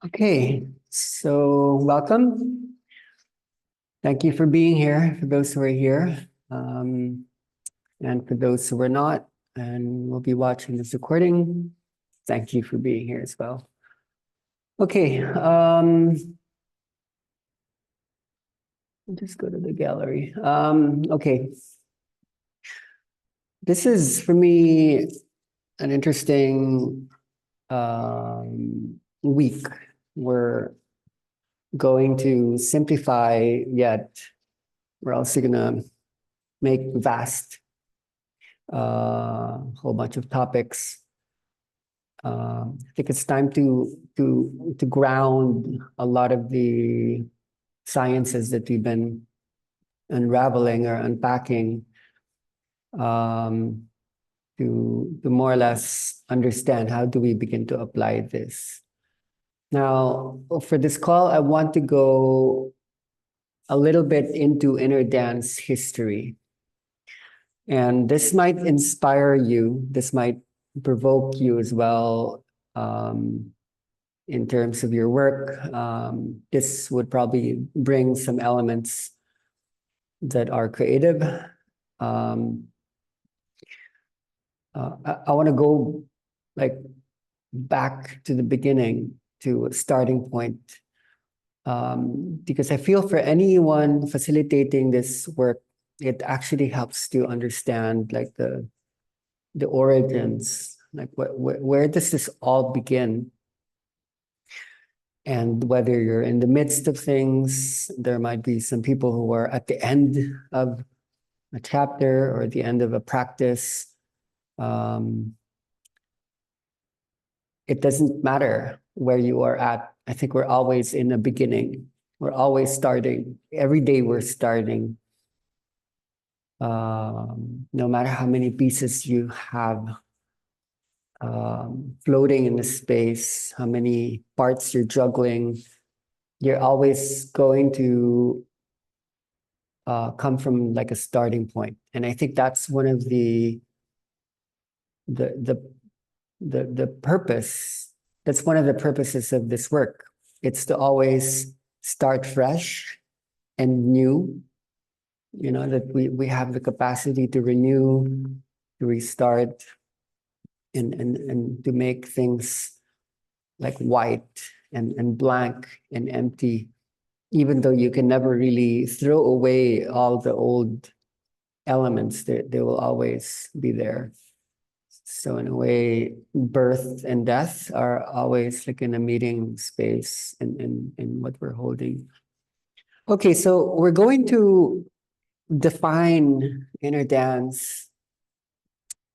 Okay, so welcome. Thank you for being here, for those who are here, and for those who are not and will be watching this recording. Thank you for being here as well. Okay, just go to the gallery. Okay, this is for me an interesting week. We're going to simplify, yet we're also gonna make vast whole bunch of topics. I think it's time to ground a lot of the sciences that we've been unraveling or unpacking, to more or less understand how do we begin to apply this. Now, for this call, I want to go a little bit into inner dance history. And this might inspire you, this might provoke you as well, in terms of your work. This would probably bring some elements that are creative. I want to go like back to the beginning, to a starting point, because I feel for anyone facilitating this work, it actually helps to understand like the origins, like where does this all begin? And whether you're in the midst of things, there might be some people who are at the end of a chapter or the end of a practice. It doesn't matter where you are at. I think we're always in the beginning. We're always starting. Every day we're starting. No matter how many pieces you have floating in the space, how many parts you're juggling, you're always going to come from like a starting point. And I think that's one of the purpose. That's one of the purposes of this work. It's to always start fresh and new. You know, that we have the capacity to renew, to restart, and to make things like white and blank and empty, even though you can never really throw away all the old elements. They will always be there. So in a way, birth and death are always like in a meeting space in what we're holding. Okay, so we're going to define inner dance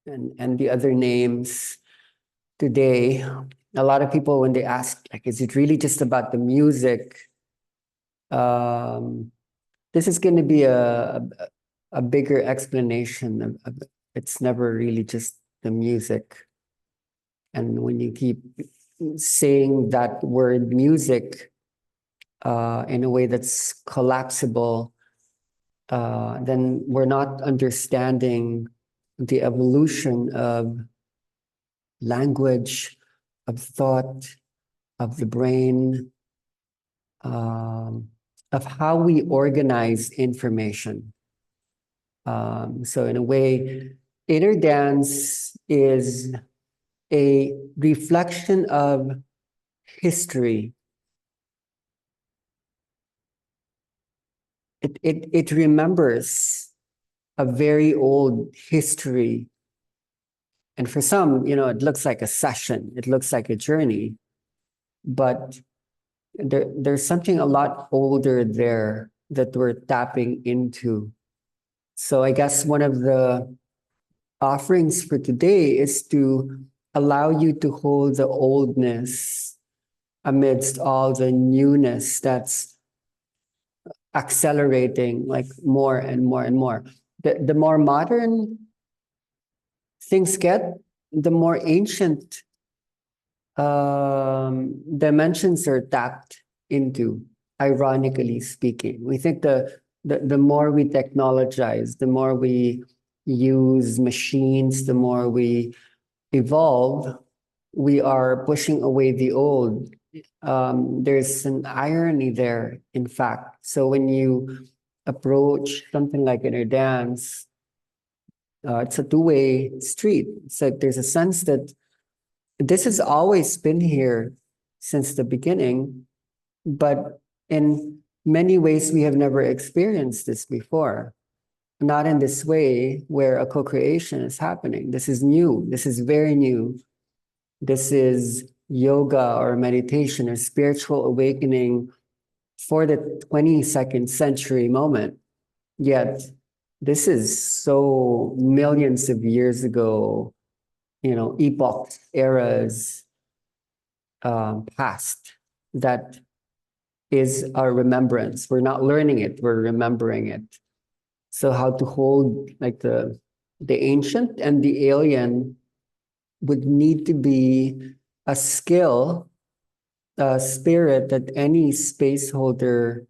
and the other names today. A lot of people, when they ask, like, is it really just about the music? This is going to be a bigger explanation of it's never really just the music. And when you keep saying that word music in a way that's collapsible, then we're not understanding the evolution of language, of thought, of the brain, of how we organize information. So in a way, inner dance is a reflection of history. It remembers a very old history. And for some, you know, it looks like a session, it looks like a journey, but there's something a lot older there that we're tapping into. So I guess one of the offerings for today is to allow you to hold the oldness amidst all the newness that's accelerating like more and more and more. The more modern things get, the more ancient dimensions are tapped into, ironically speaking. We think the more we technologize, the more we use machines, the more we evolve, we are pushing away the old. There's an irony there, in fact. So when you approach something like inner dance, it's a two-way street. It's like there's a sense that this has always been here since the beginning, but in many ways we have never experienced this before. Not in this way where a co-creation is happening. This is new. This is very new. This is yoga or meditation or spiritual awakening for the 22nd century moment. Yet this is so millions of years ago, epochs, eras past, that is our remembrance. We're not learning it, we're remembering it. So how to hold like the ancient and the alien would need to be a skill, a spirit that any space holder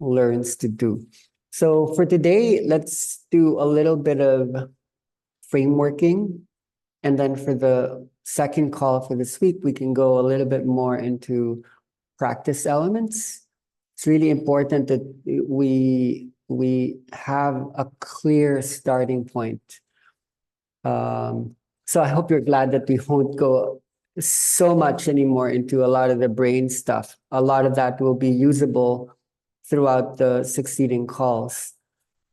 learns to do. So for today, let's do a little bit of frameworking. And then for the second call for this week, we can go a little bit more into practice elements. It's really important that we have a clear starting point. So I hope you're glad that we won't go so much anymore into a lot of the brain stuff. A lot of that will be usable throughout the succeeding calls.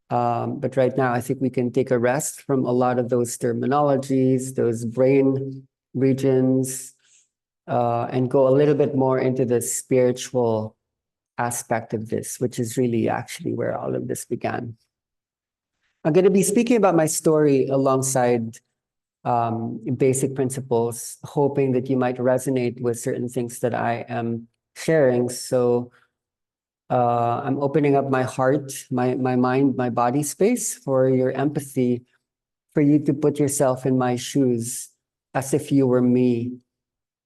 But right now, I think we can take a rest from a lot of those terminologies, those brain regions, and go a little bit more into the spiritual aspect of this, which is really actually where all of this began. I'm going to be speaking about my story alongside basic principles, hoping that you might resonate with certain things that I am sharing. So I'm opening up my heart, my mind, my body space for your empathy, for you to put yourself in my shoes as if you were me.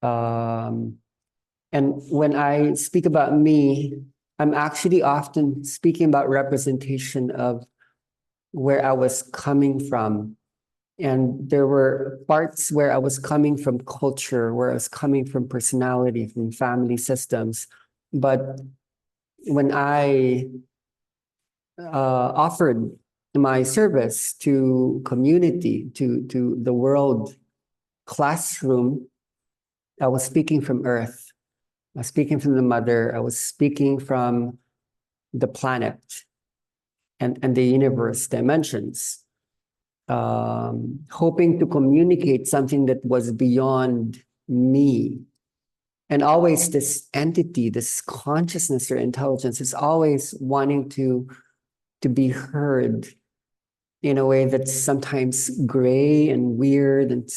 And when I speak about me, I'm actually often speaking about representation of where I was coming from. And there were parts where I was coming from culture, where I was coming from personality, from family systems. But when I offered my service to community, to the world classroom, I was speaking from Earth. I was speaking from the mother. I was speaking from the planet and the universe dimensions, hoping to communicate something that was beyond me. And always this entity, this consciousness or intelligence is always wanting to be heard in a way that's sometimes gray and weird and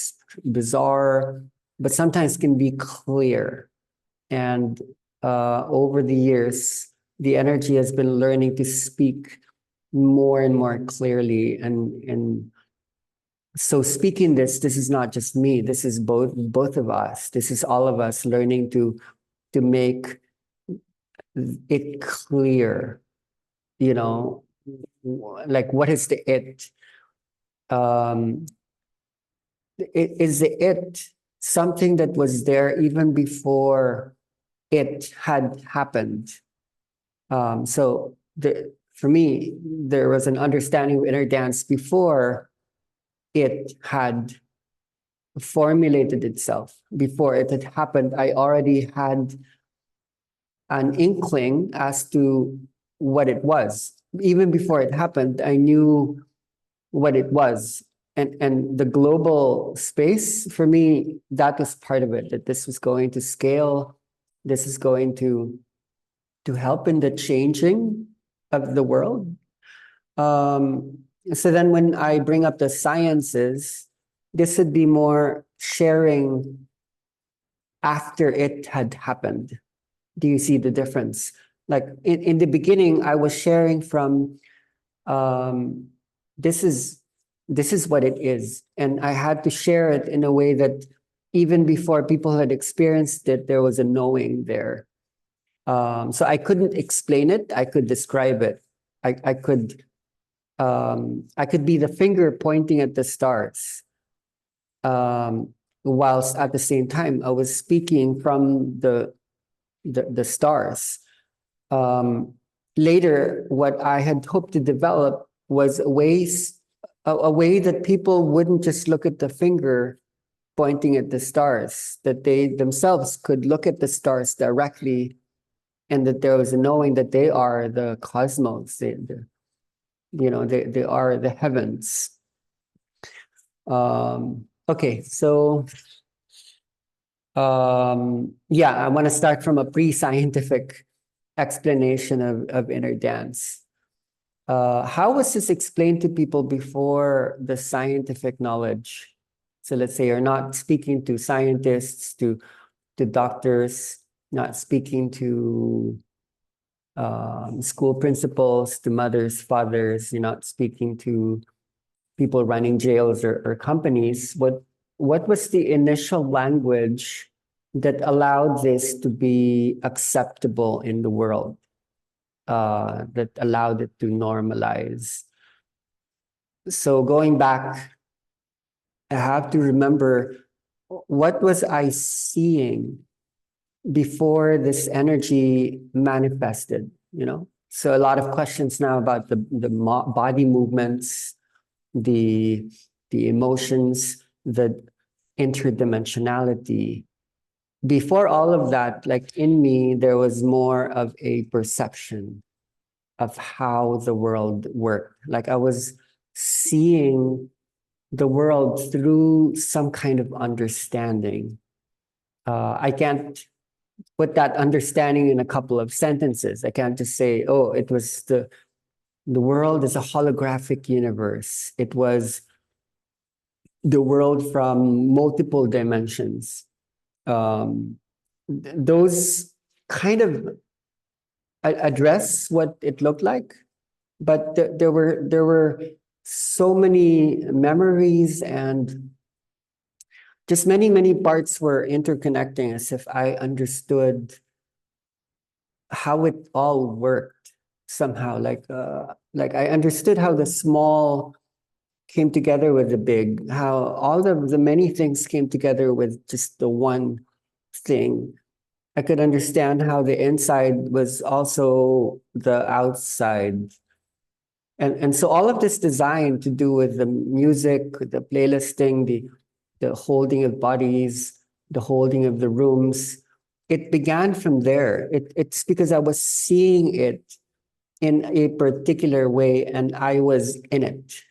bizarre, but sometimes can be clear. And over the years, the energy has been learning to speak more and more clearly. And so speaking this is not just me. This is both of us. This is all of us learning to make it clear, like what is the it? Is the it something that was there even before it had happened? So for me, there was an understanding of inner dance before it had formulated itself. Before it had happened, I already had an inkling as to what it was. Even before it happened, I knew what it was. And the global space, for me, that was part of it, that this was going to scale. This is going to help in the changing of the world. So then when I bring up the sciences, this would be more sharing after it had happened. Do you see the difference? Like in the beginning, I was sharing from this is what it is. And I had to share it in a way that even before people had experienced it, there was a knowing there. So I couldn't explain it. I could describe it. I could be the finger pointing at the stars. whilst at the same time I was speaking from the stars. Later, what I had hoped to develop was a way that people wouldn't just look at the finger pointing at the stars, that they themselves could look at the stars directly, and that there was a knowing that they are the cosmos, they are the heavens. Okay, so yeah, I want to start from a pre-scientific explanation of inner dance. How was this explained to people before the scientific knowledge? So let's say you're not speaking to scientists, to doctors, not speaking to school principals, to mothers, fathers, you're not speaking to people running jails or companies. What was the initial language that allowed this to be acceptable in the world, that allowed it to normalize? So going back, I have to remember, what was I seeing before this energy manifested, So a lot of questions now about the body movements, the emotions, the interdimensionality. Before all of that, like in me, there was more of a perception of how the world worked. Like I was seeing the world through some kind of understanding. I can't put that understanding in a couple of sentences. I can't just say, oh, it was the world is a holographic universe. It was the world from multiple dimensions. Those kind of address what it looked like, but there were so many memories, and just many parts were interconnecting, as if I understood how it all worked somehow. Like I understood how the small came together with the big, how all of the many things came together with just the one thing. I could understand how the inside was also the outside. And so all of this design to do with the music, the playlisting, the holding of bodies, the holding of the rooms, it began from there. It's because I was seeing it in a particular way, and I was in it.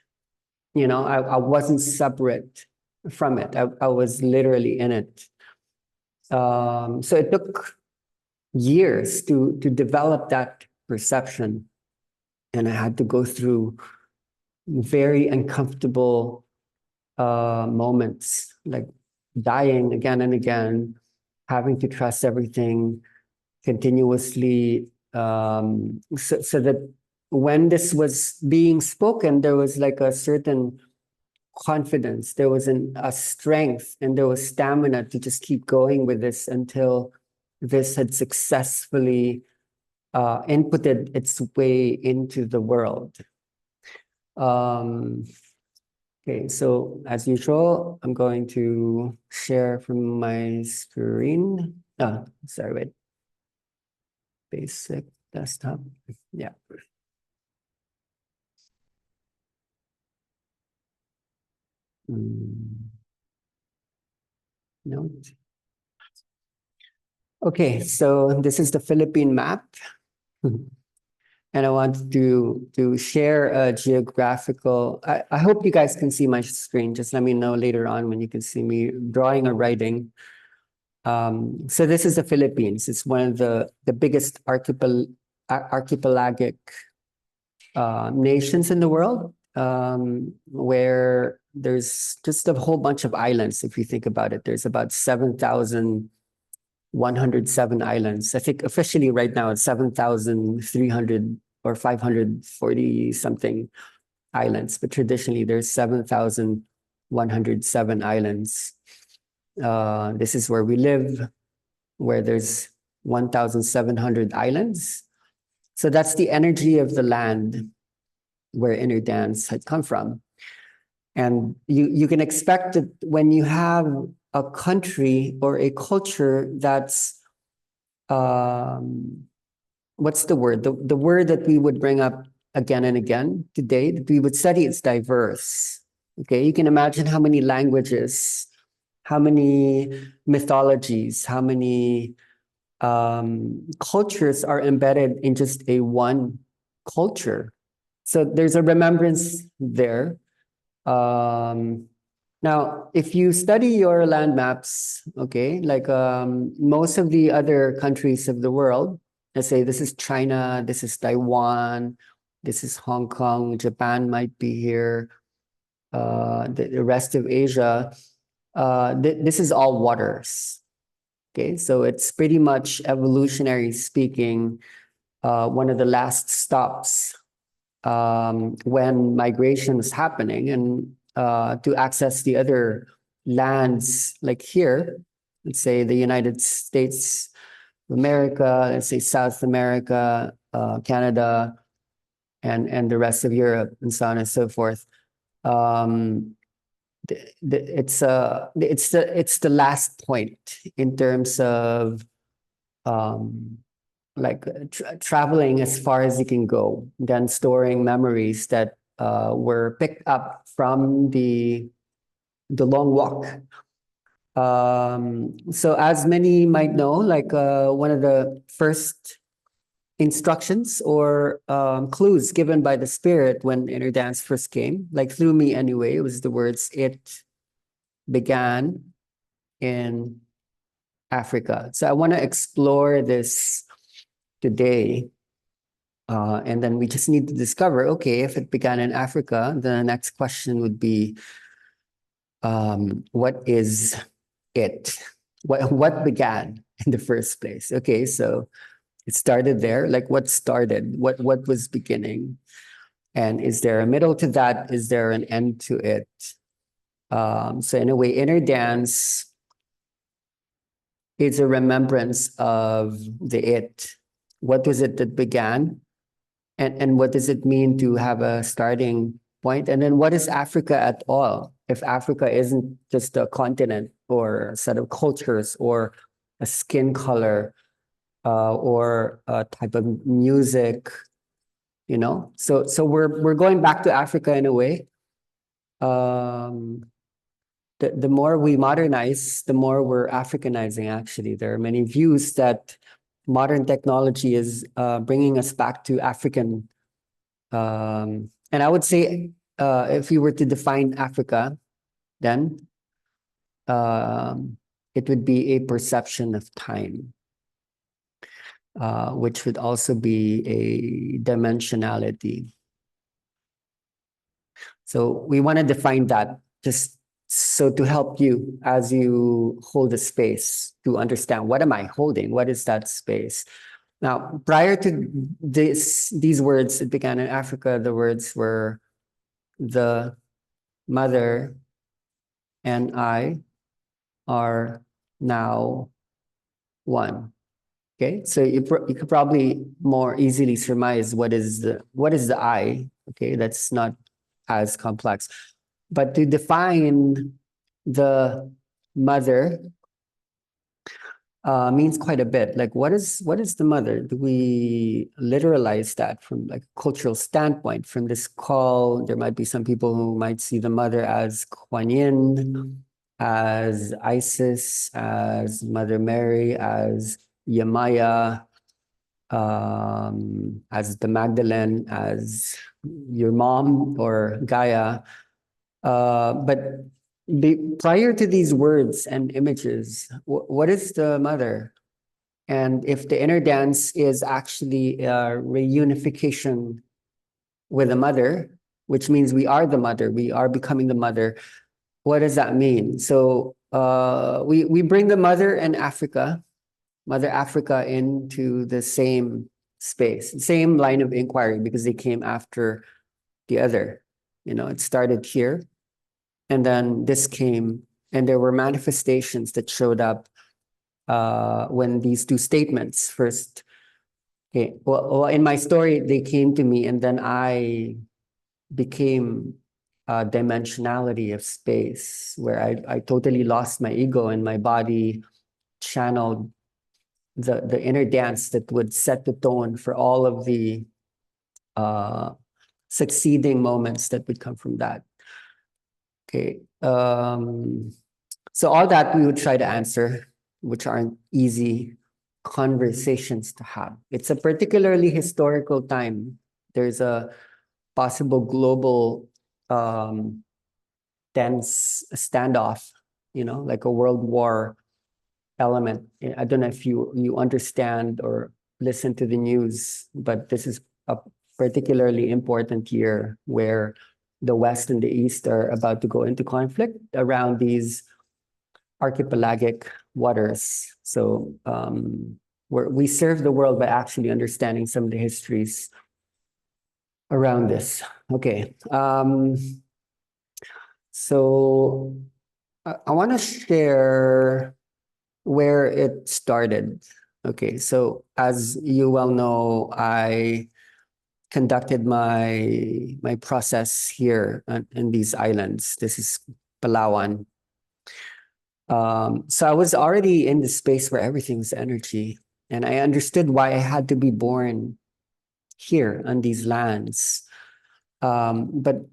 I wasn't separate from it. I was literally in it. So it took years to develop that perception, and I had to go through very uncomfortable moments, like dying again and again, having to trust everything continuously, so that when this was being spoken, there was like a certain confidence, there was a strength, and there was stamina to just keep going with this until this had successfully inputted its way into the world. Okay, so as usual, I'm going to share from my screen. Sorry, wait. Basic desktop. Yeah. Note. Okay, so this is the Philippine map. And I want to share a geographical. I hope you guys can see my screen. Just let me know later on when you can see me drawing or writing. So this is the Philippines. It's one of the biggest archipelagic nations in the world, where there's just a whole bunch of islands. If you think about it, there's about 7,107 islands. I think officially right now it's 7,300 or 540 something islands, but traditionally there's 7,107 islands. This is where we live, where there's 1,700 islands. So that's the energy of the land where inner dance had come from. And you can expect that when you have a country or a culture that's what's the word? The word that we would bring up again and again today that we would study is diverse. Okay, you can imagine how many languages, how many mythologies, how many cultures are embedded in just a one culture. So there's a remembrance there. Now, if you study your land maps, okay, like most of the other countries of the world, let's say this is China, this is Taiwan, this is Hong Kong, Japan might be here, the rest of Asia, this is all waters. Okay, so it's pretty much evolutionary speaking, one of the last stops when migration was happening and to access the other lands like here, let's say the United States of America, let's say South America, Canada, and the rest of Europe, and so on and so forth. It's the last point in terms of like traveling as far as you can go, then storing memories that were picked up from the long walk. So as many might know, like one of the first instructions or clues given by the spirit when inner dance first came, like through me anyway, it was the words, "It began in Africa." So I want to explore this today. And then we just need to discover, okay, if it began in Africa, the next question would be, what is it? What began in the first place? Okay, so it started there. Like what started? What was beginning? And is there a middle to that? Is there an end to it? So in a way, inner dance is a remembrance of the it. What was it that began? And what does it mean to have a starting point? And then what is Africa at all? If Africa isn't just a continent or a set of cultures or a skin color or a type of music, you know? So we're going back to Africa in a way. The more we modernize, the more we're Africanizing, actually. There are many views that modern technology is bringing us back to African. And I would say, if you were to define Africa, then it would be a perception of time, which would also be a dimensionality. So we want to define that just so to help you as you hold the space to understand, what am I holding? What is that space? Now, prior to these words, it began in Africa, the words were the mother and I are now one. Okay, so you could probably more easily surmise what is the I. Okay, that's not as complex. But to define the mother means quite a bit. Like, what is the mother? Do we literalize that from like a cultural standpoint? From this call, there might be some people who might see the mother as Kuan Yin, as Isis, as Mother Mary, as Yamaya, as the Magdalene, as your mom or Gaia. But prior to these words and images, what is the mother? And if the inner dance is actually a reunification with the mother, which means we are the mother, we are becoming the mother, what does that mean? So we bring the mother and Africa, Mother Africa, into the same space, same line of inquiry, because they came after the other. You know, it started here, and then this came, and there were manifestations that showed up when these two statements first. Okay, well, in my story, they came to me, and then I became dimensionality of space, where I totally lost my ego and my body channeled the inner dance that would set the tone for all of the succeeding moments that would come from that. Okay. So all that we would try to answer, which aren't easy conversations to have. It's a particularly historical time. There's a possible global tense standoff, like a world war element. I don't know if you understand or listen to the news, but this is a particularly important year where the West and the East are about to go into conflict around these archipelagic waters. So we serve the world by actually understanding some of the histories around this. Okay. So I want to share where it started. Okay, so as you well know, I conducted my process here in these islands. This is Palawan. So I was already in the space where everything's energy, and I understood why I had to be born here on these lands. But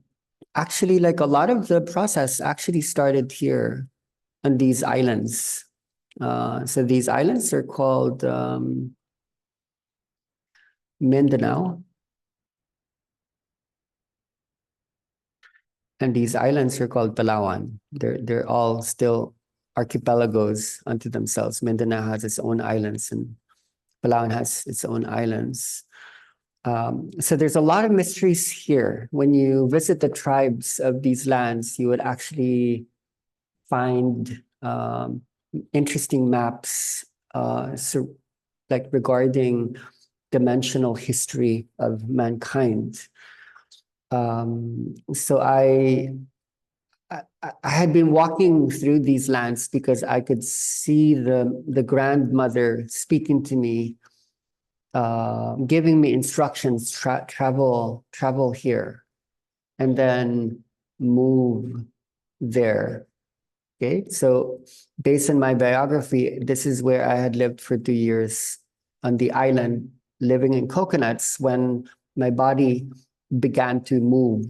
actually, like a lot of the process actually started here on these islands. So these islands are called Mindanao, and these islands are called Palawan. They're all still archipelagos unto themselves. Mindanao has its own islands, and Palawan has its own islands. So there's a lot of mysteries here. When you visit the tribes of these lands, you would actually find interesting maps, like regarding dimensional history of mankind. So I had been walking through these lands because I could see the grandmother speaking to me, giving me instructions, travel here, and then move there. Okay, so based on my biography, this is where I had lived for 2 years on the island, living in coconuts when my body began to move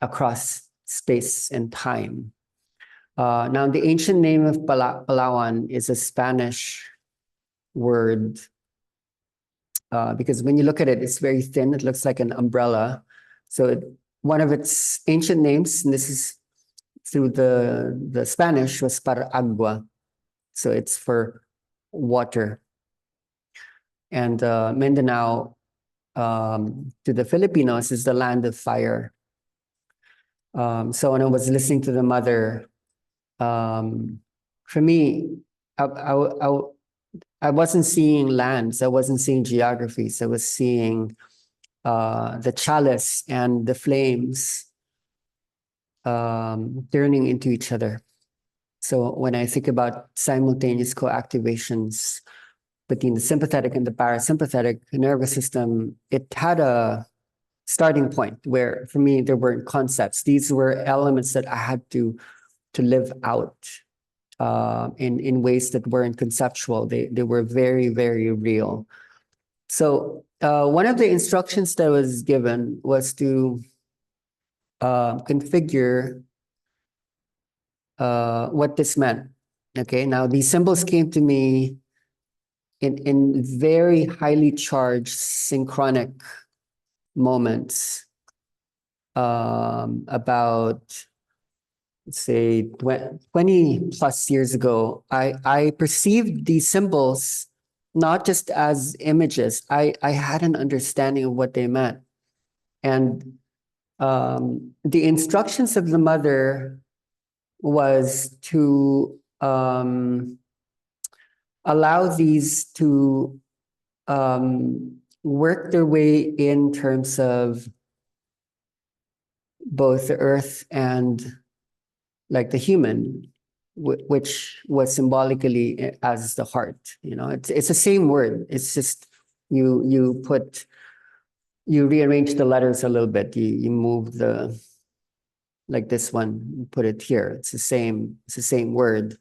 across space and time. Now, the ancient name of Palawan is a Spanish word because when you look at it, it's very thin. It looks like an umbrella. So one of its ancient names, and this is through the Spanish, was para agua. So it's for water. And Mindanao, to the Filipinos, is the land of fire. So when I was listening to the mother, for me, I wasn't seeing lands. I wasn't seeing geographies. I was seeing the chalice and the flames turning into each other. So when I think about simultaneous coactivations between the sympathetic and the parasympathetic nervous system, it had a starting point where, for me, there weren't concepts. These were elements that I had to live out in ways that weren't conceptual. They were very, very real. So one of the instructions that was given was to configure what this meant. Okay, now these symbols came to me in very highly charged synchronic moments about, let's say, 20 plus years ago. I perceived these symbols not just as images. I had an understanding of what they meant. And the instructions of the mother was to allow these to work their way in terms of both the earth and like the human, which was symbolically as the heart. It's the same word. It's just you rearrange the letters a little bit. You move like this one, put it here. It's the same word.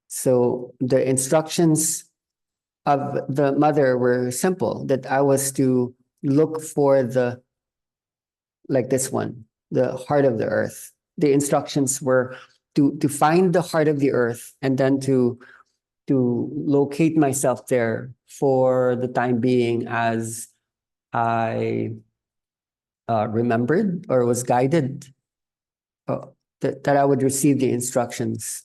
So the instructions of the mother were simple, that I was to look for like this one, the heart of the earth. The instructions were to find the heart of the earth, and then to locate myself there for the time being, as I remembered or was guided, uh, that I would receive the instructions.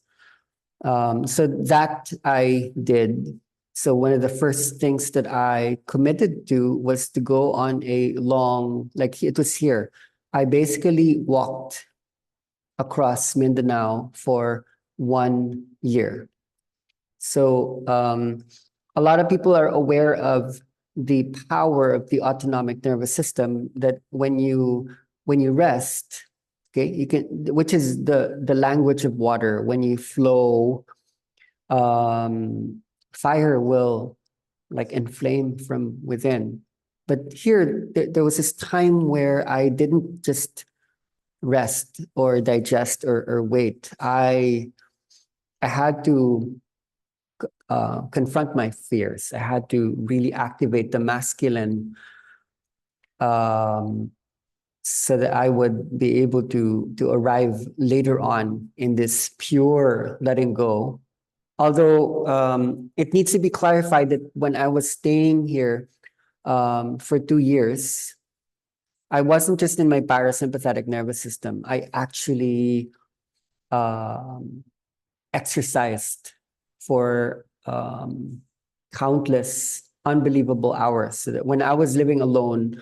So that I did. So one of the first things that I committed to was to go on a long, like it was here. I basically walked across Mindanao for 1 year. So a lot of people are aware of the power of the autonomic nervous system, that when you rest, okay, you can, which is the language of water. When you flow, fire will like inflame from within. But here, there was this time where I didn't just rest or digest or wait. I had to confront my fears. I had to really activate the masculine, um, so that I would be able to arrive later on in this pure letting go. Although it needs to be clarified that when I was staying here for 2 years, I wasn't just in my parasympathetic nervous system. I actually um, exercised for countless unbelievable hours. So that when I was living alone,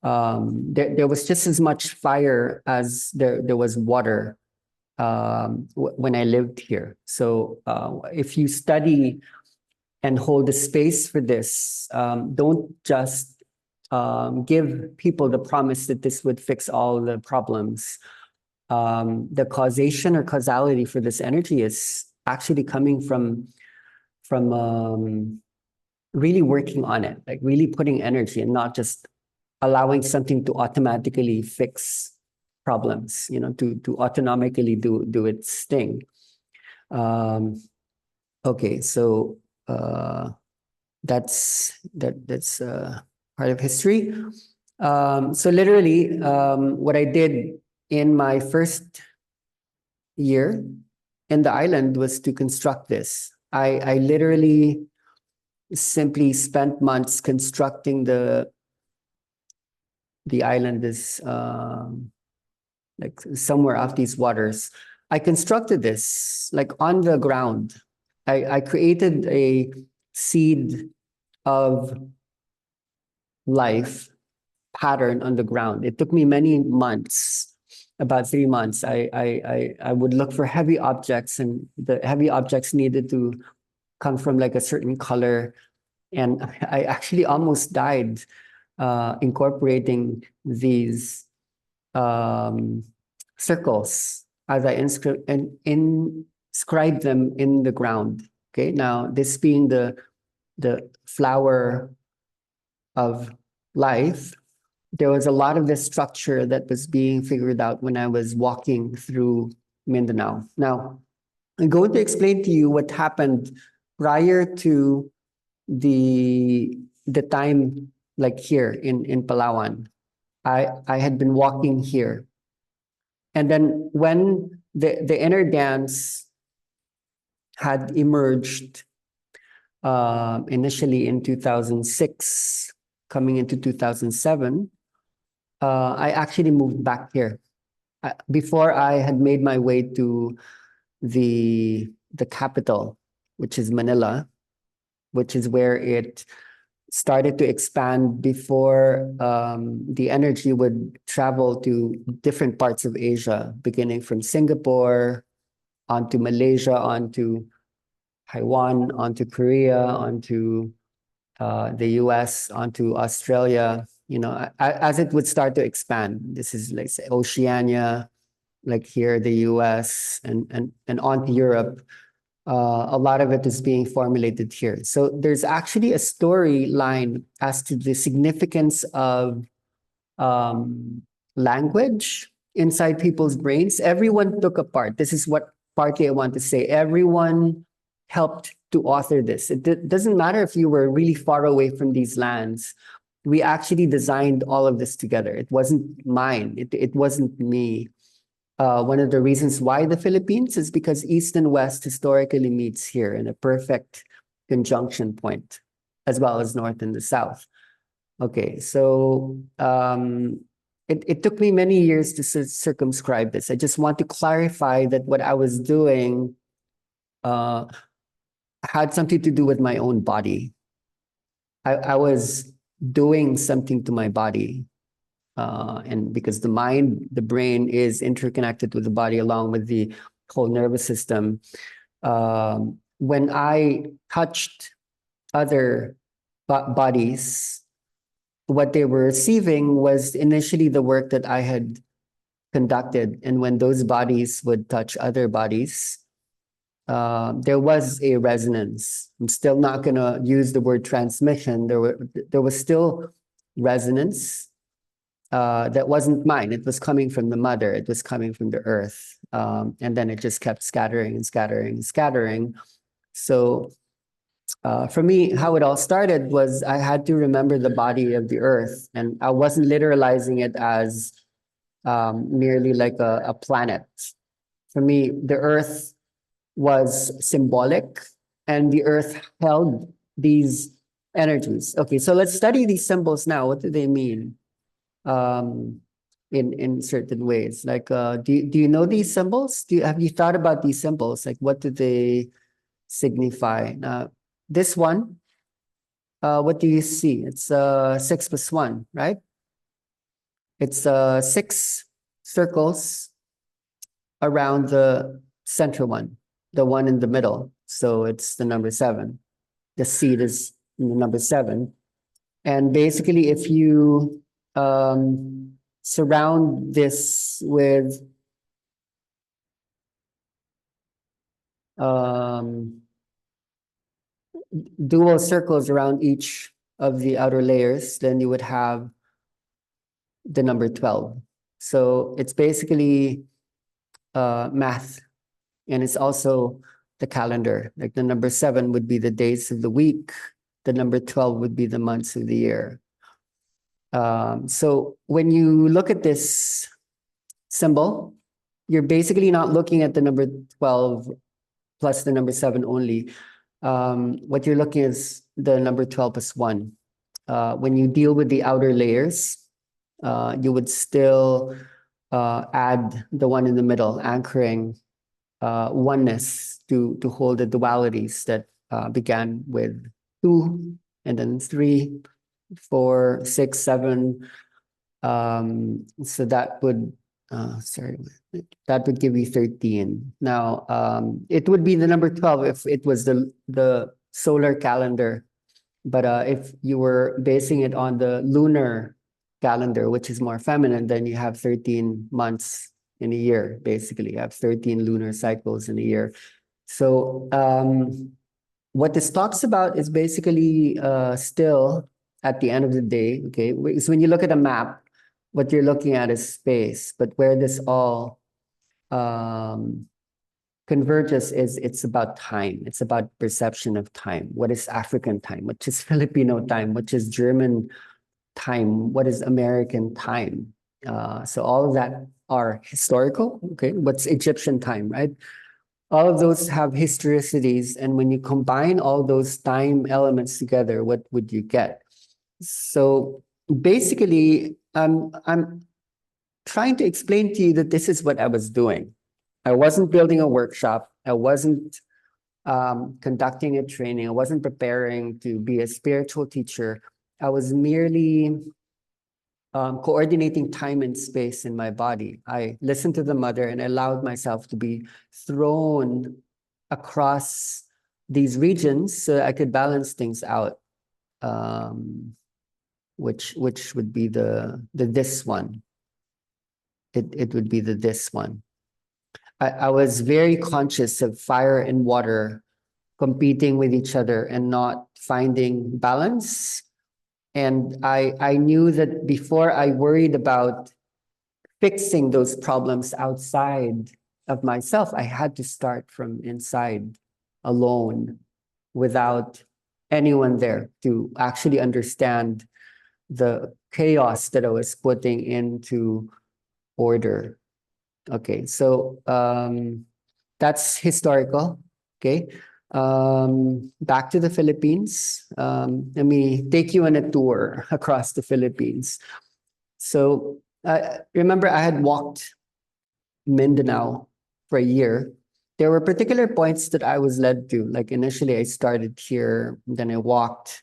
there was just as much fire as there was water when I lived here. So if you study and hold the space for this, don't just give people the promise that this would fix all the problems. The causation or causality for this energy is actually coming from really working on it, like really putting energy, and not just allowing something to automatically fix problems, to autonomically do its thing. Okay, so that's part of history. So literally, what I did in my first year in the island was to construct this. I literally simply spent months constructing the island, is like somewhere off these waters. I constructed this like on the ground. I created a seed of life pattern on the ground. It took me many months, about 3 months. I would look for heavy objects, and the heavy objects needed to come from like a certain color. And I actually almost died incorporating these circles as I inscribe them in the ground. Okay, now this being the flower of life, there was a lot of this structure that was being figured out when I was walking through Mindanao. Now, I'm going to explain to you what happened prior to the time, like here in Palawan. I had been walking here. And then when the inner dance had emerged initially in 2006, coming into 2007, I actually moved back here. Before, I had made my way to the capital, which is Manila, which is where it started to expand before the energy would travel to different parts of Asia, beginning from Singapore, onto Malaysia, onto Taiwan, onto Korea, onto the US, onto Australia. As it would start to expand, this is like say Oceania, like here, the US, and onto Europe. A lot of it is being formulated here. So there's actually a storyline as to the significance of language inside people's brains. Everyone took a part. This is what partly I want to say. Everyone helped to author this. It doesn't matter if you were really far away from these lands. We actually designed all of this together. It wasn't mine. It wasn't me. One of the reasons why the Philippines is because East and West historically meets here in a perfect conjunction point, as well as North and the South. Okay, so it took me many years to circumscribe this. I just want to clarify that what I was doing had something to do with my own body. I was doing something to my body. And because the mind, the brain is interconnected with the body along with the whole nervous system. When I touched other bodies, what they were receiving was initially the work that I had conducted. And when those bodies would touch other bodies, there was a resonance. I'm still not going to use the word transmission. There was still resonance that wasn't mine. It was coming from the mother. It was coming from the earth. And then it just kept scattering and scattering and scattering. So for me, how it all started was I had to remember the body of the earth. And I wasn't literalizing it as merely like a planet. For me, the earth was symbolic and the earth held these energies. Okay, so let's study these symbols now. What do they mean in certain ways? Like, do you know these symbols? Have you thought about these symbols? Like, what do they signify? This one, what do you see? It's 6 plus 1, right? It's 6 circles around the center one, the one in the middle. So it's the number 7. The seed is the number 7. And basically, if you surround this with dual circles around each of the outer layers, then you would have the number 12. So it's basically math, and it's also the calendar. Like the number 7 would be the days of the week. The number 12 would be the months of the year. So when you look at this symbol, you're basically not looking at the number 12 plus the number 7 only. What you're looking at is the number 12 plus 1. When you deal with the outer layers, you would still add the one in the middle, anchoring oneness to hold the dualities that began with 2 and then 3, 4, 6, 7. So that would that would give you 13. Now it would be the number 12 if it was the solar calendar, but if you were basing it on the lunar calendar, which is more feminine, then you have 13 months in a year. Basically, you have 13 lunar cycles in a year. So what this talks about is basically still at the end of the day, okay, so when you look at a map, what you're looking at is space, but where this all converges is it's about time. It's about perception of time. What is African time? What is Filipino time? What is German time? What is American time? So all of that are historical, okay? What's Egyptian time, right? All of those have historicities, and when you combine all those time elements together, what would you get? So basically, I'm trying to explain to you that this is what I was doing. I wasn't building a workshop. I wasn't conducting a training. I wasn't preparing to be a spiritual teacher. I was merely coordinating time and space in my body. I listened to the mother and allowed myself to be thrown across these regions so that I could balance things out, which would be the this one. It would be the this one. I was very conscious of fire and water competing with each other and not finding balance. And I knew that before I worried about fixing those problems outside of myself. I had to start from inside alone without anyone there to actually understand the chaos that I was putting into order. Okay, so that's historical. Okay. Back to the Philippines. Let me take you on a tour across the Philippines. So remember, I had walked Mindanao for a year. There were particular points that I was led to. Like initially, I started here, then I walked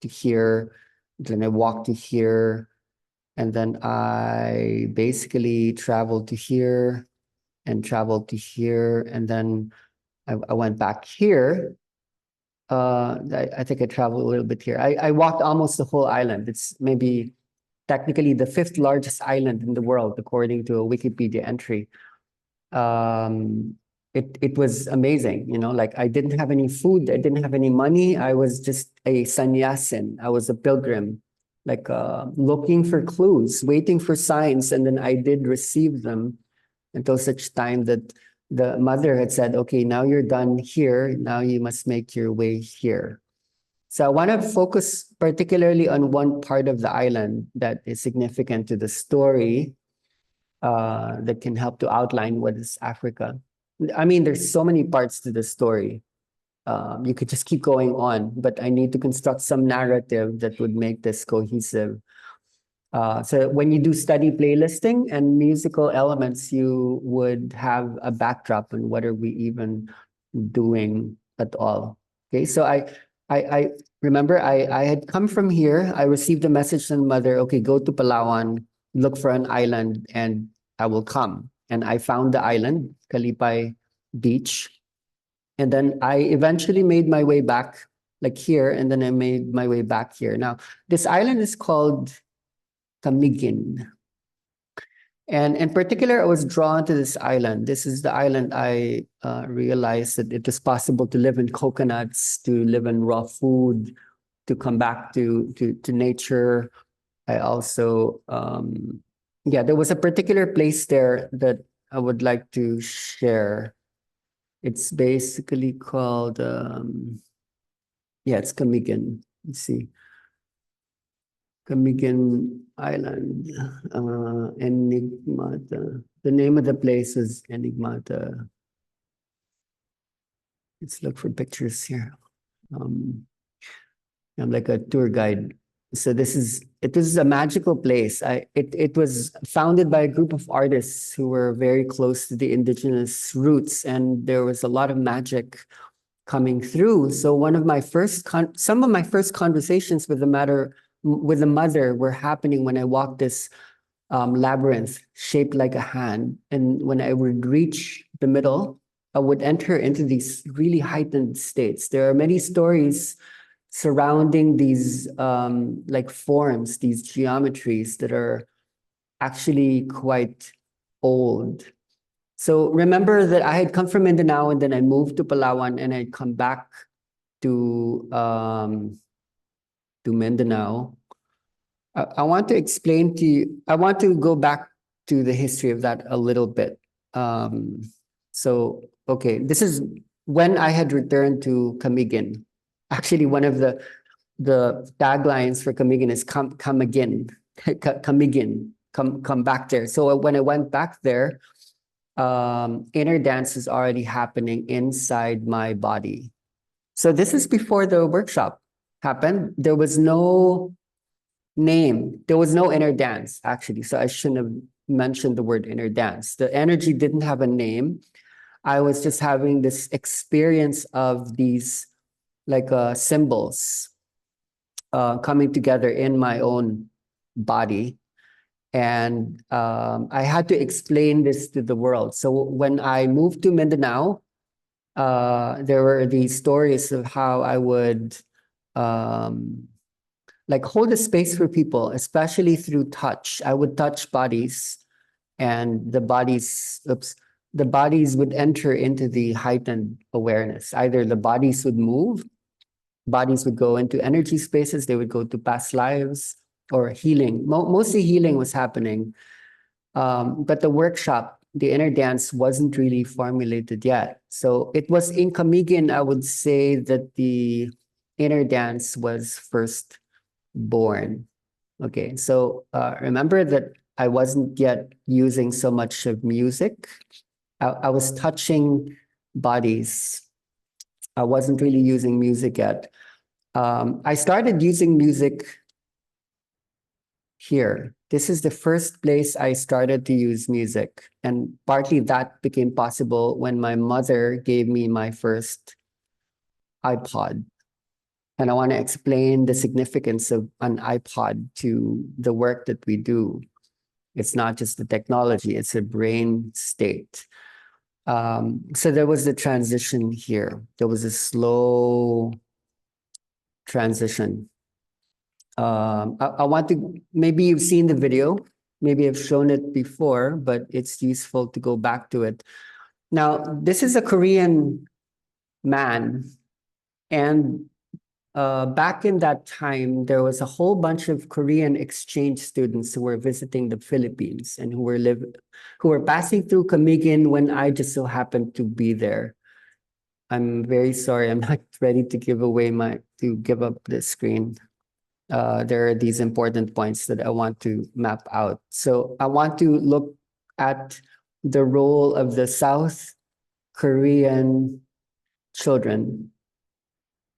to here, then I walked to here, and then I basically traveled to here and traveled to here, and then I went back here. I think I traveled a little bit here. I walked almost the whole island. It's maybe technically the fifth largest island in the world, according to a Wikipedia entry. It was amazing, you know, like I didn't have any food, I didn't have any money. I was just a sannyasin. I was a pilgrim, like looking for clues, waiting for signs, and then I did receive them until such time that the mother had said, okay, now you're done here, now you must make your way here. So I want to focus particularly on one part of the island that is significant to the story, that can help to outline what is Africa. I mean, there's so many parts to the story. You could just keep going on, but I need to construct some narrative that would make this cohesive. So when you do study playlisting and musical elements, you would have a backdrop on what are we even doing at all. Okay, so I remember I had come from here. I received a message from mother. Okay, go to Palawan, look for an island, and I will come. And I found the island, Kalipay Beach, and then I eventually made my way back, like here, and then I made my way back here. Now, this island is called Camiguin. And in particular, I was drawn to this island. This is the island I realized that it is possible to live in coconuts, to live in raw food, to come back to nature. I also, yeah, there was a particular place there that I would like to share. It's basically called, yeah, it's Camiguin. Let's see. Camiguin Island, Enigmata. The name of the place is Enigmata. Let's look for pictures here. I'm like a tour guide. So it was a magical place. It was founded by a group of artists who were very close to the indigenous roots, and there was a lot of magic coming through. So some of my first conversations with the mother were happening when I walked this labyrinth shaped like a hand. And when I would reach the middle, I would enter into these really heightened states. There are many stories surrounding these like forms, these geometries that are actually quite old. So remember that I had come from Mindanao and then I moved to Palawan and I'd come back to Mindanao. I want to explain to you, I want to go back to the history of that a little bit. So, okay, this is when I had returned to Camiguin. Actually, one of the taglines for Camiguin is come again, Camiguin, come back there. So when I went back there, inner dance is already happening inside my body. So this is before the workshop happened. There was no name. There was no inner dance, actually. So I shouldn't have mentioned the word inner dance. The energy didn't have a name. I was just having this experience of these like symbols coming together in my own body. And I had to explain this to the world. So when I moved to Mindanao, there were these stories of how I would like hold a space for people, especially through touch. I would touch bodies and the bodies would enter into the heightened awareness. Either the bodies would move, bodies would go into energy spaces, they would go to past lives or healing. Mostly healing was happening. But the workshop, the inner dance wasn't really formulated yet. So it was in Camiguin, I would say that the inner dance was first born. Okay, so remember that I wasn't yet using so much of music. I was touching bodies. I wasn't really using music yet. I started using music here. This is the first place I started to use music. And partly that became possible when my mother gave me my first iPod. And I want to explain the significance of an iPod to the work that we do. It's not just the technology, it's a brain state. So there was the transition here. There was a slow transition. I want to, maybe you've seen the video, maybe I've shown it before, but it's useful to go back to it. Now, this is a Korean man, and back in that time, there was a whole bunch of Korean exchange students who were visiting the Philippines and who were passing through Camiguin when I just so happened to be there. I'm very sorry, I'm not ready to give up the screen. There are these important points that I want to map out. So I want to look at the role of the South Korean children.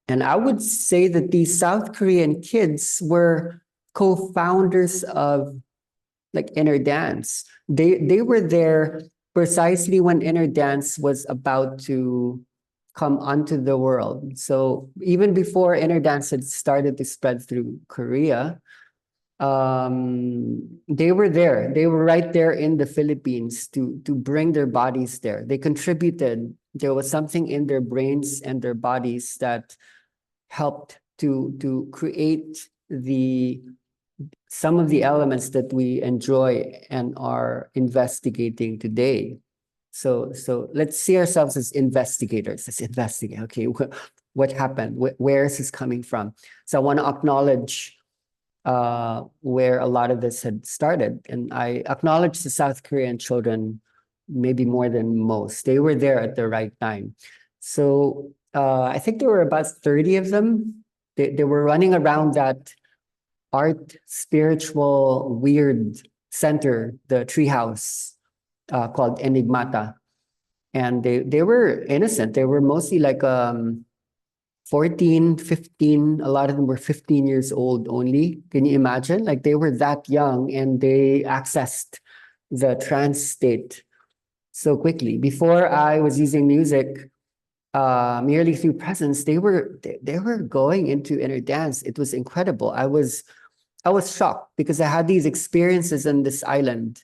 And I would say that these South Korean kids were co-founders of like Inner Dance. They were there precisely when Inner Dance was about to come onto the world. So even before Inner Dance had started to spread through Korea, they were there. They were right there in the Philippines to bring their bodies there. They contributed. There was something in their brains and their bodies that helped to create some of the elements that we enjoy and are investigating today. So let's see ourselves as investigators. Let's investigate. Okay, what happened? Where is this coming from? So I want to acknowledge where a lot of this had started, and I acknowledge the South Korean children maybe more than most. They were there at the right time. So I think there were about 30 of them. They were running around that art, spiritual, weird center, the treehouse called Enigmata. And they were innocent. They were mostly like 14, 15. A lot of them were 15 years old only. Can you imagine? Like they were that young and they accessed the trance state so quickly. Before I was using music, merely through presence, they were going into inner dance. It was incredible. I was shocked because I had these experiences on this island.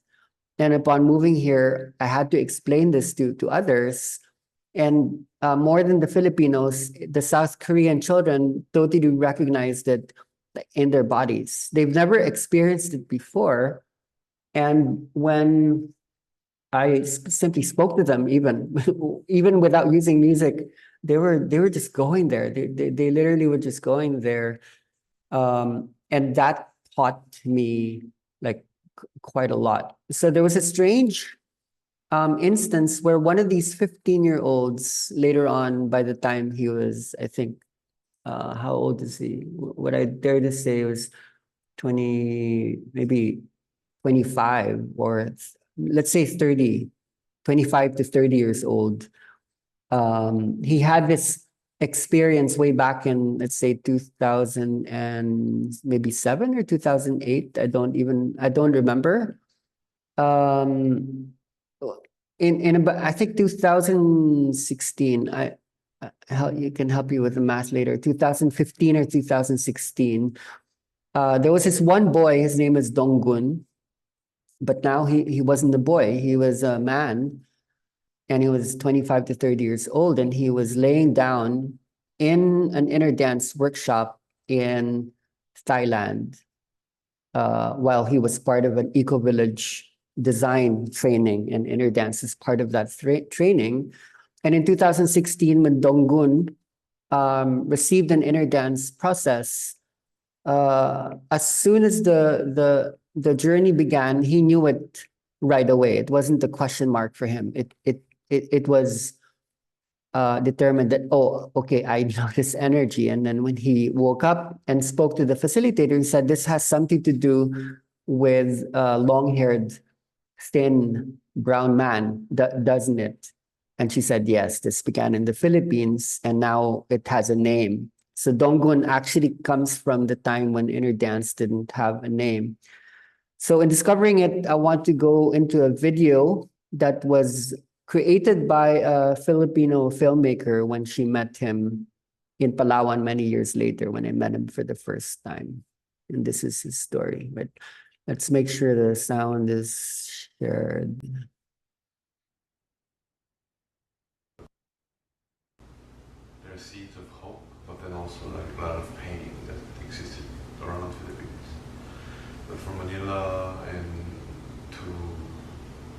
And upon moving here, I had to explain this to others. And more than the Filipinos, the South Korean children totally recognized it in their bodies. They've never experienced it before. And when I simply spoke to them, even without using music, they were just going there. They literally were just going there. And that taught me like quite a lot. So there was a strange instance where one of these 15-year-olds later on, by the time he was, I think, how old is he? What I dare to say was 20, maybe 25, or let's say 30, 25 to 30 years old. He had this experience way back in, let's say, 2000 and maybe 7 or 2008. I don't remember. In about, I think 2016, you can help you with the math later, 2015 or 2016. There was this one boy, his name is Donggun, but now he wasn't a boy, he was a man, and he was 25 to 30 years old, and he was laying down in an inner dance workshop in Thailand while he was part of an eco-village design training, and inner dance is part of that training. And in 2016, when Donggun received an inner dance process, as soon as the journey began, he knew it right away. It wasn't a question mark for him. It was determined that, oh, okay, I know this energy. And then when he woke up and spoke to the facilitator, he said, this has something to do with a long-haired, thin, brown man, doesn't it? And she said, yes, this began in the Philippines and now it has a name. So Donggun actually comes from the time when inner dance didn't have a name. So in discovering it, I want to go into a video that was created by a Filipino filmmaker when she met him in Palawan many years later when I met him for the first time. And this is his story. But let's make sure the sound is shared. There's seeds of hope, but then also like a lot of pain that existed around Philippines. But from Manila and to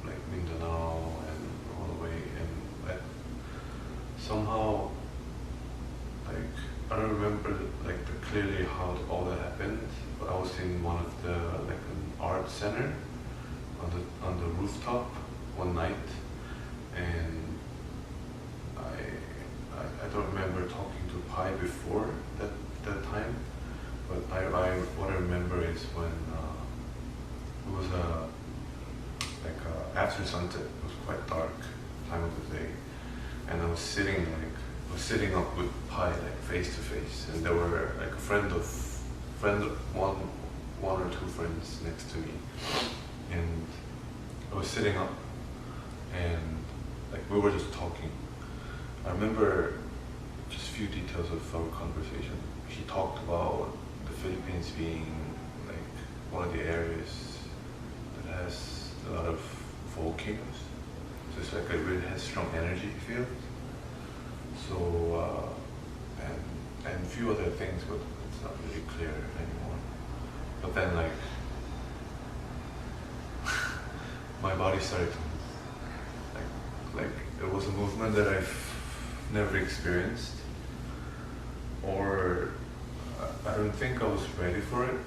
like Mindanao and all the way, and like somehow like I don't remember like clearly how all that happened, but I was in one of the like an art center on the rooftop one night, and I don't remember talking to Pi before that time, but what I remember is when it was after sunset. It was quite dark time of the day, and I was sitting up with Pi like face to face, and there were like one or two friends next to me, and I was sitting up, and like we were just talking. I remember just a few details of our conversation. She talked about the Philippines being like one of the areas that has a lot of volcanoes. So it's like a really has strong energy field. So and a few other things, but it's not really clear anymore. But then like my body started to move. Like it was a movement that I've never experienced, or I don't think I was ready for it.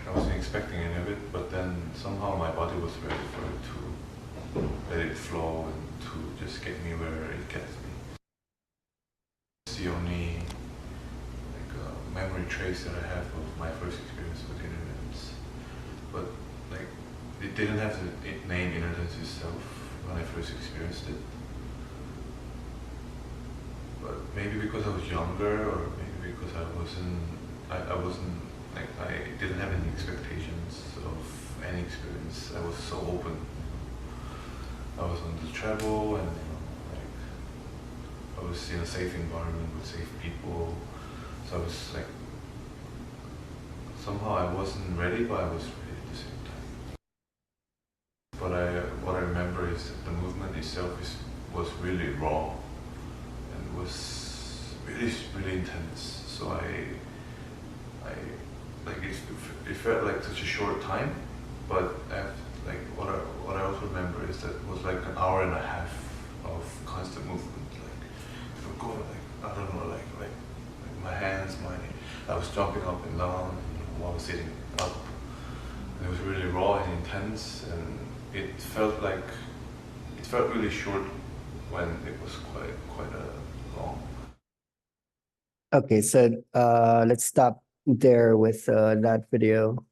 I wasn't expecting any of it, but then somehow my body was ready for it to let it flow and to just get me where it gets me. It's the only like memory trace that I have of my first experience with innerdance, but like it didn't have the name innerdance itself when I first experienced it. But maybe because I was younger, or maybe because I wasn't like I didn't have any expectations of any experience. I was so open. I was on the travel, and like I was in a safe environment with safe people. So I was like somehow I wasn't ready, but I was ready at the same time. But what I remember is that the movement itself was really raw. Was really intense. So I like it felt like such a short time, but like what I also remember is that it was like an hour and a half of constant movement. Like it would go like I don't know like my hands, I was jumping up and down while I was sitting up. And it was really raw and intense, and it felt really short when it was quite a long. Okay, so let's stop there with that video.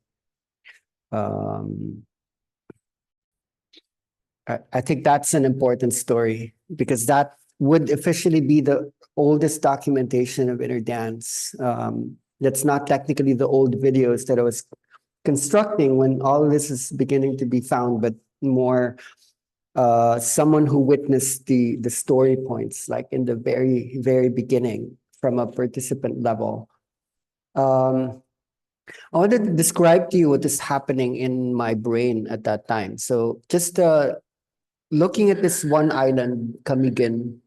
I think that's an important story because that would officially be the oldest documentation of inner dance. That's not technically the old videos that I was constructing when all of this is beginning to be found, but more someone who witnessed the story points, like in the very, very beginning from a participant level. I want to describe to you what is happening in my brain at that time. So just looking at this one island, Camiguin,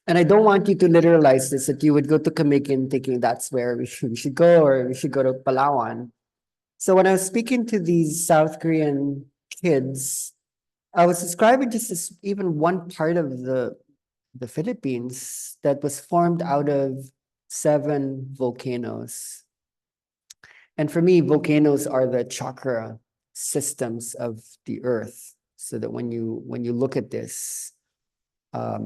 and I don't want you to literalize this, that you would go to Camiguin thinking that's where we should go, or we should go to Palawan. So when I was speaking to these South Korean kids, I was describing just this even one part of the Philippines that was formed out of 7 volcanoes. And for me, volcanoes are the chakra systems of the earth, so that when you look at this,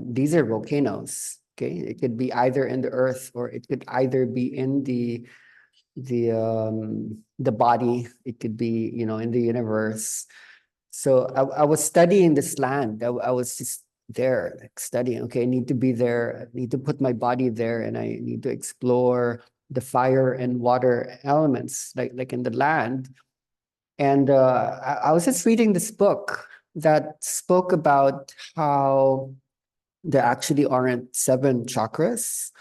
these are volcanoes. Okay, it could be either in the earth, or it could either be in the body. It could be, in the universe. So I was studying this land. I was just there, like studying. Okay, I need to be there. I need to put my body there, and I need to explore the fire and water elements, like in the land. And I was just reading this book that spoke about how there actually aren't seven chakras,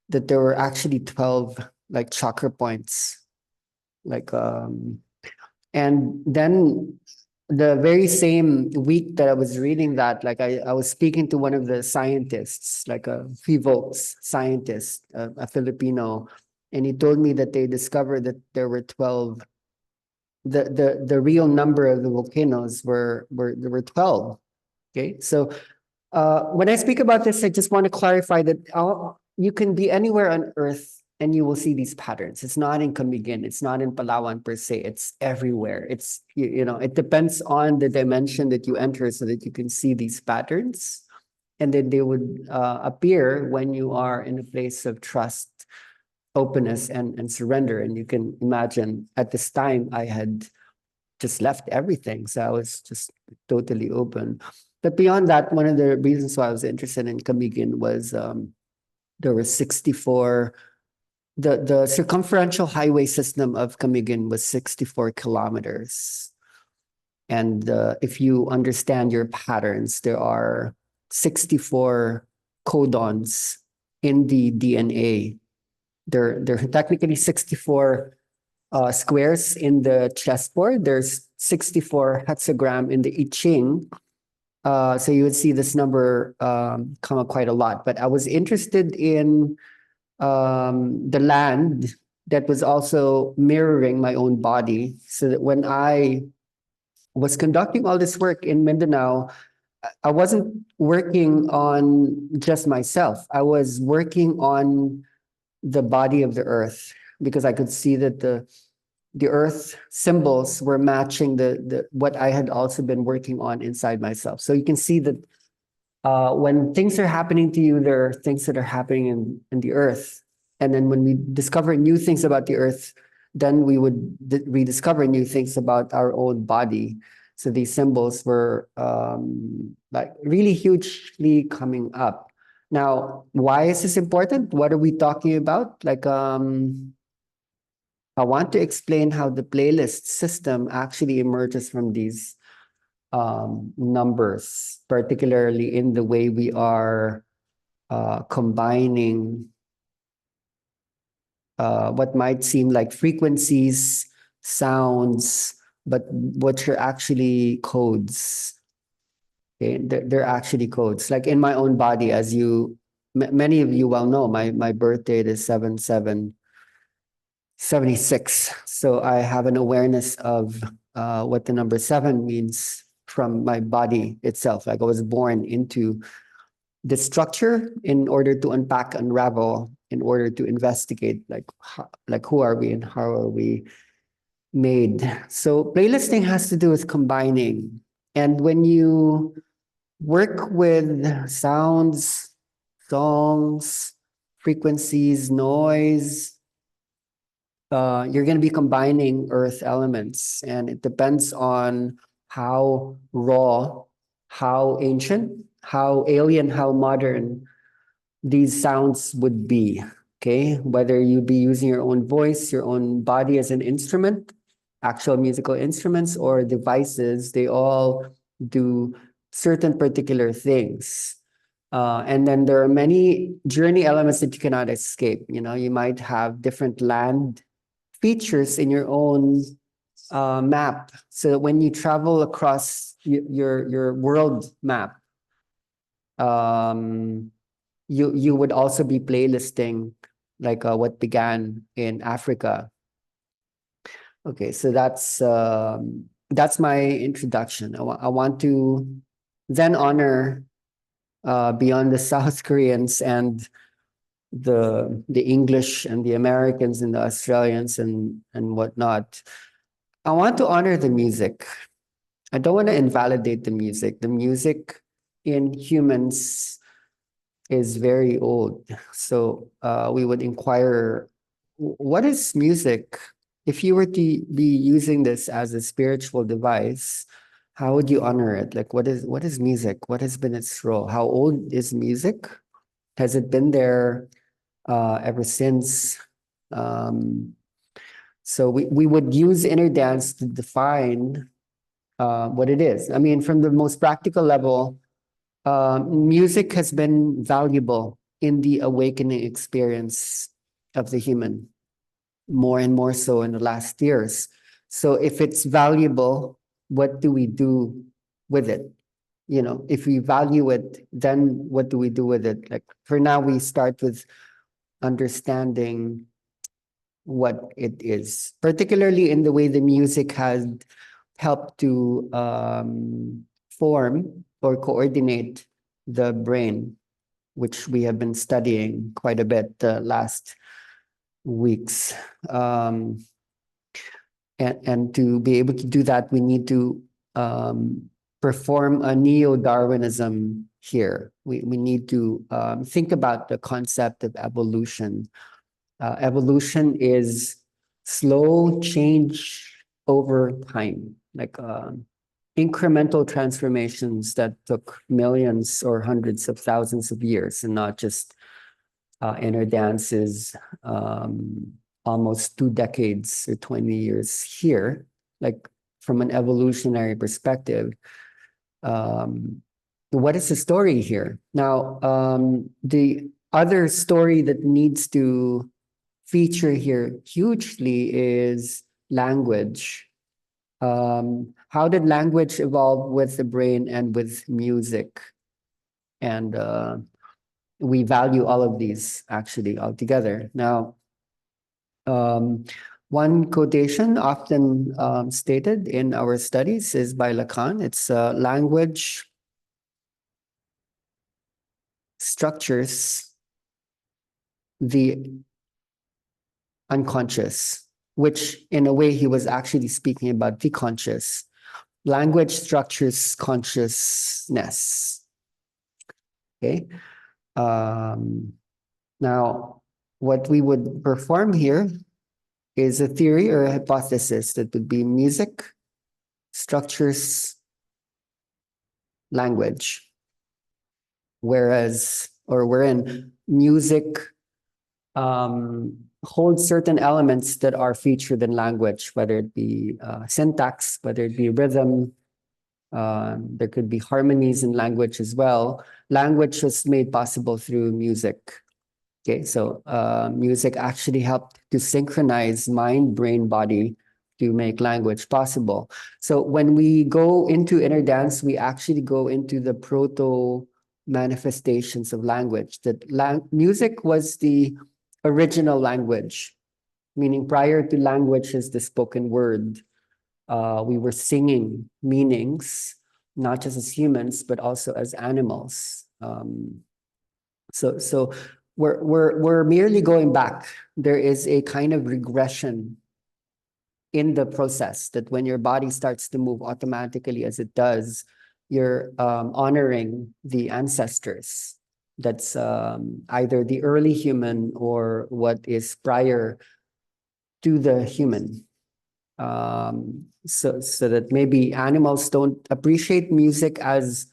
that there were actually 12 like chakra points. Like and then the very same week that I was reading that, like I was speaking to one of the scientists, like a Volks scientist, a Filipino, and he told me that they discovered that there were 12. The real number of the volcanoes there were 12. Okay, so when I speak about this, I just want to clarify that you can be anywhere on Earth and you will see these patterns. It's not in Camiguin, it's not in Palawan per se, it's everywhere. It's, it depends on the dimension that you enter so that you can see these patterns. And then they would appear when you are in a place of trust, openness, and surrender. And you can imagine at this time, I had just left everything. So I was just totally open. But beyond that, one of the reasons why I was interested in Camiguin was there were 64, the circumferential highway system of Camiguin was 64 kilometers. And if you understand your patterns, there are 64 codons in the DNA. There are technically 64 squares in the chessboard. There's 64 hexagram in the I Ching. So you would see this number come up quite a lot. But I was interested in the land that was also mirroring my own body, so that when I was conducting all this work in Mindanao, I wasn't working on just myself. I was working on the body of the earth, because I could see that the earth symbols were matching the what I had also been working on inside myself. So you can see that when things are happening to you, there are things that are happening in the earth. And then when we discover new things about the earth, then we would rediscover new things about our own body. So these symbols were like really hugely coming up. Now, why is this important? What are we talking about? Like, I want to explain how the playlist system actually emerges from these numbers, particularly in the way we are combining what might seem like frequencies, sounds, but which are actually codes. Okay, they're actually codes. Like in my own body, as many of you well know, my birth date is 7/7/76. So I have an awareness of what the number 7 means from my body itself. Like I was born into the structure in order to unpack, unravel, in order to investigate, like who are we and how are we made. So playlisting has to do with combining. And when you work with sounds, songs, frequencies, noise, you're going to be combining earth elements, and it depends on how raw, how ancient, how alien, how modern these sounds would be. Okay, whether you be using your own voice, your own body as an instrument, actual musical instruments, or devices, they all do certain particular things. And then there are many journey elements that you cannot escape. You might have different land features in your own map, so that when you travel across your world map, you would also be playlisting, like what began in Africa. Okay, so that's my introduction. I want to then honor beyond the South Koreans and the English and the Americans and the Australians and whatnot. I want to honor the music. I don't want to invalidate the music. The music in humans is very old. So we would inquire, what is music? If you were to be using this as a spiritual device, how would you honor it? Like, what is music? What has been its role? How old is music? Has it been there ever since? Um, so we would use inner dance to define what it is. I mean, from the most practical level, music has been valuable in the awakening experience of the human, more and more so in the last years. So if it's valuable, what do we do with it? You know, if we value it, then what do we do with it? Like for now, we start with understanding what it is, particularly in the way the music has helped to form or coordinate the brain, which we have been studying quite a bit the last weeks. And to be able to do that, we need to perform a neo-Darwinism here. We need to think about the concept of evolution. Evolution is slow change over time, like incremental transformations that took millions or hundreds of thousands of years, and not just inner dances, almost 2 decades or 20 years here, like from an evolutionary perspective. What is the story here? Now, the other story that needs to feature here hugely is language. How did language evolve with the brain and with music? And we value all of these actually altogether. Now, one quotation often stated in our studies is by Lacan. It's language structures the unconscious, which in a way he was actually speaking about the conscious. Language structures consciousness. Okay. Now, what we would perform here is a theory or a hypothesis that would be music structures language, wherein music holds certain elements that are featured in language, whether it be syntax, whether it be rhythm. There could be harmonies in language as well. Language was made possible through music. Okay, so music actually helped to synchronize mind, brain, body to make language possible. So when we go into inner dance, we actually go into the proto manifestations of language. That music was the original language, meaning prior to language is the spoken word. We were singing meanings, not just as humans, but also as animals. So we're merely going back. There is a kind of regression in the process that when your body starts to move automatically as it does, you're honoring the ancestors. That's either the early human or what is prior to the human. So that maybe animals don't appreciate music as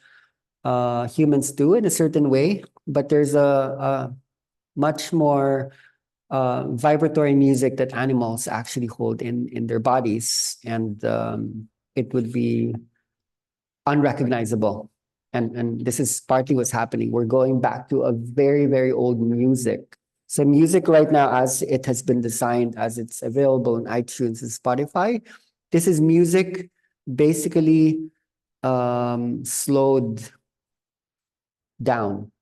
humans do in a certain way, but there's a much more vibratory music that animals actually hold in their bodies, and it would be unrecognizable. And this is partly what's happening. We're going back to a very, very old music. So music right now, as it has been designed, as it's available in iTunes and Spotify, this is music basically slowed down.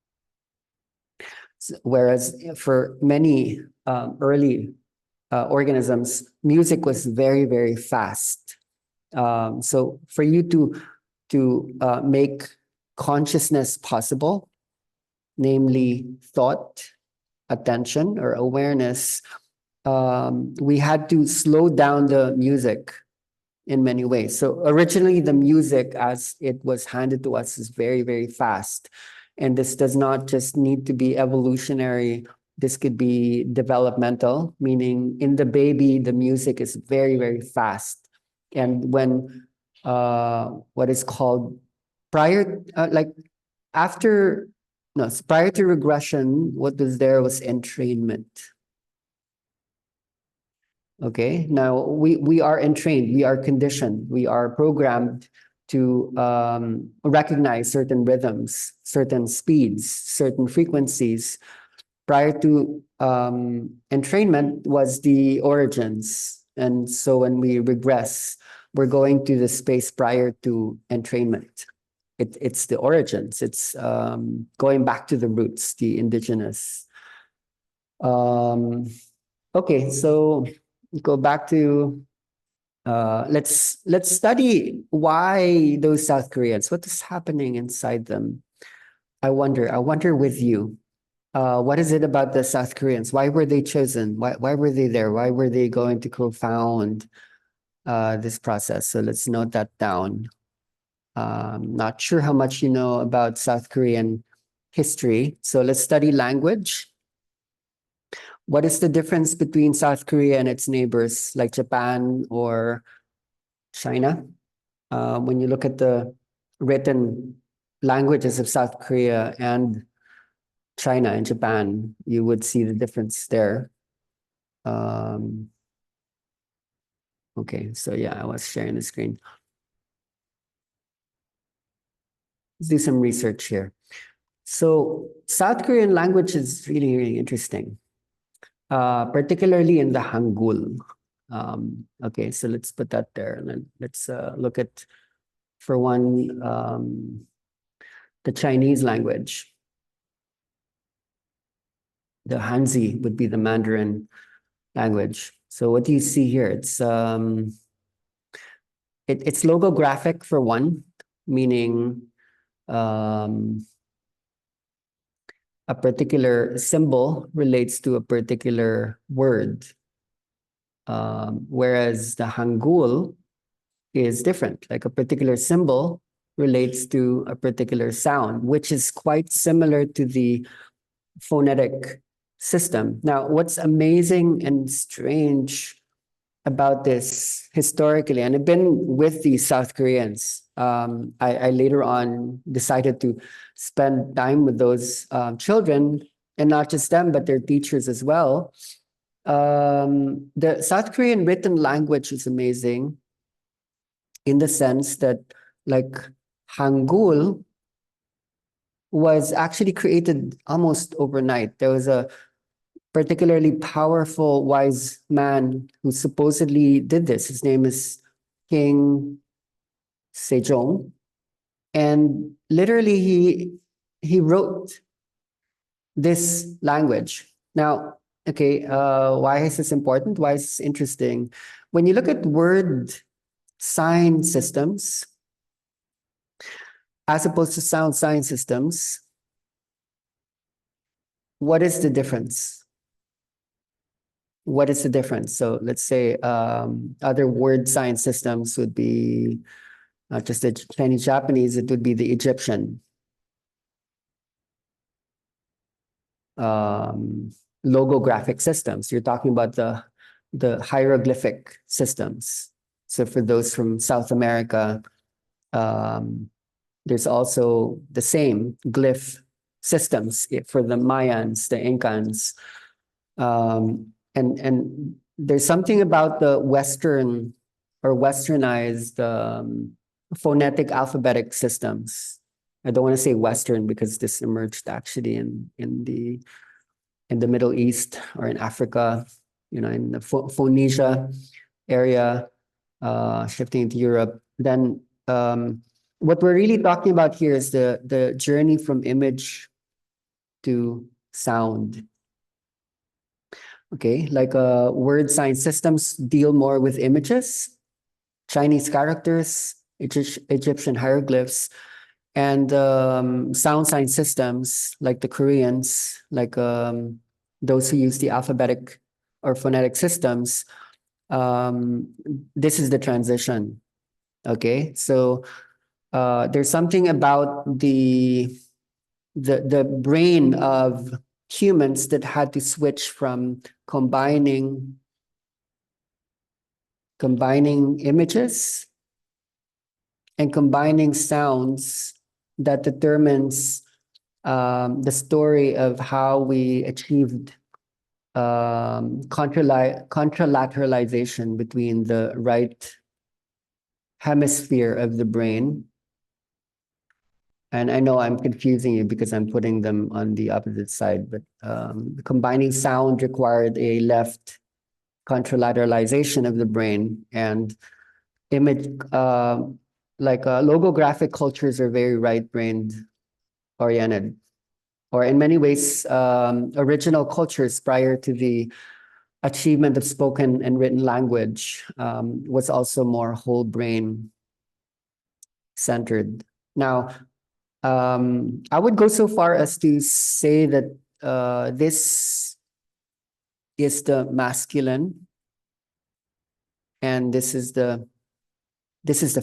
Whereas for many early organisms, music was very, very fast. So for you to make consciousness possible, namely thought, attention, or awareness, we had to slow down the music in many ways. So originally the music as it was handed to us is very, very fast. And this does not just need to be evolutionary. This could be developmental, meaning in the baby, the music is very, very fast. And when what is called prior, like after, no, prior to regression, what was there was entrainment. Okay, now we are entrained, we are conditioned, we are programmed to recognize certain rhythms, certain speeds, certain frequencies. Prior to entrainment was the origins. And so when we regress, we're going to the space prior to entrainment. It's the origins, it's going back to the roots, the indigenous. Okay, so go back to let's study why those South Koreans, what is happening inside them. I wonder with you, what is it about the South Koreans? Why were they chosen? Why were they there? Why were they going to co-found this process? So let's note that down. Not sure how much you know about South Korean history. So let's study language. What is the difference between South Korea and its neighbors like Japan or China? When you look at the written languages of South Korea and China and Japan, you would see the difference there. Okay, so yeah, I was sharing the screen. Let's do some research here. So South Korean language is really, really interesting, particularly in the Hangul. Okay, so let's put that there. And then let's look at, for one, the Chinese language. The Hanzi would be the Mandarin language. So what do you see here? It's logographic for one, meaning a particular symbol relates to a particular word. Whereas the Hangul is different, like a particular symbol relates to a particular sound, which is quite similar to the phonetic system. Now, what's amazing and strange about this historically, and I've been with the South Koreans, I later on decided to spend time with those children, and not just them, but their teachers as well. The South Korean written language is amazing in the sense that, like, Hangul was actually created almost overnight. There was a particularly powerful, wise man who supposedly did this. His name is King Sejong. And literally he wrote this language. Now, okay, why is this important? Why is this interesting? When you look at word sign systems, as opposed to sound sign systems, what is the difference? What is the difference? So let's say other word sign systems would be not just the Chinese, Japanese, it would be the Egyptian. Logographic systems. You're talking about the hieroglyphic systems. So for those from South America, there's also the same glyph systems for the Mayans, the Incans. And there's something about the Western or westernized phonetic alphabetic systems. I don't want to say Western because this emerged actually in the Middle East or in Africa, you know, in the Phoenicia area, shifting into Europe. Then what we're really talking about here is the journey from image to sound. Okay, like word sign systems deal more with images, Chinese characters, Egyptian hieroglyphs, and sound sign systems like the Koreans, like those who use the alphabetic or phonetic systems, um, this is the transition. Okay, so there's something about the brain of humans that had to switch from combining images and combining sounds that determines the story of how we achieved contralateralization between the right hemisphere of the brain. And I know I'm confusing you because I'm putting them on the opposite side, but combining sound required a left contralateralization of the brain, and image, logographic cultures are very right-brained oriented, or in many ways, original cultures prior to the achievement of spoken and written language was also more whole brain centered. Now, I would go so far as to say that this is the masculine and this is the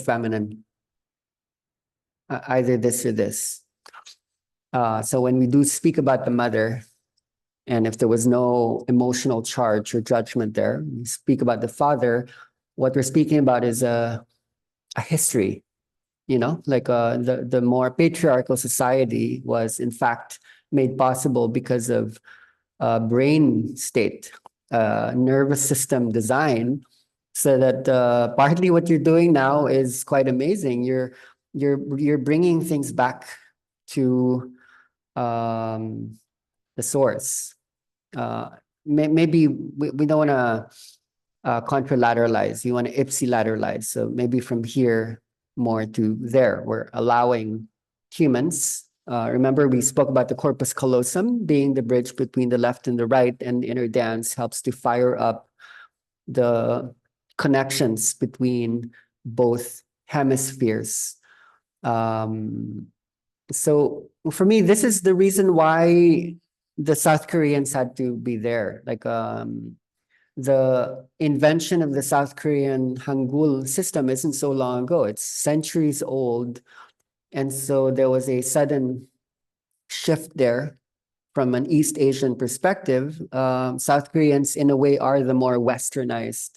feminine. Either this or this. So when we do speak about the mother, and if there was no emotional charge or judgment there, we speak about the father, what we're speaking about is a history, you know, like the more patriarchal society was in fact made possible because of brain state, nervous system design, so that partly what you're doing now is quite amazing. You're bringing things back to the source. Maybe we don't want to contralateralize. You want to ipsilateralize. So maybe from here more to there. We're allowing humans. Remember, we spoke about the corpus callosum being the bridge between the left and the right, and the inner dance helps to fire up the connections between both hemispheres. So for me, this is the reason why the South Koreans had to be there. Like the invention of the South Korean Hangul system isn't so long ago. It's centuries old. And so there was a sudden shift there from an East Asian perspective. South Koreans, in a way, are the more westernized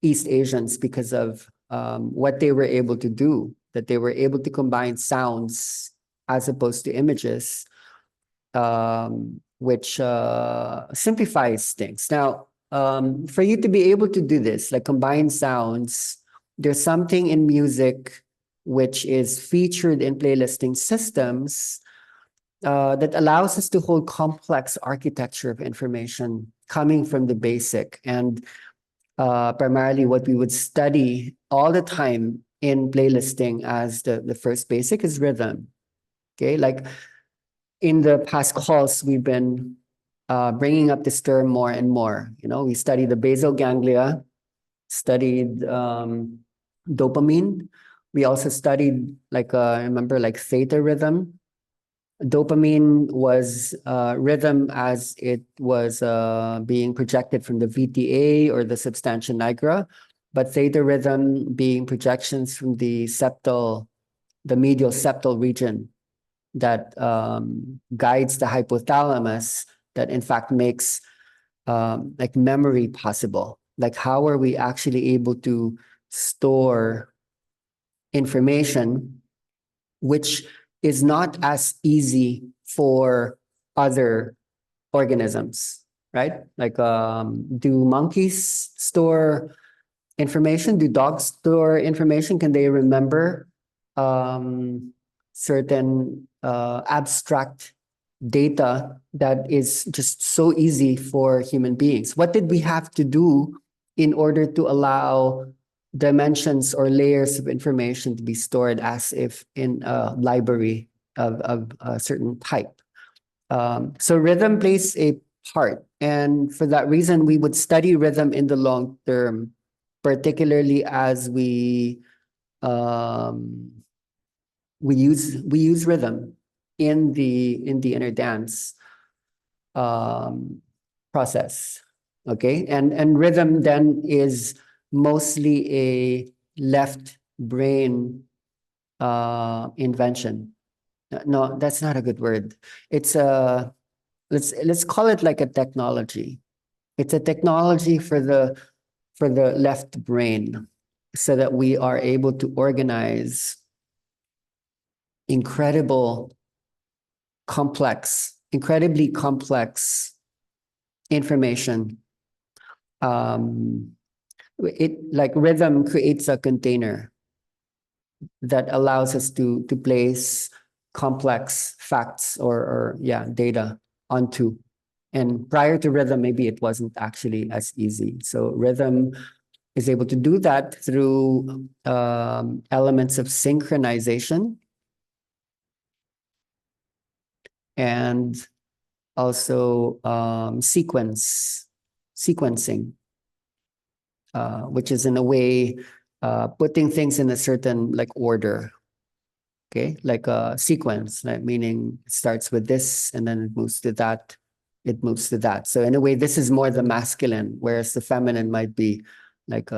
East Asians because of what they were able to do, that they were able to combine sounds as opposed to images, which simplifies things. Now, for you to be able to do this, like combine sounds, there's something in music which is featured in playlisting systems that allows us to hold complex architecture of information coming from the basic. And primarily what we would study all the time in playlisting as the first basic is rhythm. Okay, like in the past calls, we've been bringing up this term more and more. You know, we studied the basal ganglia, studied dopamine. We also studied I remember like theta rhythm. Dopamine was rhythm as it was being projected from the VTA or the substantia nigra, but theta rhythm being projections from the medial septal region that guides the hypothalamus, that in fact makes like memory possible. Like how are we actually able to store information, which is not as easy for other organisms, right? Like do monkeys store information? Do dogs store information? Can they remember certain abstract data that is just so easy for human beings? What did we have to do in order to allow dimensions or layers of information to be stored as if in a library of a certain type? So rhythm plays a part. And for that reason, we would study rhythm in the long term, particularly as we use rhythm in the inner dance process. Okay, and rhythm then is mostly a left brain invention. No, that's not a good word. It's a let's call it like a technology. It's a technology for the left brain, so that we are able to organize incredibly complex information. It like rhythm creates a container that allows us to place complex facts or yeah, data onto. And prior to rhythm, maybe it wasn't actually as easy. So rhythm is able to do that through elements of synchronization and also sequencing, which is in a way putting things in a certain like order. Okay, like a sequence, like meaning it starts with this and then it moves to that, it moves to that. So in a way, this is more the masculine, whereas the feminine might be like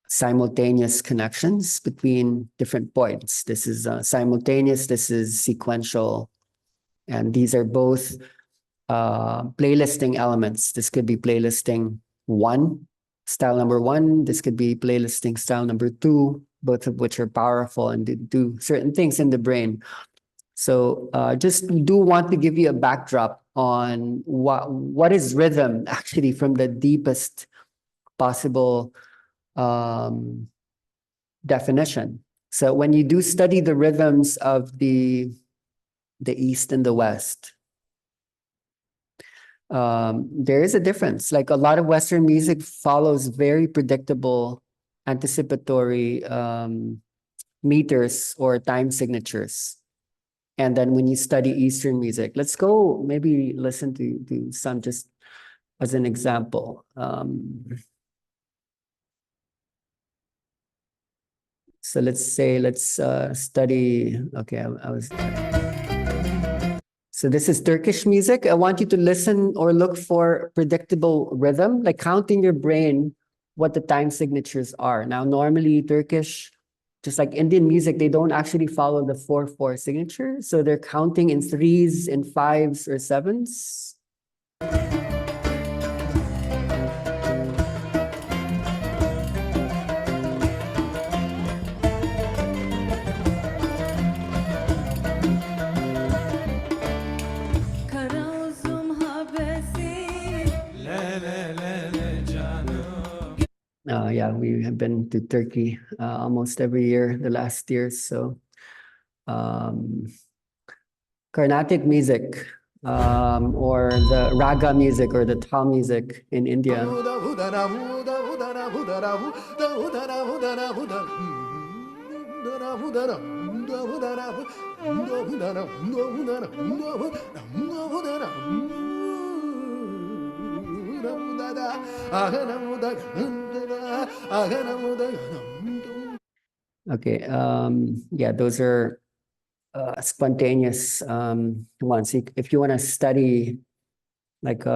simultaneous connections between different points. This is simultaneous, this is sequential, and these are both playlisting elements. This could be playlisting one, style number one. This could be playlisting style number two, both of which are powerful and do certain things in the brain. So just do want to give you a backdrop on what is rhythm actually from the deepest possible definition. So when you do study the rhythms of the East and the West, there is a difference. Like a lot of Western music follows very predictable, anticipatory meters or time signatures. And then when you study Eastern music, let's go maybe listen to some just as an example. So let's say, let's study, okay, I was... So this is Turkish music. I want you to listen or look for predictable rhythm, like count in your brain what the time signatures are. Now, normally Turkish, just like Indian music, they don't actually follow the 4/4 signature. So they're counting in threes, in fives, or sevens. Yeah, we have been to Turkey almost every year the last years. So Carnatic music or the raga music or the tal music in India. Okay, yeah, those are spontaneous ones. If you want to study like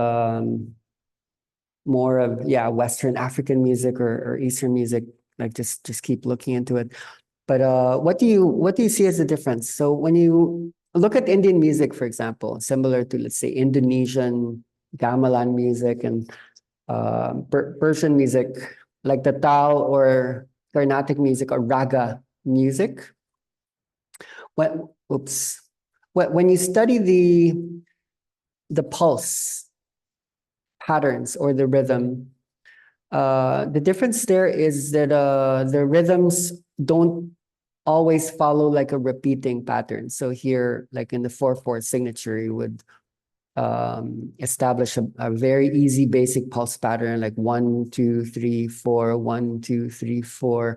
more of, yeah, Western African music or Eastern music, like just keep looking into it. But what do you see as the difference? So when you look at Indian music, for example, similar to, let's say, Indonesian gamelan music and Persian music, like the tal or Carnatic music or raga music. When you study the pulse patterns or the rhythm, the difference there is that the rhythms don't always follow like a repeating pattern. So here, like in the 4/4 signature, you would establish a very easy basic pulse pattern, like 1, 2, 3, 4, 1, 2, 3, 4.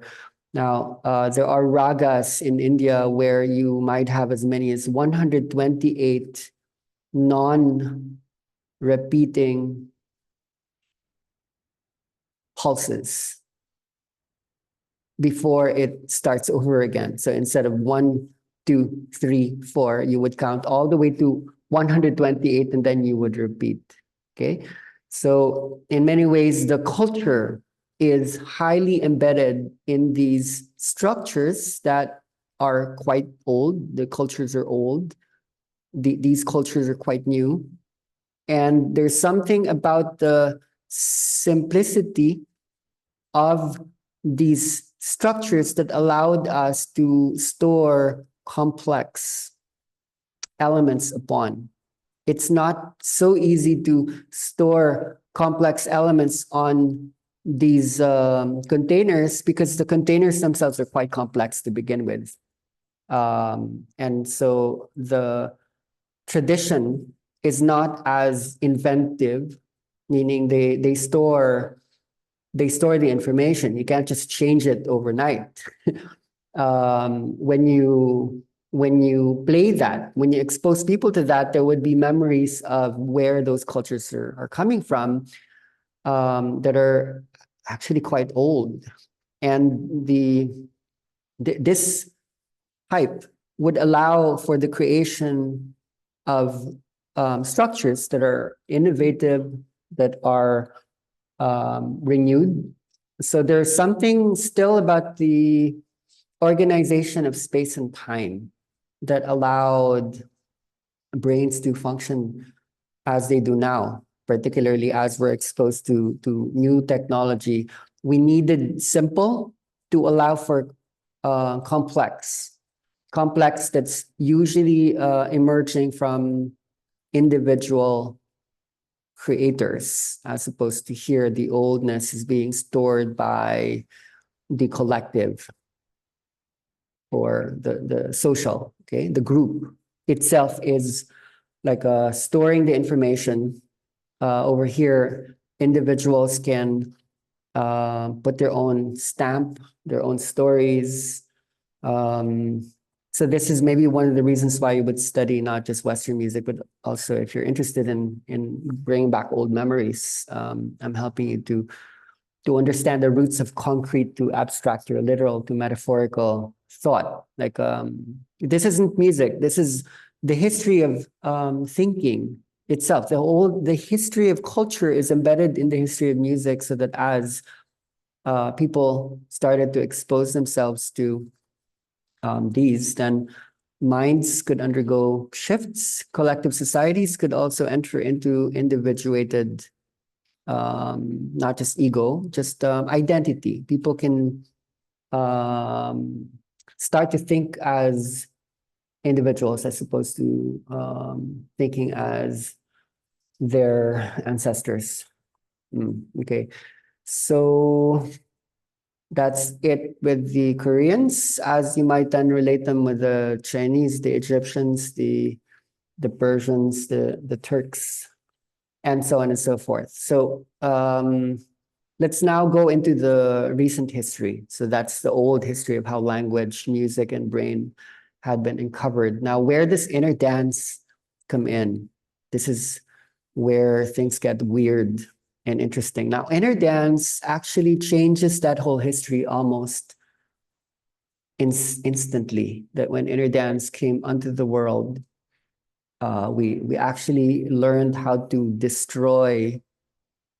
Now, there are ragas in India where you might have as many as 128 non-repeating pulses before it starts over again. So instead of 1, 2, 3, 4, you would count all the way to 128 and then you would repeat. Okay, so in many ways, the culture is highly embedded in these structures that are quite old. The cultures are old. These cultures are quite new. And there's something about the simplicity of these structures that allowed us to store complex elements upon. It's not so easy to store complex elements on these containers because the containers themselves are quite complex to begin with. And so the tradition is not as inventive, meaning they store the information. You can't just change it overnight. When you play that, when you expose people to that, there would be memories of where those cultures are coming from, that are actually quite old. And this hype would allow for the creation of structures that are innovative, that are renewed. So there's something still about the organization of space and time that allowed brains to function as they do now, particularly as we're exposed to new technology. We needed simple to allow for complex that's usually emerging from individual creators, as opposed to here, the oldness is being stored by the collective or the social, okay? The group itself is like storing the information. Over here, individuals can put their own stamp, their own stories. So this is maybe one of the reasons why you would study not just Western music, but also if you're interested in bringing back old memories, I'm helping you to understand the roots of concrete to abstract or literal to metaphorical thought. Like this isn't music. This is the history of thinking itself. The history of culture is embedded in the history of music, so that as people started to expose themselves to these, then minds could undergo shifts. Collective societies could also enter into individuated, not just ego, just identity. People can start to think as individuals as opposed to thinking as their ancestors. Okay, so that's it with the Koreans, as you might then relate them with the Chinese, the Egyptians, the Persians, the Turks, and so on and so forth. So let's now go into the recent history. So that's the old history of how language, music, and brain had been uncovered. Now, where does inner dance come in? This is where things get weird and interesting. Now, inner dance actually changes that whole history almost instantly. That when inner dance came onto the world, we actually learned how to destroy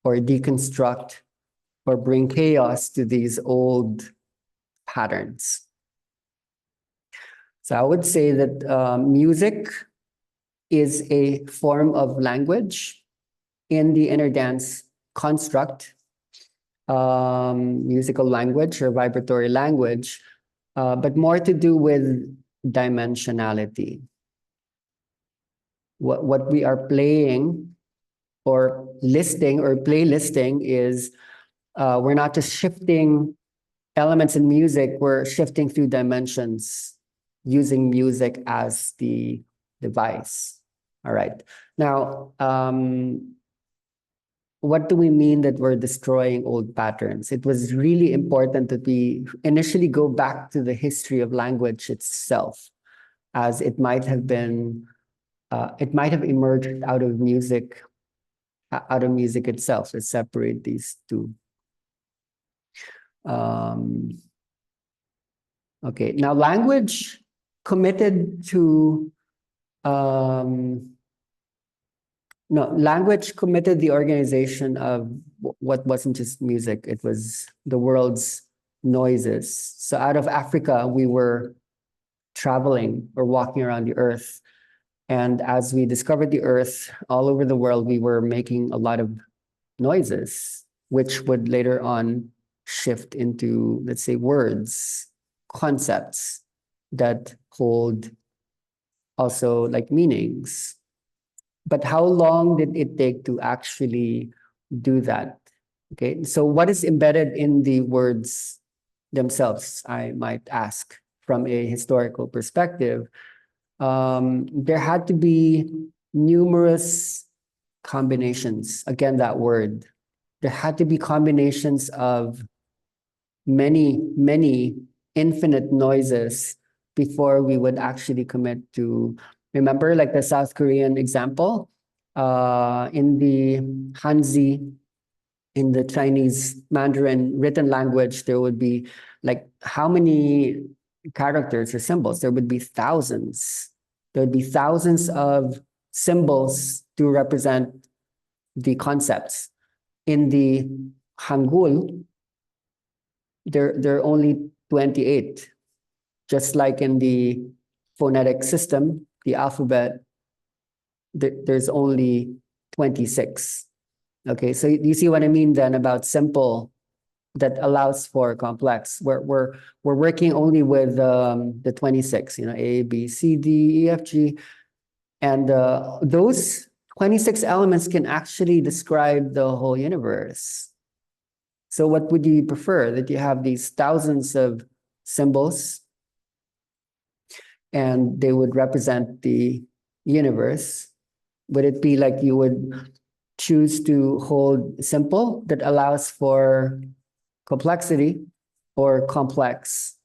or deconstruct or bring chaos to these old patterns. So I would say that music is a form of language in the inner dance construct, musical language or vibratory language, but more to do with dimensionality. What we are playing or listing or playlisting is we're not just shifting elements in music, we're shifting through dimensions using music as the device. All right. Now, what do we mean that we're destroying old patterns? It was really important that we initially go back to the history of language itself, as it might have been, it might have emerged out of music itself. Let's separate these two. Okay, now language committed to No, language committed the organization of what wasn't just music, it was the world's noises. So out of Africa, we were traveling or walking around the earth. And as we discovered the earth all over the world, we were making a lot of noises, which would later on shift into, let's say, words, concepts that hold also like meanings. But how long did it take to actually do that? Okay, so what is embedded in the words themselves, I might ask, from a historical perspective? There had to be numerous combinations. Again, that word. There had to be combinations of many, many infinite noises before we would actually commit to, remember, like the South Korean example, in the Hanzi, in the Chinese Mandarin written language, there would be like how many characters or symbols? There would be thousands. There would be thousands of symbols to represent the concepts. In the Hangul, there are only 28. Just like in the phonetic system, the alphabet, there's only 26. Okay, so you see what I mean then about simple that allows for complex. We're working only with the 26, A, B, C, D, E, F, G. And those 26 elements can actually describe the whole universe. So what would you prefer? That you have these thousands of symbols and they would represent the universe? Would it be like you would choose to hold simple that allows for complexity, or complex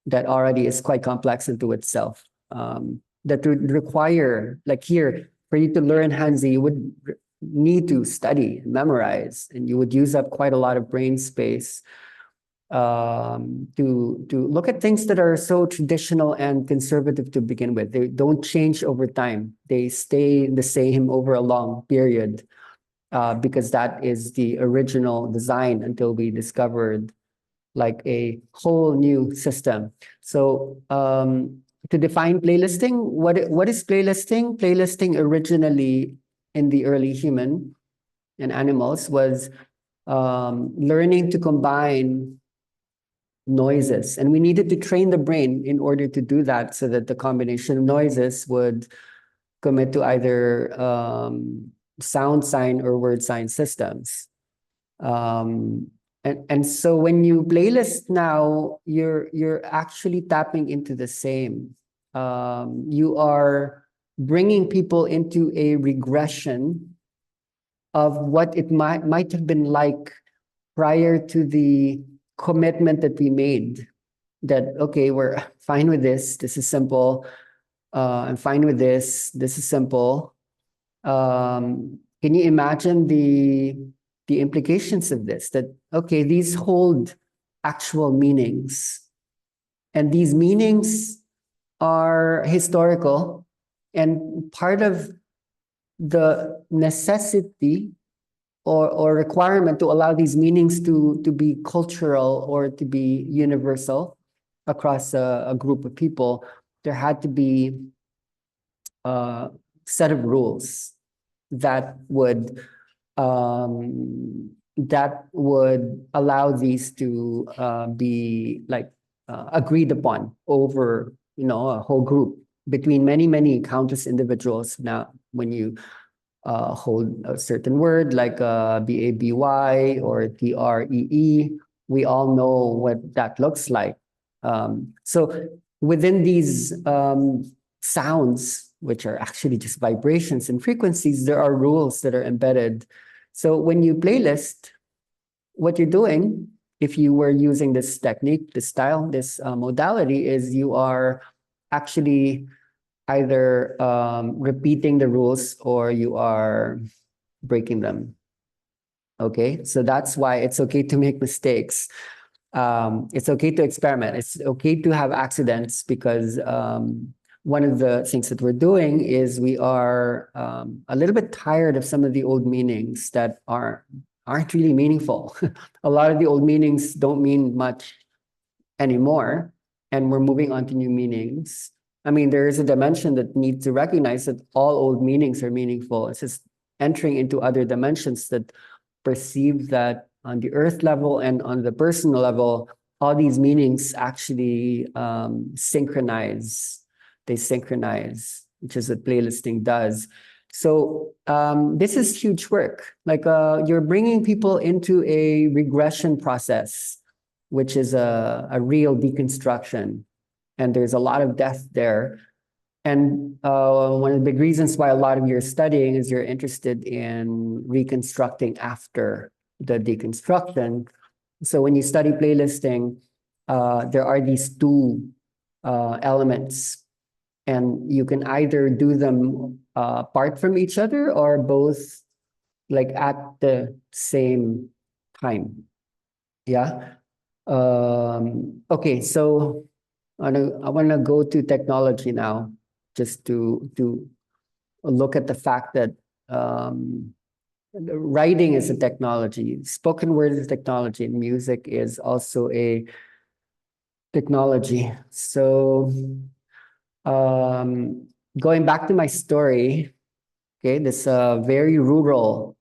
that already is quite complex into itself? That would require, like here, for you to learn Hanzi, you would need to study and memorize, and you would use up quite a lot of brain space to look at things that are so traditional and conservative to begin with. They don't change over time. They stay the same over a long period, because that is the original design until we discovered like a whole new system. So to define playlisting, what is playlisting? Playlisting originally in the early human and animals was learning to combine noises. And we needed to train the brain in order to do that so that the combination of noises would commit to either sound sign or word sign systems. And so when you playlist now, you're actually tapping into the same. You are bringing people into a regression of what it might have been like prior to the commitment that we made. That, okay, we're fine with this. This is simple. I'm fine with this. This is simple. Can you imagine the implications of this? That, okay, these hold actual meanings, and these meanings are historical, and part of the necessity or requirement to allow these meanings to be cultural or to be universal across a group of people, there had to be a set of rules that would allow these to be like agreed upon over a whole group between many countless individuals. Now, when you hold a certain word like BABY or TREE, we all know what that looks like. So within these sounds, which are actually just vibrations and frequencies, there are rules that are embedded. So when you playlist, what you're doing, if you were using this technique, this style, this modality, is you are actually either repeating the rules or you are breaking them. Okay, so that's why it's okay to make mistakes. It's okay to experiment. It's okay to have accidents because one of the things that we're doing is we are a little bit tired of some of the old meanings that aren't really meaningful. A lot of the old meanings don't mean much anymore, and we're moving on to new meanings. I mean, there is a dimension that needs to recognize that all old meanings are meaningful. It's just entering into other dimensions that perceive that on the earth level and on the personal level, all these meanings actually synchronize. They synchronize, which is what playlisting does. So this is huge work. Like you're bringing people into a regression process, which is a real deconstruction. And there's a lot of death there. And one of the big reasons why a lot of your studying is you're interested in reconstructing after the deconstruction. So when you study playlisting, there are these two elements, and you can either do them apart from each other or both like at the same time. Yeah. Okay, so I want to go to technology now, just to look at the fact that writing is a technology, spoken word is a technology, and music is also a technology. So going back to my story, okay, this very rural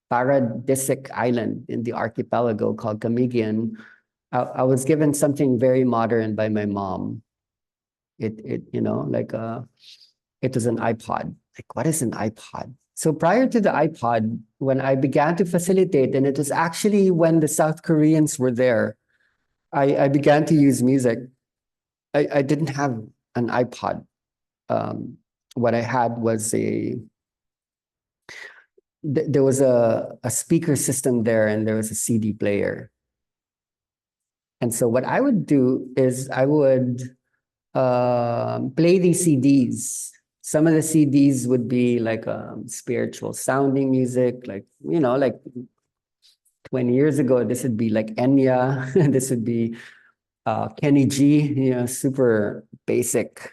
paradisic island in the archipelago called Camiguin, I was given something very modern by my mom. It you know, like it was an iPod. Like, what is an iPod? So prior to the iPod, when I began to facilitate, and it was actually when the South Koreans were there, I began to use music. I didn't have an iPod. What I had was there was a speaker system there, and there was a CD player. And so what I would do is I would play these CDs. Some of the CDs would be like spiritual sounding music, like, you know, like 20 years ago, this would be like Enya, this would be Kenny G, you know, super basic,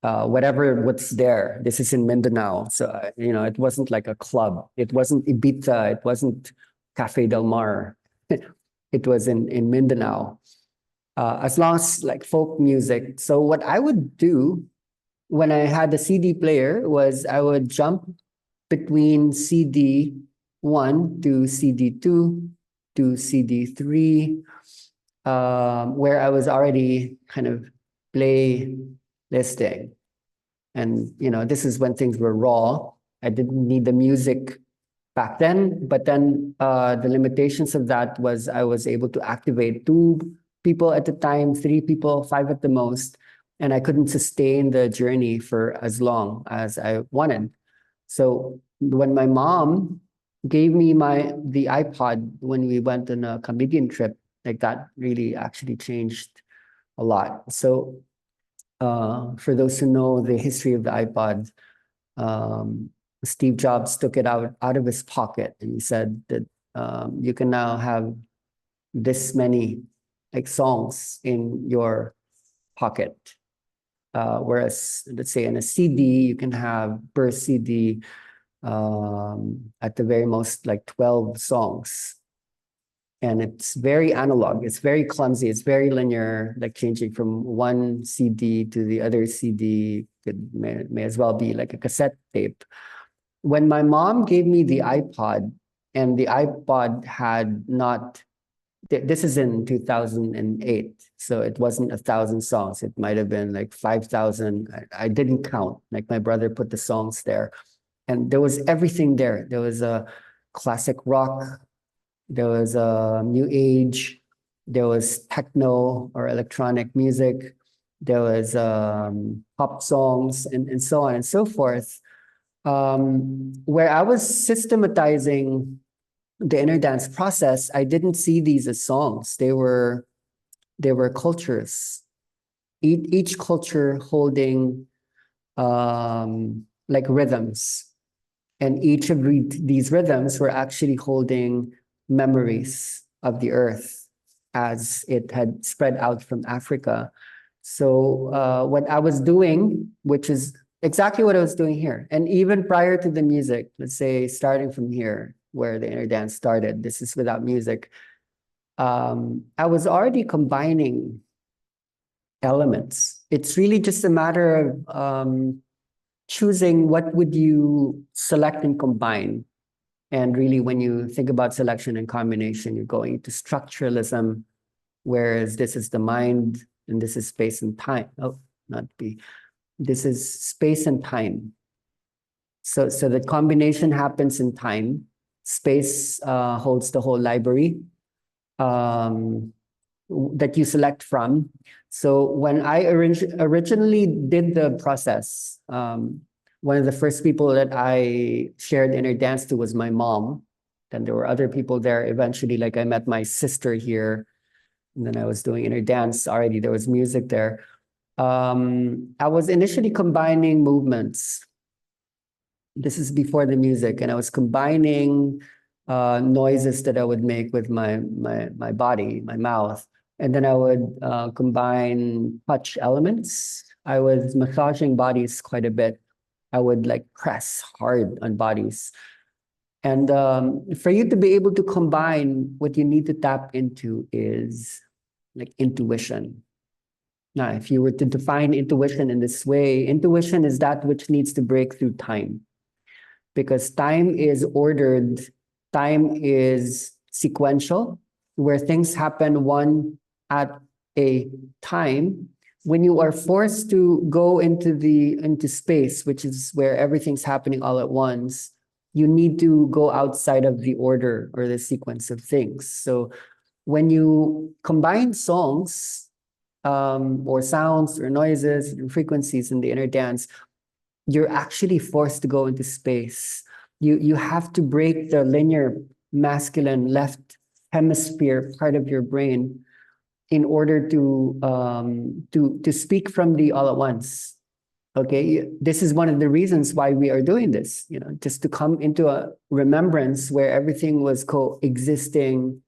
what's there. This is in Mindanao. So, you know, it wasn't like a club. It wasn't Ibiza. It wasn't Cafe Del Mar. It was in Mindanao. As long as like folk music. So what I would do when I had the CD player was I would jump between CD 1 to CD 2 to CD 3, where I was already kind of playlisting. And, you know, this is when things were raw. I didn't need the music back then, but then the limitations of that was I was able to activate 2 people at a time, 3 people, 5 at the most, and I couldn't sustain the journey for as long as I wanted. So when my mom gave me the iPod when we went on a Canadian trip, like that really actually changed a lot. So for those who know the history of the iPod, Steve Jobs took it out of his pocket, and he said that you can now have this many like songs in your pocket. Whereas, let's say in a CD, you can have per CD at the very most like 12 songs. And it's very analog, it's very clumsy, it's very linear, like changing from one CD to the other CD may as well be like a cassette tape. When my mom gave me the iPod, and the iPod had not, this is in 2008, so it wasn't 1,000 songs. It might have been like 5,000. I didn't count. Like my brother put the songs there, and there was everything there. There was a classic rock, there was a new age, there was techno or electronic music, there was pop songs, and so on and so forth. Where I was systematizing the inner dance process, I didn't see these as songs. They were cultures. Each culture holding like rhythms, and each of these rhythms were actually holding memories of the earth as it had spread out from Africa. So what I was doing, which is exactly what I was doing here, and even prior to the music, let's say starting from here, where the inner dance started, this is without music. I was already combining elements. It's really just a matter of choosing what would you select and combine. And really, when you think about selection and combination, you're going to structuralism, whereas this is the mind and this is space and time. Oh, not B. This is space and time. So the combination happens in time. Space holds the whole library that you select from. So when I originally did the process, one of the first people that I shared inner dance to was my mom. Then there were other people there. Eventually, like I met my sister here, and then I was doing inner dance already. There was music there. I was initially combining movements. This is before the music, and I was combining noises that I would make with my body, my mouth, and then I would combine touch elements. I was massaging bodies quite a bit. I would like press hard on bodies. And for you to be able to combine, what you need to tap into is like intuition. Now, if you were to define intuition in this way, intuition is that which needs to break through time, because time is ordered, time is sequential, where things happen one at a time. When you are forced to go into space, which is where everything's happening all at once, you need to go outside of the order or the sequence of things. So when you combine songs, or sounds or noises and frequencies in the inner dance, you're actually forced to go into space. You have to break the linear masculine left hemisphere part of your brain in order to speak from the all at once. Okay, this is one of the reasons why we are doing this, just to come into a remembrance where everything was coexisting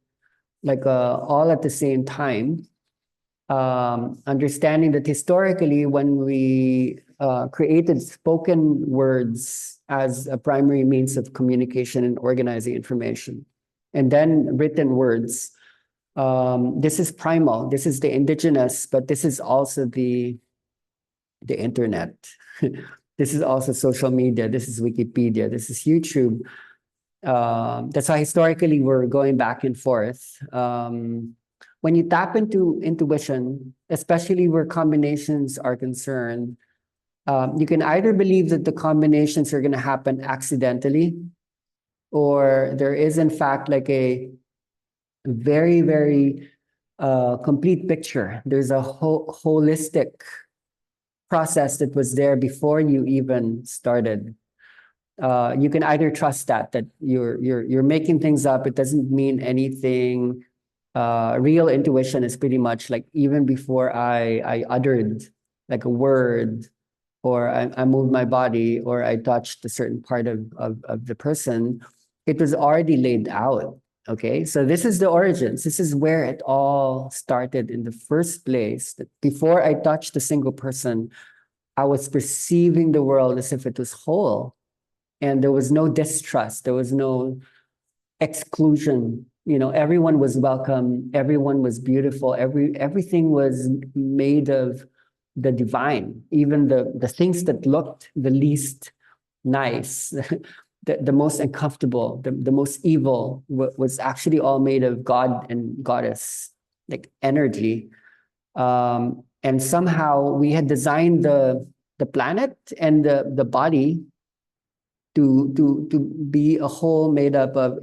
like all at the same time. Understanding that historically, when we created spoken words as a primary means of communication and organizing information, and then written words, this is primal, this is the indigenous, but this is also the internet. This is also social media, this is Wikipedia, this is YouTube. That's why historically we're going back and forth. When you tap into intuition, especially where combinations are concerned, you can either believe that the combinations are going to happen accidentally, or there is in fact like a very, very complete picture. There's a holistic process that was there before you even started. You can either trust that you're making things up. It doesn't mean anything. Real intuition is pretty much like even before I uttered like a word, or I moved my body, or I touched a certain part of the person, it was already laid out. Okay, so this is the origins. This is where it all started in the first place. That before I touched a single person, I was perceiving the world as if it was whole. And there was no distrust. There was no exclusion. Everyone was welcome. Everyone was beautiful. Everything was made of the divine. Even the things that looked the least nice, the most uncomfortable, the most evil was actually all made of God and Goddess, like energy. And somehow we had designed the planet and the body to be a whole made up of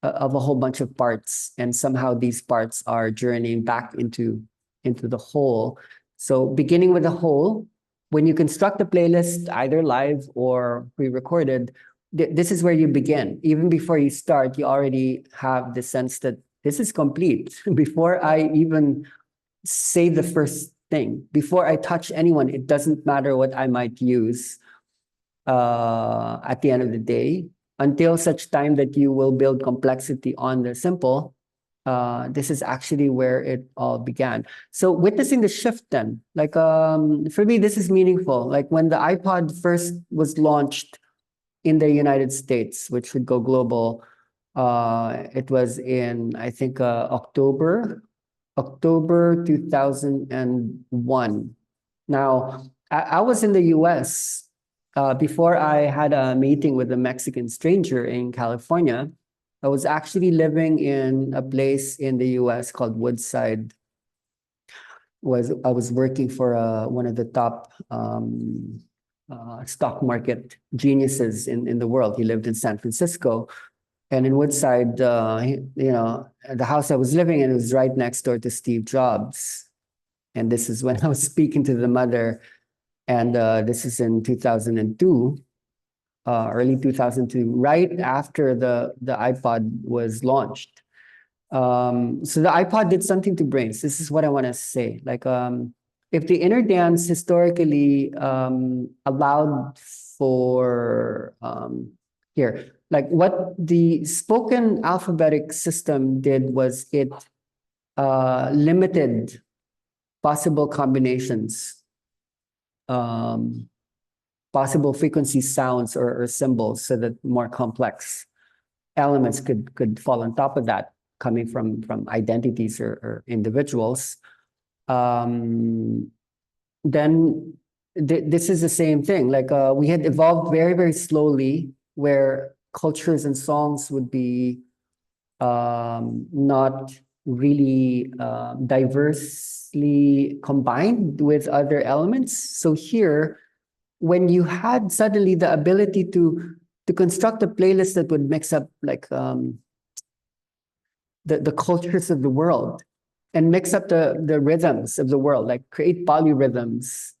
of a whole bunch of parts, and somehow these parts are journeying back into the whole. So beginning with the whole, when you construct a playlist, either live or pre-recorded, this is where you begin. Even before you start, you already have the sense that this is complete. Before I even say the first thing, before I touch anyone, it doesn't matter what I might use at the end of the day, until such time that you will build complexity on the simple. this is actually where it all began. So witnessing the shift then, like for me, this is meaningful. Like when the iPod first was launched in the United States, which would go global, it was in, I think, October 2001. Now, I was in the US before I had a meeting with a Mexican stranger in California. I was actually living in a place in the US called Woodside. I was working for one of the top stock market geniuses in the world. He lived in San Francisco. And in Woodside, the house I was living in was right next door to Steve Jobs. And this is when I was speaking to the mother. And this is in 2002, early 2002, right after the iPod was launched. So the iPod did something to brains. This is what I want to say. Like, if the inner dance historically allowed for here, like what the spoken alphabetic system did was it limited possible combinations, possible frequency sounds or symbols, so that more complex elements could fall on top of that, coming from identities or individuals. Then this is the same thing. Like we had evolved very, very slowly, where cultures and songs would be not really diversely combined with other elements. So here, when you had suddenly the ability to construct a playlist that would mix up like the cultures of the world and mix up the rhythms of the world, like create polyrhythms,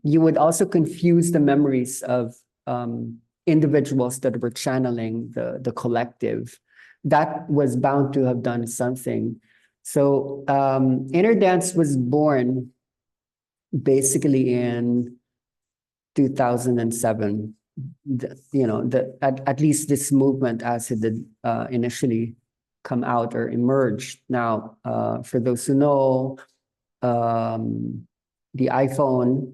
you would also confuse the memories of individuals that were channeling the collective. That was bound to have done something. So Inner Dance was born basically in 2007. At least this movement, as it did initially come out or emerged. Now, for those who know, the iPhone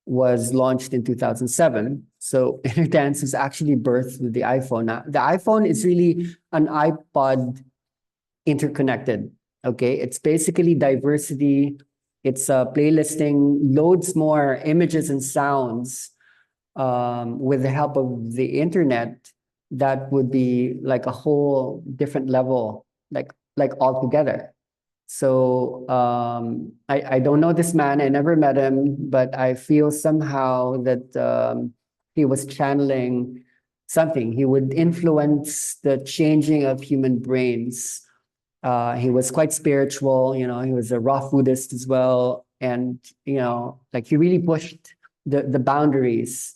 was launched in 2007. So Inner Dance was actually birthed with the iPhone. Now, the iPhone is really an iPod interconnected. Okay, it's basically diversity. It's playlisting loads more images and sounds with the help of the internet. That would be like a whole different level, like altogether. So I don't know this man. I never met him, but I feel somehow that he was channeling something. He would influence the changing of human brains. He was quite spiritual, he was a raw Buddhist as well. And, like he really pushed the boundaries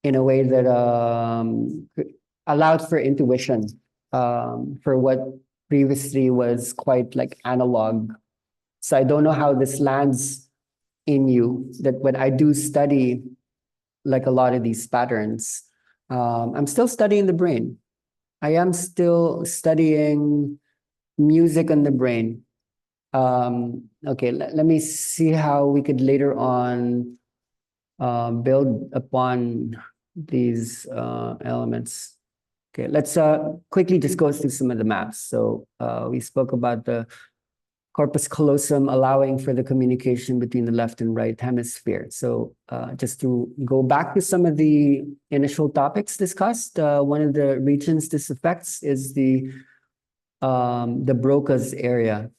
in a way that allowed for intuition for what previously was quite like analog. So I don't know how this lands in you, that when I do study like a lot of these patterns, I'm still studying the brain. I am still studying music on the brain. Okay, let me see how we could later on build upon these elements. Okay, let's quickly just go through some of the maps. So we spoke about the corpus callosum allowing for the communication between the left and right hemisphere. So just to go back to some of the initial topics discussed, one of the regions this affects is the Broca's area,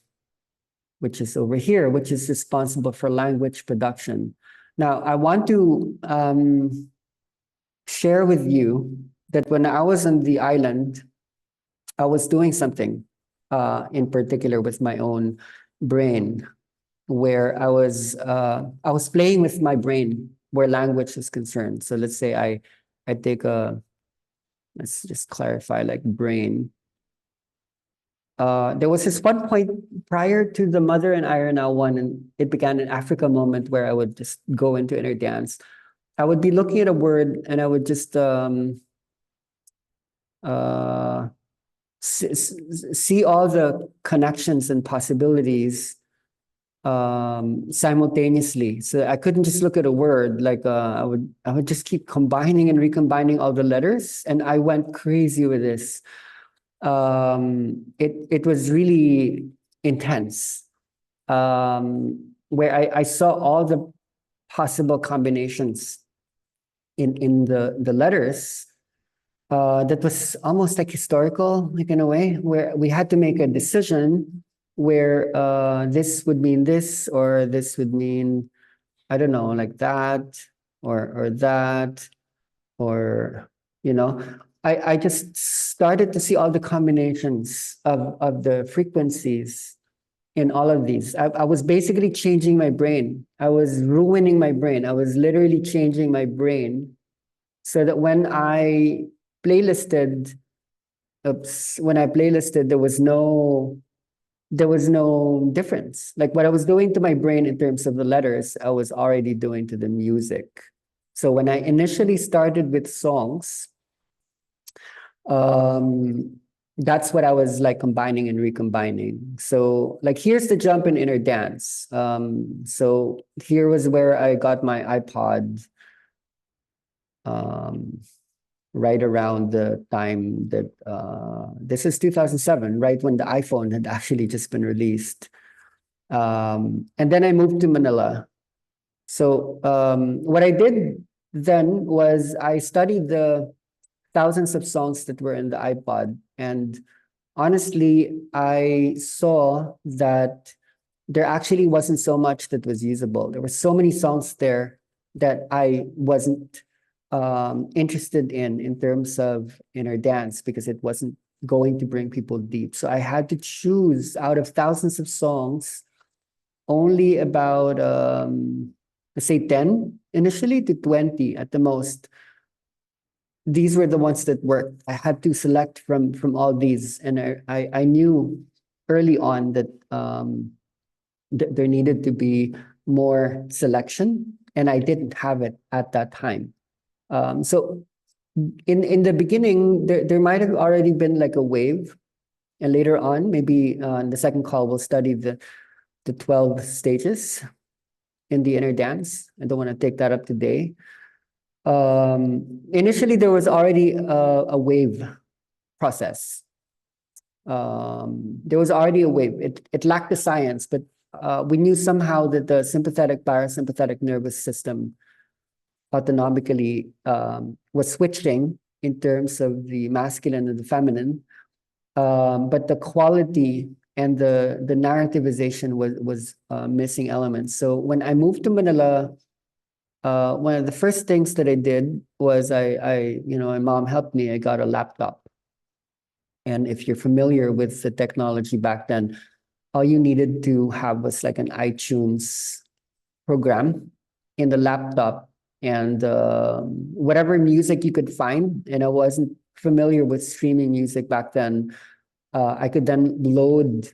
which is over here, which is responsible for language production. Now, I want to share with you that when I was on the island, I was doing something in particular with my own brain, where I was playing with my brain where language is concerned. So let's say I take let's just clarify, like brain. There was this one point prior to the Mother and I Are Now One, and it began an Africa moment where I would just go into Inner Dance. I would be looking at a word and I would just see all the connections and possibilities simultaneously. So I couldn't just look at a word, like I would just keep combining and recombining all the letters, and I went crazy with this. It was really intense, where I saw all the possible combinations in the letters. That was almost like historical, like in a way, where we had to make a decision where this would mean this, or this would mean, I don't know, like that, or that, or you know, I just started to see all the combinations of the frequencies in all of these. I was basically changing my brain. I was ruining my brain. I was literally changing my brain so that when I playlisted, there was no difference. Like what I was doing to my brain in terms of the letters, I was already doing to the music. So when I initially started with songs, that's what I was like combining and recombining. So like here's the jump in inner dance. So here was where I got my iPod, right around the time that this is 2007, right when the iPhone had actually just been released. And then I moved to Manila. So what I did then was I studied the thousands of songs that were in the iPod. And honestly, I saw that there actually wasn't so much that was usable. There were so many songs there that I wasn't interested in terms of inner dance, because it wasn't going to bring people deep. So I had to choose out of thousands of songs, only about let's say 10 initially to 20 at the most. These were the ones that worked. I had to select from all these, and I knew early on that there needed to be more selection, and I didn't have it at that time. So in the beginning, there might have already been like a wave, and later on, maybe in the second call, we'll study the 12 stages in the inner dance. I don't want to take that up today. Initially, there was already a wave process. There was already a wave. It lacked the science, but we knew somehow that the sympathetic parasympathetic nervous system autonomically was switching in terms of the masculine and the feminine, but the quality and the narrativization was missing elements. So when I moved to Manila, one of the first things that I did was my mom helped me. I got a laptop. And if you're familiar with the technology back then, all you needed to have was like an iTunes program in the laptop, and whatever music you could find. And I wasn't familiar with streaming music back then. I could then load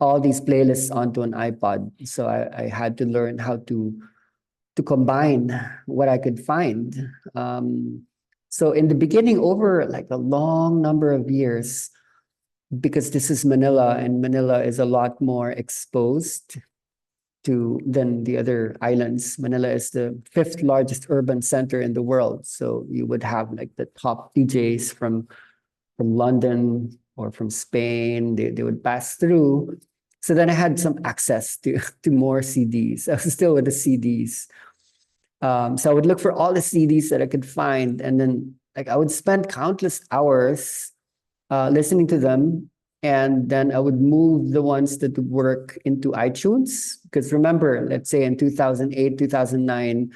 all these playlists onto an iPod. So I had to learn how to combine what I could find. So in the beginning, over like a long number of years, because this is Manila, and Manila is a lot more exposed than the other islands. Manila is the 5th largest urban center in the world. So you would have like the top DJs from London or from Spain. They would pass through. So then I had some access to more CDs. I was still with the CDs. So I would look for all the CDs that I could find, and then like I would spend countless hours listening to them, and then I would move the ones that would work into iTunes. Because remember, let's say in 2008, 2009,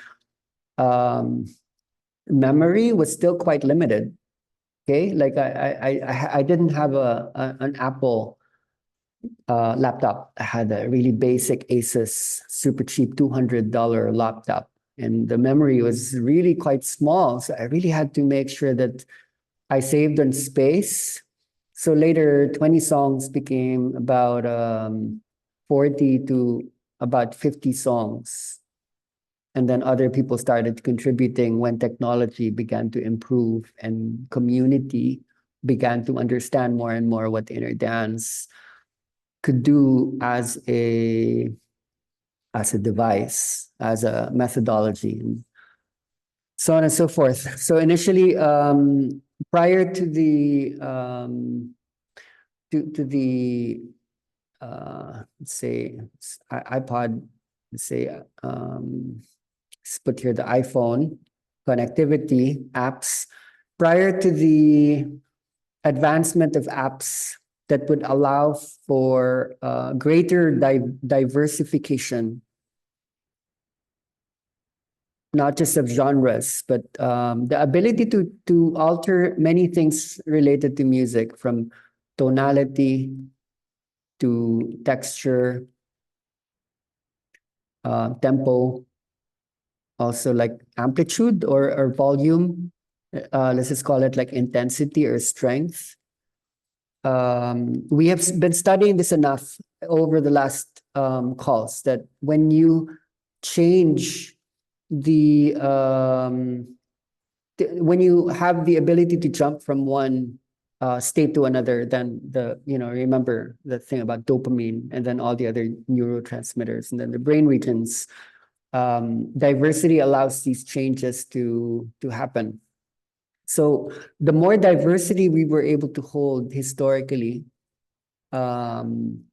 memory was still quite limited. Okay, like I didn't have an Apple laptop. I had a really basic Asus, super cheap $200 laptop. And the memory was really quite small. So I really had to make sure that I saved on space. So later, 20 songs became about 40 to about 50 songs. And then other people started contributing when technology began to improve and community began to understand more and more what inner dance could do as a device, as a methodology, and so on and so forth. So initially, prior to the let's say iPod, let's say let's put here the iPhone connectivity apps. Prior to the advancement of apps that would allow for greater diversification, not just of genres, but the ability to alter many things related to music, from tonality to texture, tempo, also like amplitude or volume. Let's just call it like intensity or strength. We have been studying this enough over the last calls that when you change when you have the ability to jump from one state to another, then remember the thing about dopamine and then all the other neurotransmitters and then the brain regions. Diversity allows these changes to happen. So the more diversity we were able to hold historically, then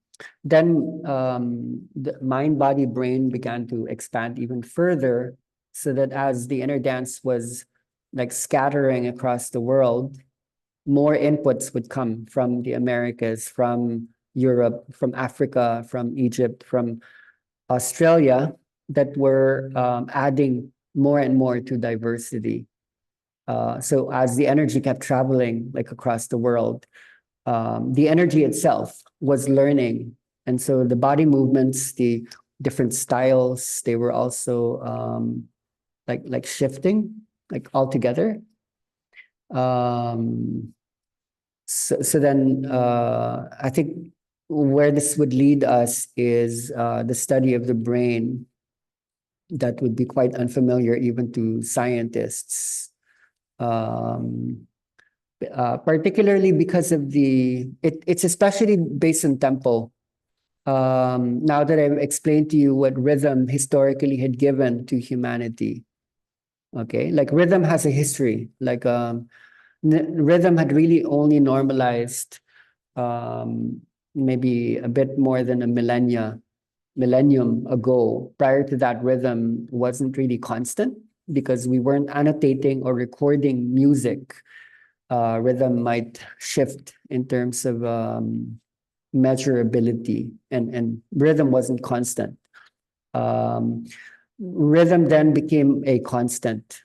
the mind, body, brain began to expand even further, so that as the inner dance was like scattering across the world, more inputs would come from the Americas, from Europe, from Africa, from Egypt, from Australia, that were adding more and more to diversity. So as the energy kept traveling like across the world, the energy itself was learning. And so the body movements, the different styles, they were also like shifting like altogether. So then I think where this would lead us is the study of the brain that would be quite unfamiliar even to scientists. Particularly because of it's especially based on tempo. Now that I've explained to you what rhythm historically had given to humanity, okay, like rhythm has a history. Like rhythm had really only normalized maybe a bit more than a millennium ago. Prior to that, rhythm wasn't really constant because we weren't annotating or recording music. Rhythm might shift in terms of measurability, and rhythm wasn't constant. Rhythm then became a constant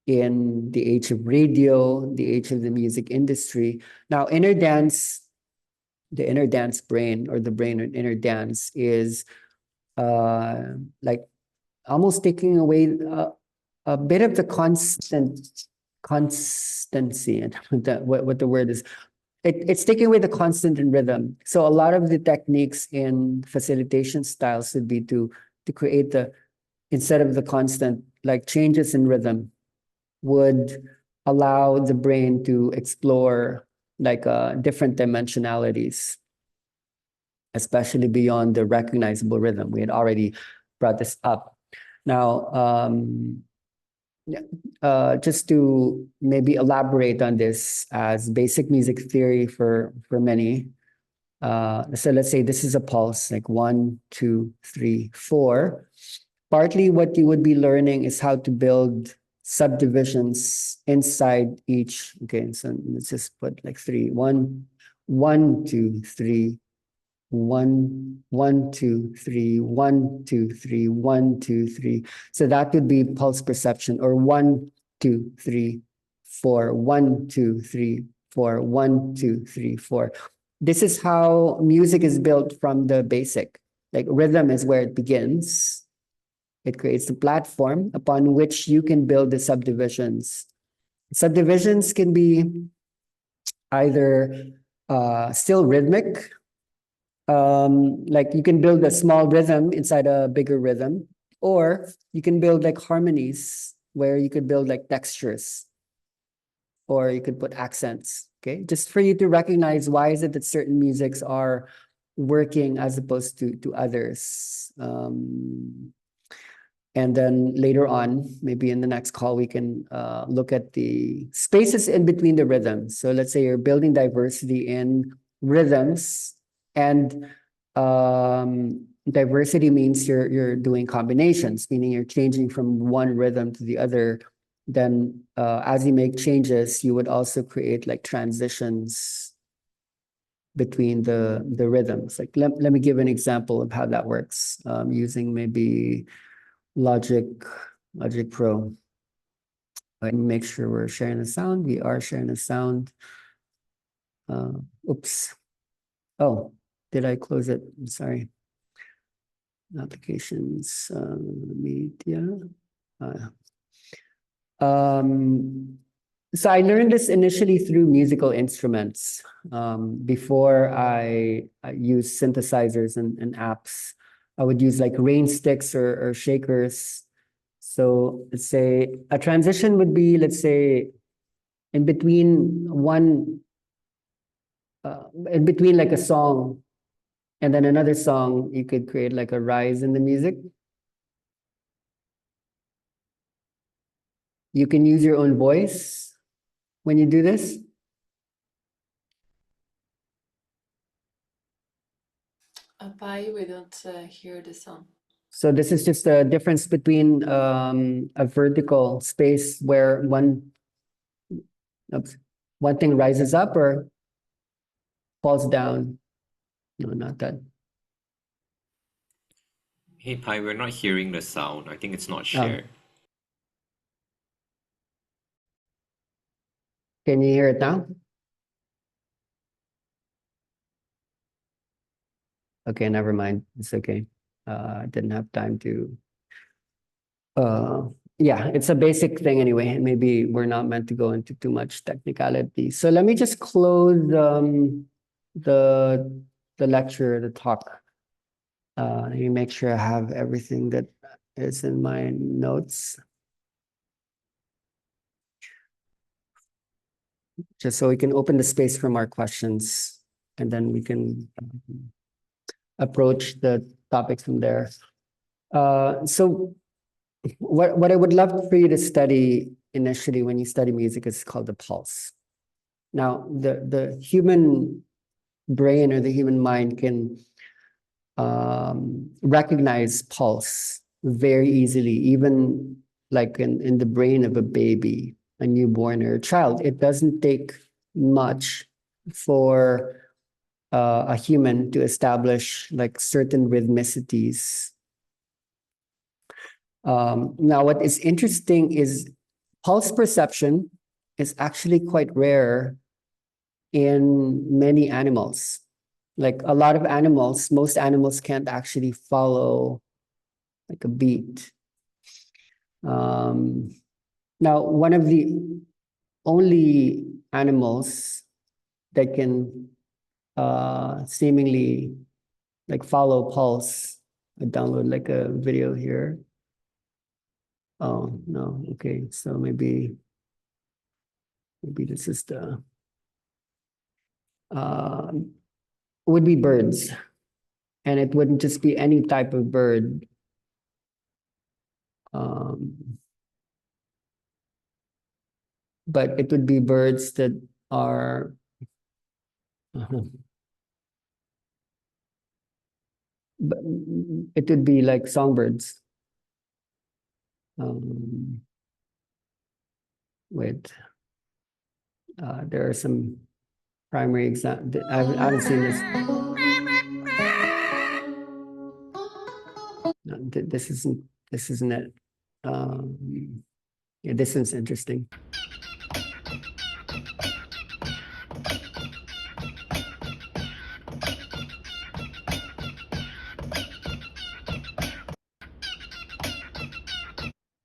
in the age of radio, the age of the music industry. Now, the inner dance brain, or the brain in inner dance, is like almost taking away a bit of the constancy, and what the word is. It's taking away the constant in rhythm. So a lot of the techniques in facilitation styles would be to create instead of the constant, like changes in rhythm would allow the brain to explore like different dimensionalities, especially beyond the recognizable rhythm. We had already brought this up. Now, just to maybe elaborate on this as basic music theory for many. So let's say this is a pulse, like 1, 2, 3, 4. Partly what you would be learning is how to build subdivisions inside each. Okay, so let's just put like 3. 1, 1, 2, 3. 1, 1, 2, 3, 1, 2, 3, 1, 2, 3. So that would be pulse perception, or 1, 2, 3, 4, 1, 2, 3, 4, 1, 2, 3, 4. This is how music is built from the basic. Like rhythm is where it begins. It creates the platform upon which you can build the subdivisions. Subdivisions can be either still rhythmic, like you can build a small rhythm inside a bigger rhythm, or you can build like harmonies where you could build like textures, or you could put accents. Okay, just for you to recognize why is it that certain musics are working as opposed to others. And then later on, maybe in the next call, we can look at the spaces in between the rhythms. So let's say you're building diversity in rhythms, and diversity means you're doing combinations, meaning you're changing from one rhythm to the other. Then as you make changes, you would also create like transitions between the rhythms. Like let me give an example of how that works using maybe Logic Pro. Let me make sure we're sharing the sound. We are sharing the sound. Oops. Oh, did I close it? I'm sorry. Applications, media. So I learned this initially through musical instruments. Before I used synthesizers and apps, I would use like rain sticks or shakers. So let's say a transition would be, let's say, in between in between like a song and then another song, you could create like a rise in the music. You can use your own voice when you do this. Pai, we don't hear the sound. So this is just a difference between a vertical space where one thing rises up or falls down. No, not that. Hey, Pi, we're not hearing the sound. I think it's not shared. Can you hear it now? Okay, never mind. It's okay. I didn't have time to. Yeah, it's a basic thing anyway. And maybe we're not meant to go into too much technicality. So let me just close the lecture, the talk. Let me make sure I have everything that is in my notes. Just so we can open the space for more questions, and then we can approach the topics from there. So what I would love for you to study initially when you study music is called the pulse. Now, the human brain or the human mind can recognize pulse very easily, even like in the brain of a baby, a newborn or a child. It doesn't take much for a human to establish like certain rhythmicities. Now, what is interesting is pulse perception is actually quite rare in many animals. Like a lot of animals, most animals can't actually follow like a beat. Now, one of the only animals that can seemingly like follow pulse, I download like a video here. Oh, no, okay, so maybe this is the, would be birds. And it wouldn't just be any type of bird. But it would be birds that are but it would be like songbirds. Wait, there are some primary examples. I haven't seen this. No, this isn't it. Yeah, this is interesting.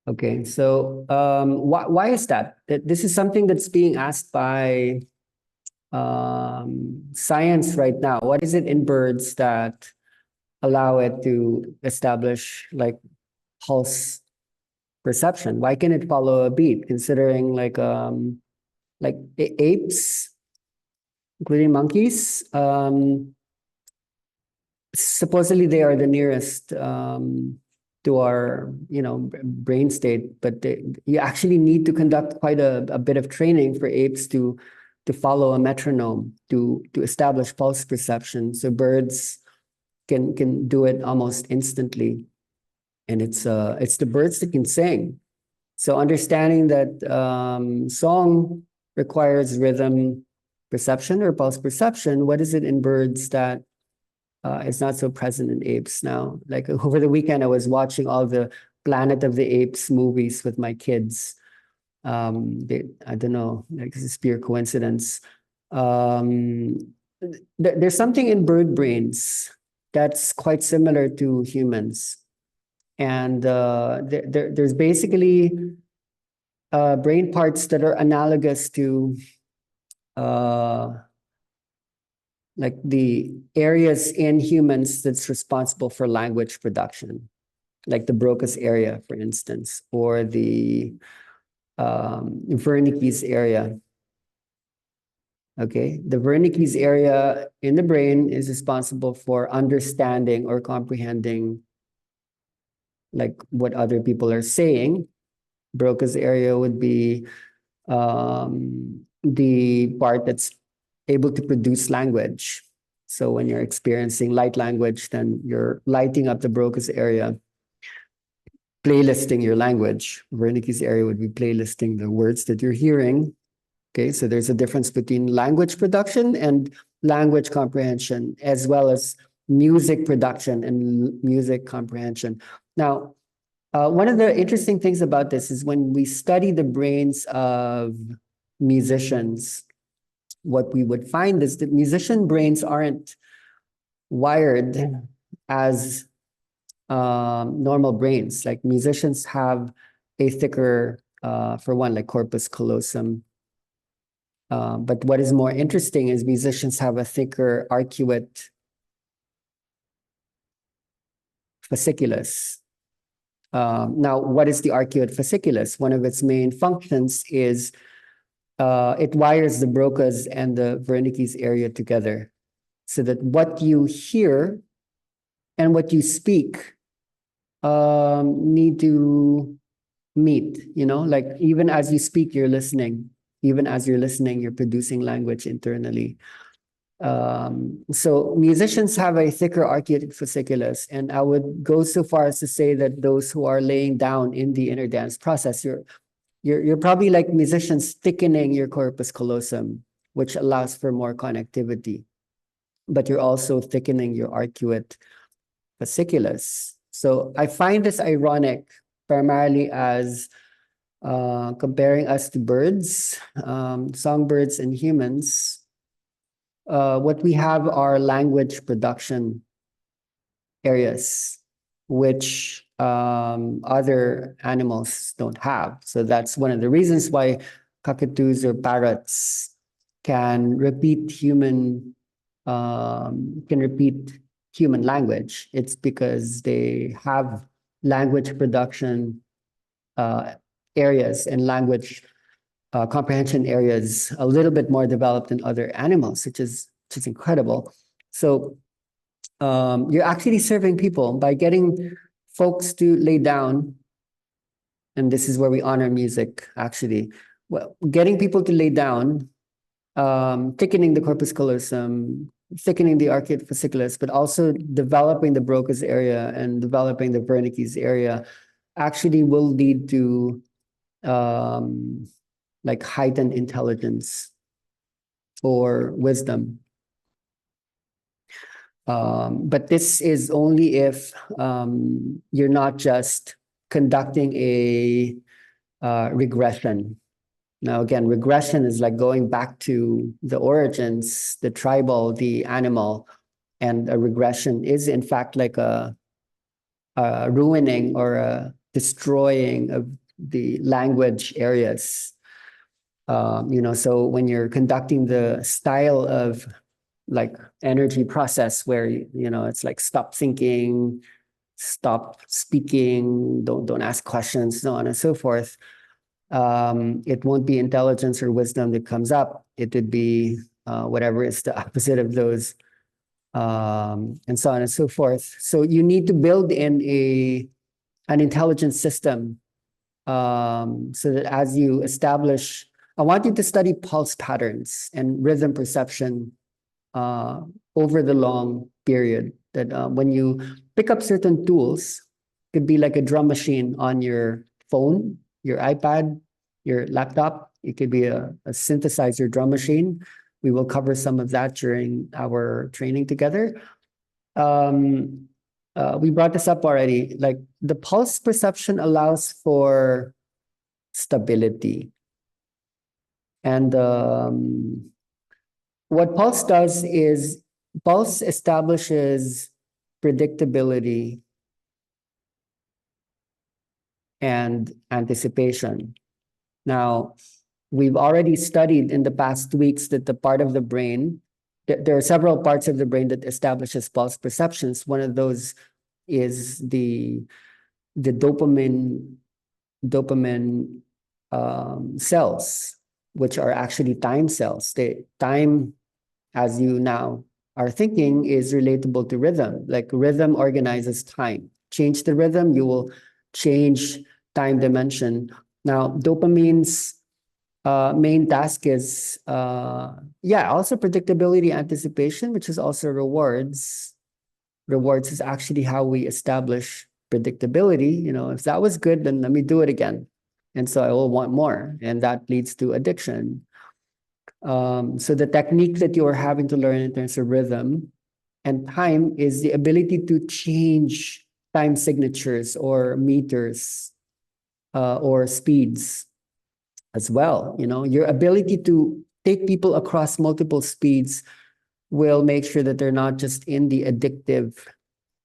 Okay, so why is that? This is something that's being asked by science right now. What is it in birds that allow it to establish like pulse perception? Why can it follow a beat? Considering like apes including monkeys. Supposedly they are the nearest to our, brain state, but you actually need to conduct quite a bit of training for apes to follow a metronome, to establish pulse perception. So birds can do it almost instantly, and it's the birds that can sing. So understanding that song requires rhythm perception or pulse perception. What is it in birds that is not so present in apes now? Like over the weekend, I was watching all the Planet of the Apes movies with my kids. I don't know, like this is pure coincidence. There's something in bird brains that's quite similar to humans. And there's basically brain parts that are analogous to like the areas in humans that's responsible for language production, like the Broca's area, for instance, or the Wernicke's area. Okay, the Wernicke's area in the brain is responsible for understanding or comprehending like what other people are saying. Broca's area would be the part that's able to produce language. So when you're experiencing light language, then you're lighting up the Broca's area, playlisting your language. Wernicke's area would be playlisting the words that you're hearing. Okay, so there's a difference between language production and language comprehension, as well as music production and music comprehension. Now, one of the interesting things about this is when we study the brains of musicians, what we would find is that musician brains aren't wired as normal brains. Like musicians have a thicker, for one, like corpus callosum. But what is more interesting is musicians have a thicker arcuate fasciculus. Now, what is the arcuate fasciculus? One of its main functions is it wires the Broca's and the Wernicke's area together, so that what you hear and what you speak need to meet. Like even as you speak, you're listening. Even as you're listening, you're producing language internally. So musicians have a thicker arcuate fasciculus, and I would go so far as to say that those who are laying down in the inner dance process, you're probably like musicians thickening your corpus callosum, which allows for more connectivity, but you're also thickening your arcuate fasciculus. So I find this ironic, primarily as comparing us to birds, songbirds and humans. What we have are language production areas, which other animals don't have. So that's one of the reasons why cockatoos or parrots can repeat human language. It's because they have language production areas and language comprehension areas a little bit more developed than other animals, which is incredible. So you're actually serving people by getting folks to lay down, and this is where we honor music, actually. Well, getting people to lay down, thickening the corpus callosum, thickening the arcuate fasciculus, but also developing the Broca's area and developing the Wernicke's area actually will lead to like heightened intelligence or wisdom. But this is only if you're not just conducting a regression. Now, again, regression is like going back to the origins, the tribal, the animal, and a regression is in fact like a ruining or a destroying of the language areas. So when you're conducting the style of like energy process where it's like stop thinking, stop speaking, don't ask questions, so on and so forth, it won't be intelligence or wisdom that comes up. It would be whatever is the opposite of those, and so on and so forth. So you need to build in an intelligent system, so that as you establish, I want you to study pulse patterns and rhythm perception over the long period. That when you pick up certain tools, could be like a drum machine on your phone, your iPad, your laptop. It could be a synthesizer drum machine. We will cover some of that during our training together. We brought this up already. Like the pulse perception allows for stability. And what pulse does is pulse establishes predictability and anticipation. Now, we've already studied in the past weeks that the part of the brain, there are several parts of the brain that establishes pulse perceptions. One of those is the dopamine cells, which are actually time cells. The time, as you now are thinking, is relatable to rhythm. Like rhythm organizes time. Change the rhythm, you will change time dimension. Now, dopamine's main task is, also predictability, anticipation, which is also rewards. Rewards is actually how we establish predictability. You know, if that was good, then let me do it again. And so I will want more, and that leads to addiction. So the technique that you are having to learn in terms of rhythm and time is the ability to change time signatures or meters or speeds as well. You know, your ability to take people across multiple speeds will make sure that they're not just in the addictive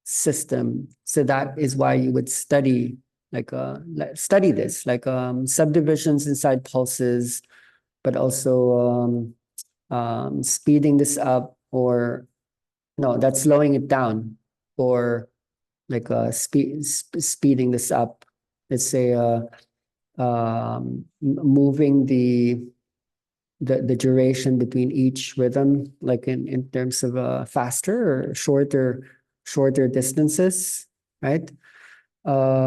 system. So that is why you would study study this, like subdivisions inside pulses, but also speeding this up, or no, that's slowing it down, or like speeding this up. Let's say moving the duration between each rhythm, like in terms of faster or shorter distances, right? That's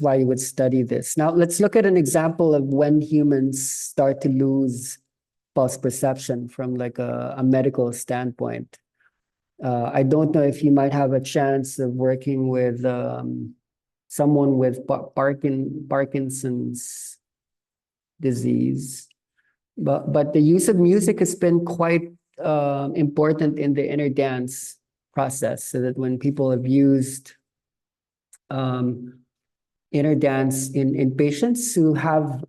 why you would study this. Now let's look at an example of when humans start to lose pulse perception from like a medical standpoint. I don't know if you might have a chance of working with someone with Parkinson's disease, but the use of music has been quite important in the inner dance process, so that when people have used inner dance in patients who have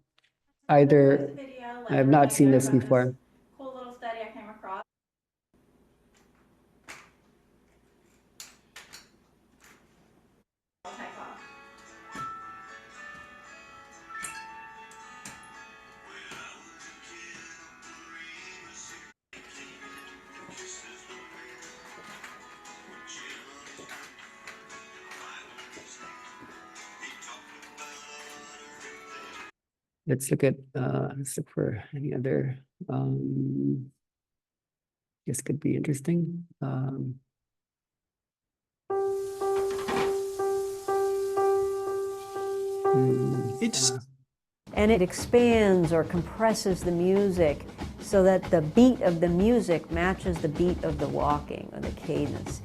either, I have not seen this before. Cool little study I came across. Take off. Let's look for any other, this could be interesting. And it expands or compresses the music so that the beat of the music matches the beat of the walking or the cadence.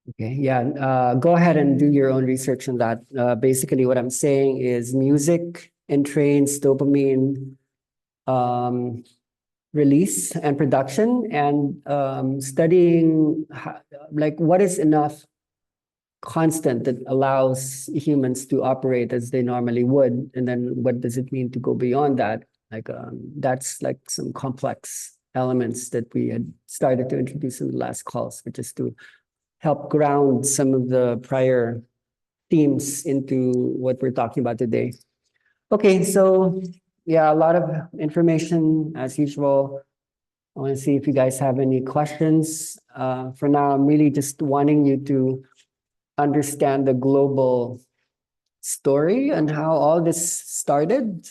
Okay, yeah, go ahead and do your own research on that. Basically, what I'm saying is music entrains dopamine release and production, and studying like what is enough constant that allows humans to operate as they normally would, and then what does it mean to go beyond that? Like that's like some complex elements that we had started to introduce in the last calls, which is to help ground some of the prior themes into what we're talking about today. Okay, so yeah, a lot of information as usual. I want to see if you guys have any questions. For now, I'm really just wanting you to understand the global story and how all this started.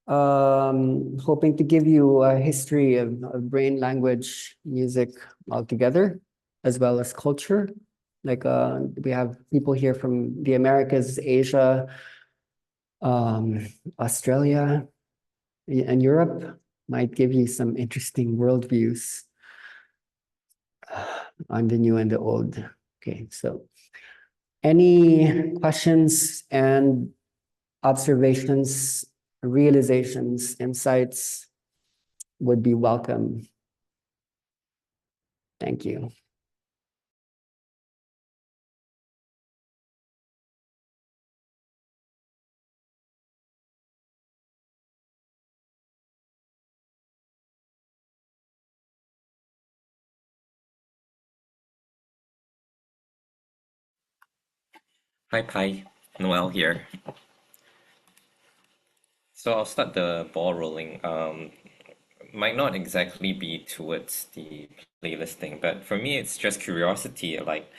hoping to give you a history of brain, language, music altogether, as well as culture. Like we have people here from the Americas, Asia, Australia, and Europe. Might give you some interesting worldviews on the new and the old. Okay, so any questions and observations, realizations, insights would be welcome. Thank you. Hi, Pai. Noel here. So I'll start the ball rolling. Might not exactly be towards the playlist thing, but for me, it's just curiosity. Like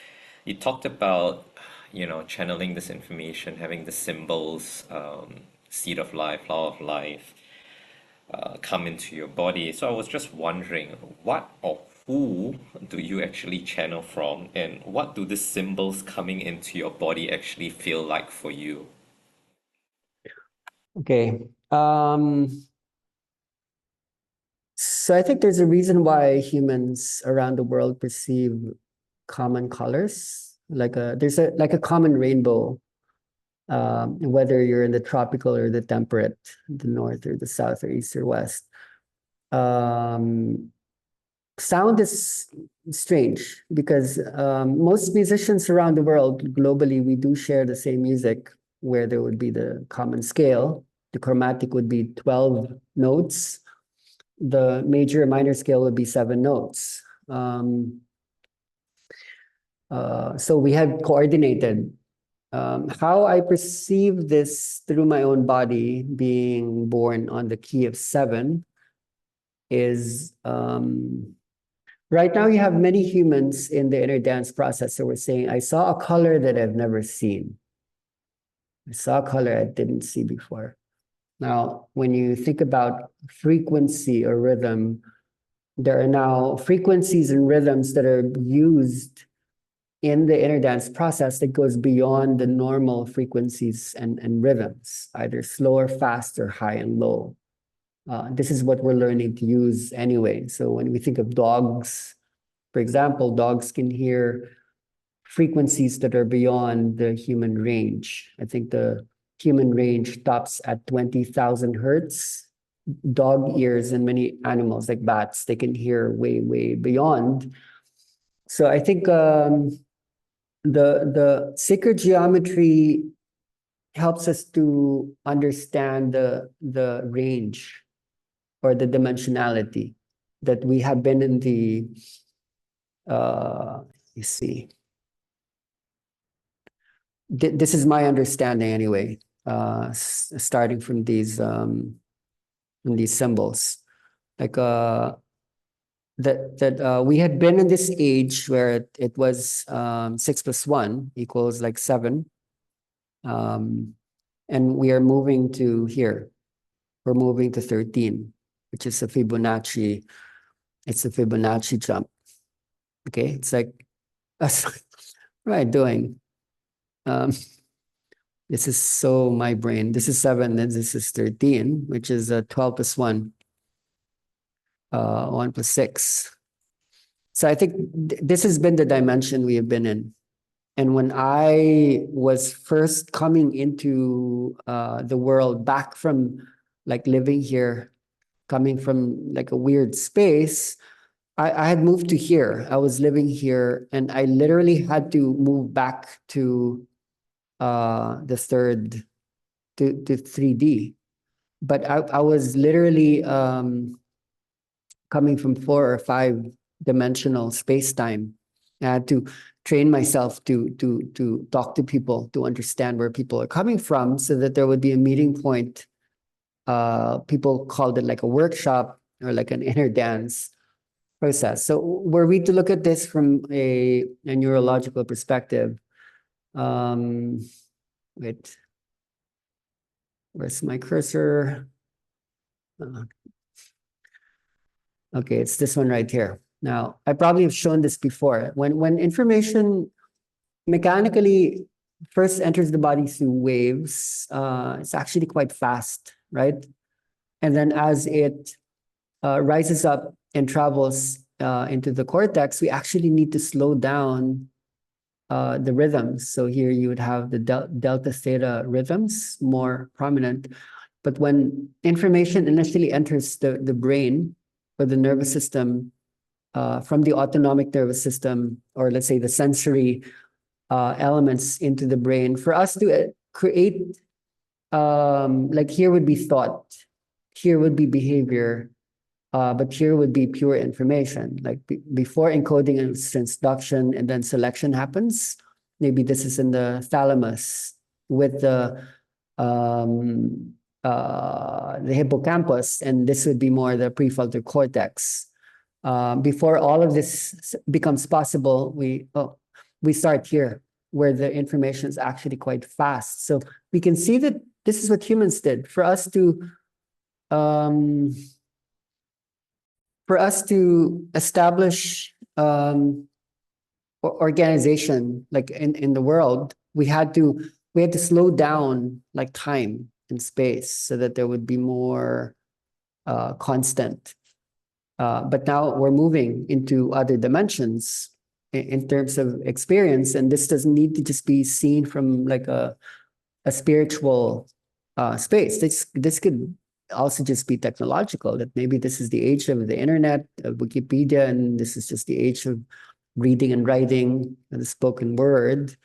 you talked about, channeling this information, having the symbols, seed of life, flower of life, come into your body. So I was just wondering, what or who do you actually channel from, and what do the symbols coming into your body actually feel like for you? Okay. So I think there's a reason why humans around the world perceive common colors. There's a common rainbow, whether you're in the tropical or the temperate, the north or the south or east or west. Sound is strange because most musicians around the world, globally, we do share the same music where there would be the common scale. The chromatic would be 12 notes. The major and minor scale would be 7 notes. So we have coordinated. How I perceive this through my own body, being born on the key of 7, is right now you have many humans in the inner dance process. So we're saying, I saw a color that I've never seen. I saw a color I didn't see before. Now, when you think about frequency or rhythm, there are now frequencies and rhythms that are used in the inner dance process that goes beyond the normal frequencies and rhythms, either slow or fast or high and low. This is what we're learning to use anyway. So when we think of dogs, for example, dogs can hear frequencies that are beyond the human range. I think the human range stops at 20,000 hertz. Dog ears and many animals like bats, they can hear way, way beyond. So I think the sacred geometry helps us to understand the range or the dimensionality that we have been in the you see. This is my understanding anyway, starting from these symbols. Like that we had been in this age where it was 6 + 1 = like 7. And we are moving to here. We're moving to 13, which is a Fibonacci. It's a Fibonacci jump. Okay, it's like, what am I doing? This is so my brain. This is 7, and this is 13, which is 12 + 1. 1 + 6. So I think this has been the dimension we have been in. And when I was first coming into the world, back from like living here, coming from like a weird space, I had moved to here. I was living here, and I literally had to move back to the third, to 3D. But I was literally coming from 4 or 5 dimensional space-time. I had to train myself to talk to people, to understand where people are coming from, so that there would be a meeting point. People called it like a workshop or like an inner dance process. So were we to look at this from a neurological perspective, wait, where's my cursor? Okay, it's this one right here. Now, I probably have shown this before. When information mechanically first enters the body through waves, it's actually quite fast, right? And then as it rises up and travels into the cortex, we actually need to slow down the rhythms. So here you would have the delta theta rhythms more prominent. But when information initially enters the brain or the nervous system from the autonomic nervous system, or let's say the sensory elements into the brain, for us to create, like here would be thought, here would be behavior, but here would be pure information. Like before encoding and transduction and then selection happens, maybe this is in the thalamus with the hippocampus, and this would be more the prefrontal cortex. Before all of this becomes possible, we start here where the information is actually quite fast. So we can see that this is what humans did. For us to establish organization like in the world, we had to slow down like time and space so that there would be more constant. But now we're moving into other dimensions in terms of experience, and this doesn't need to just be seen from like a spiritual space. This could also just be technological, that maybe this is the age of the internet, of Wikipedia, and this is just the age of reading and writing and the spoken word.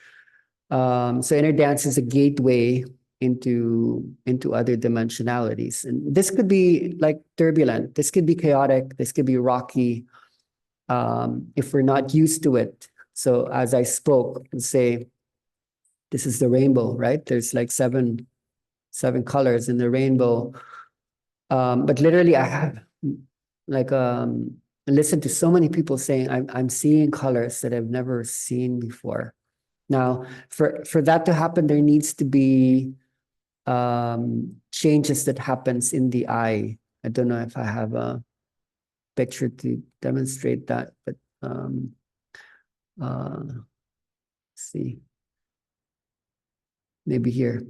So inner dance is a gateway into other dimensionalities. And this could be like turbulent, this could be chaotic, this could be rocky, if we're not used to it. So as I spoke, say, this is the rainbow, right? There's like seven colors in the rainbow. But literally I have like listened to so many people saying I'm seeing colors that I've never seen before. Now, for that to happen, there needs to be changes that happens in the eye. I don't know if I have a picture to demonstrate that, but let's see, maybe here.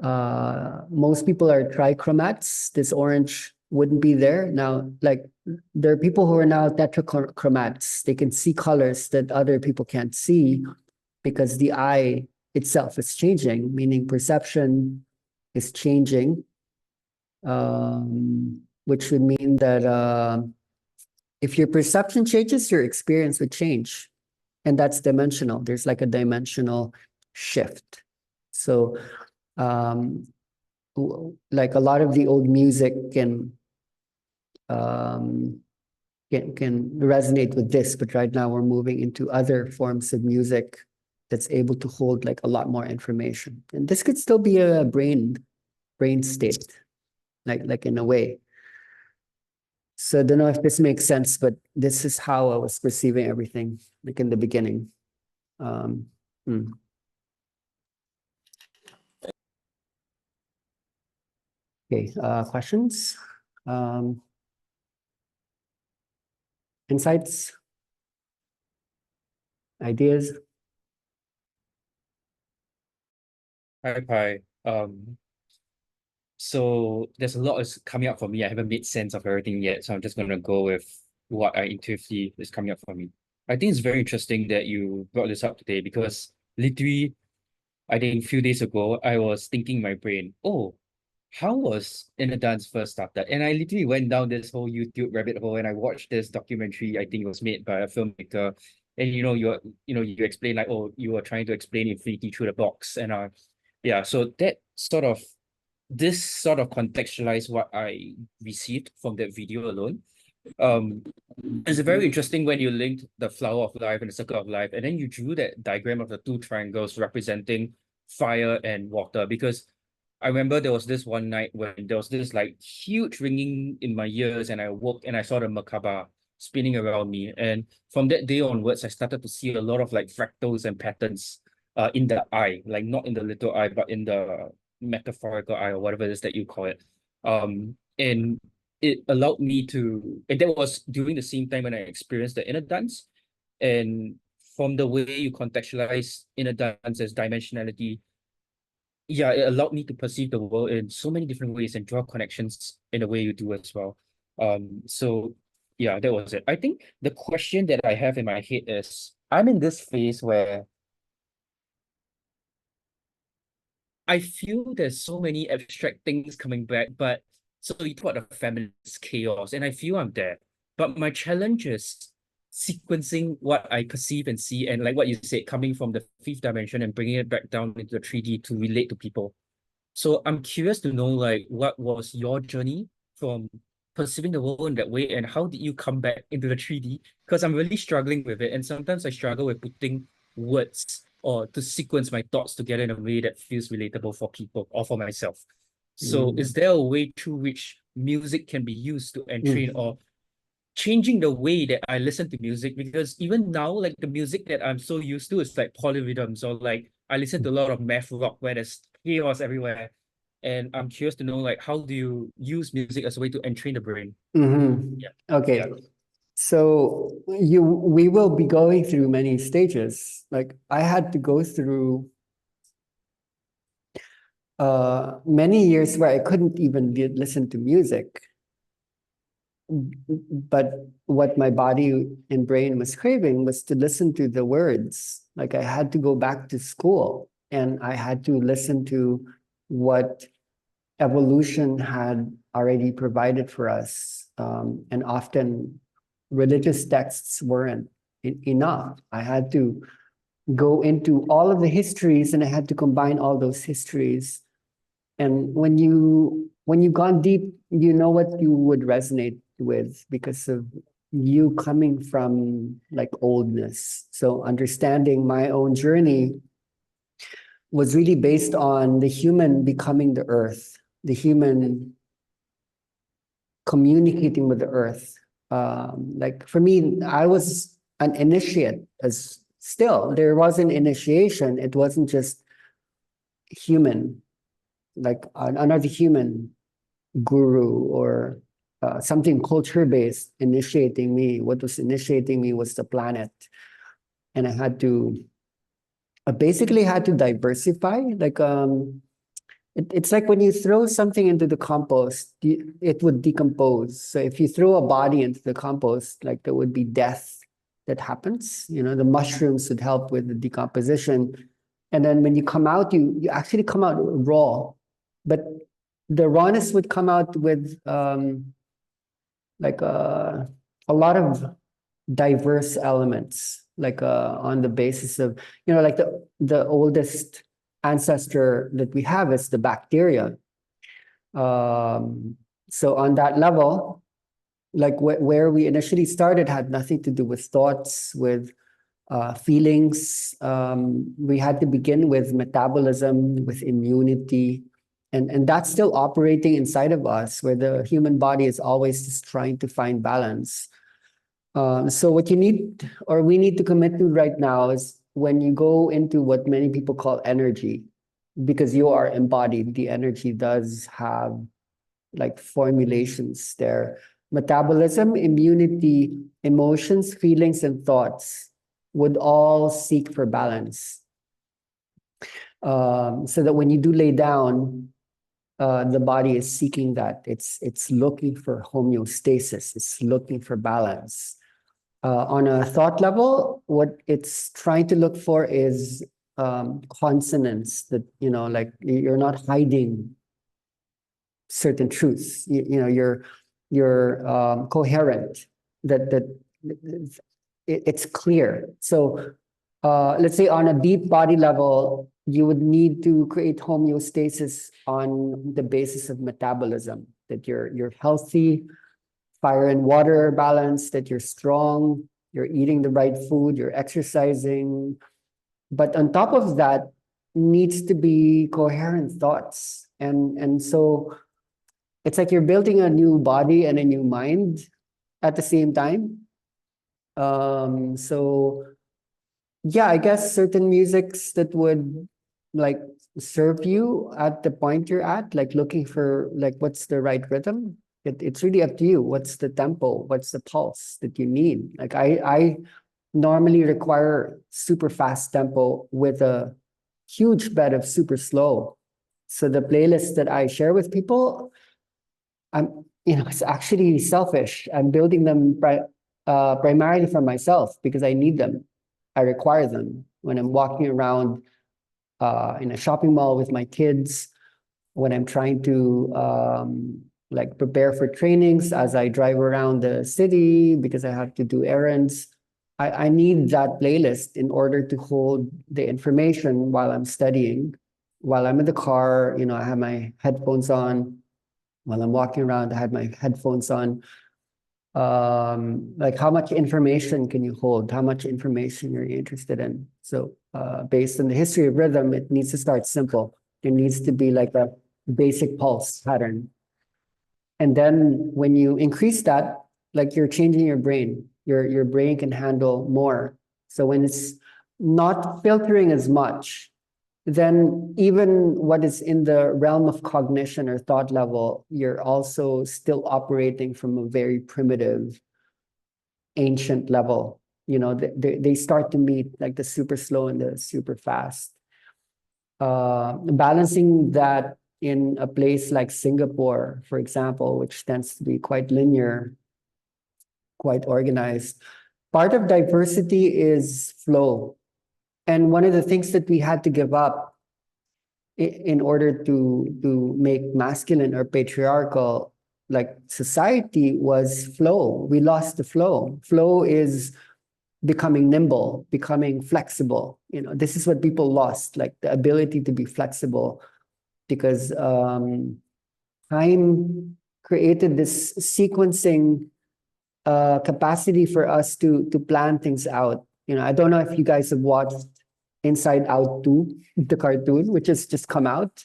Most people are trichromats. This orange wouldn't be there. Now, like there are people who are now tetrachromats. They can see colors that other people can't see because the eye itself is changing, meaning perception is changing, which would mean that if your perception changes, your experience would change. And that's dimensional. There's like a dimensional shift. So like a lot of the old music can resonate with this, but right now we're moving into other forms of music that's able to hold like a lot more information. And this could still be a brain state, like in a way. So I don't know if this makes sense, but this is how I was perceiving everything, like in the beginning. Okay, questions? Insights? Ideas? Hi, Pi. So there's a lot is coming up for me. I haven't made sense of everything yet, so I'm just gonna go with what I intuitively is coming up for me. I think it's very interesting that you brought this up today because literally, I think a few days ago, I was thinking in my brain, oh, how was Inner Dance first started? And I literally went down this whole YouTube rabbit hole and I watched this documentary. I think it was made by a filmmaker. And you explain like, oh, you were trying to explain infinity through the box. And yeah, so this sort of contextualized what I received from that video alone. It's very interesting when you linked the flower of life and the circle of life, and then you drew that diagram of the two triangles representing fire and water. Because I remember there was this one night when there was this like huge ringing in my ears, and I woke and I saw the Merkaba spinning around me. And from that day onwards, I started to see a lot of like fractals and patterns in the eye, like not in the little eye, but in the metaphorical eye or whatever it is that you call it. And it allowed me to, and that was during the same time when I experienced the inner dance. And from the way you contextualize inner dance as dimensionality, yeah, it allowed me to perceive the world in so many different ways and draw connections in the way you do as well. So yeah, that was it. I think the question that I have in my head is, I'm in this phase where I feel there's so many abstract things coming back, but so you talk about the feminist chaos, and I feel I'm there. But my challenge is sequencing what I perceive and see, and like what you said, coming from the fifth dimension and bringing it back down into the 3D to relate to people. So I'm curious to know, like, what was your journey from perceiving the world in that way, and how did you come back into the 3D? Because I'm really struggling with it, and sometimes I struggle with putting words or to sequence my thoughts together in a way that feels relatable for people or for myself. So Mm. is there a way through which music can be used to entrain Mm. or changing the way that I listen to music? Because even now, like the music that I'm so used to is like polyrhythms, or like I listen to a lot of math rock where there's chaos everywhere. And I'm curious to know, like, how do you use music as a way to entrain the brain? Mhm. Yeah. Okay. Yeah. So we will be going through many stages. Like I had to go through many years where I couldn't even listen to music. But what my body and brain was craving was to listen to the words. Like I had to go back to school and I had to listen to what evolution had already provided for us. And often religious texts weren't enough. I had to go into all of the histories and I had to combine all those histories. And when you gone deep, you know what you would resonate with because of you coming from like oldness. So understanding my own journey was really based on the human becoming the earth, the human communicating with the earth. Like for me, I was an initiate as still there was an initiation. It wasn't just human, like another human guru or something culture based initiating me. What was initiating me was the planet, and I had to basically had to diversify. Like it's like when you throw something into the compost, it would decompose. So if you throw a body into the compost, like there would be death that happens. You know, the mushrooms would help with the decomposition. And then when you come out, you actually come out raw. But the rawness would come out with like a lot of diverse elements, like on the basis of, you know, like the oldest ancestor that we have is the bacteria. So on that level, like where we initially started had nothing to do with thoughts, with feelings. We had to begin with metabolism, with immunity, and that's still operating inside of us, where the human body is always just trying to find balance. So what you need or we need to commit to right now is when you go into what many people call energy, because you are embodied, the energy does have like formulations there. Metabolism, immunity, emotions, feelings, and thoughts would all seek for balance. So that when you do lay down, the body is seeking that. It's looking for homeostasis. It's looking for balance. On a thought level, what it's trying to look for is consonance that, you know, like you're not hiding certain truths. You know, you're coherent, that it's clear. So let's say on a deep body level, you would need to create homeostasis on the basis of metabolism, that you're healthy, fire and water balance, that you're strong, you're eating the right food, you're exercising. But on top of that needs to be coherent thoughts. And so it's like you're building a new body and a new mind at the same time. So yeah, I guess certain musics that would like serve you at the point you're at, like looking for like what's the right rhythm. It's really up to you. What's the tempo? What's the pulse that you need? Like I normally require super fast tempo with a huge bed of super slow. So the playlist that I share with people, it's actually selfish. I'm building them primarily for myself because I need them. I require them when I'm walking around in a shopping mall with my kids, when I'm trying to like prepare for trainings as I drive around the city because I have to do errands. I need that playlist in order to hold the information while I'm studying. While I'm in the car, I have my headphones on. While I'm walking around, I have my headphones on. Like how much information can you hold? How much information are you interested in? So based on the history of rhythm, it needs to start simple. It needs to be like a basic pulse pattern. And then when you increase that, like you're changing your brain. Your brain can handle more. So when it's not filtering as much, then even what is in the realm of cognition or thought level, you're also still operating from a very primitive, ancient level. They start to meet like the super slow and the super fast. Balancing that in a place like Singapore, for example, which tends to be quite linear, quite organized. Part of diversity is flow. And one of the things that we had to give up in order to make masculine or patriarchal like society was flow. We lost the flow. Flow is becoming nimble, becoming flexible. This is what people lost, like the ability to be flexible, because time created this sequencing capacity for us to plan things out. I don't know if you guys have watched Inside Out 2, the cartoon, which has just come out.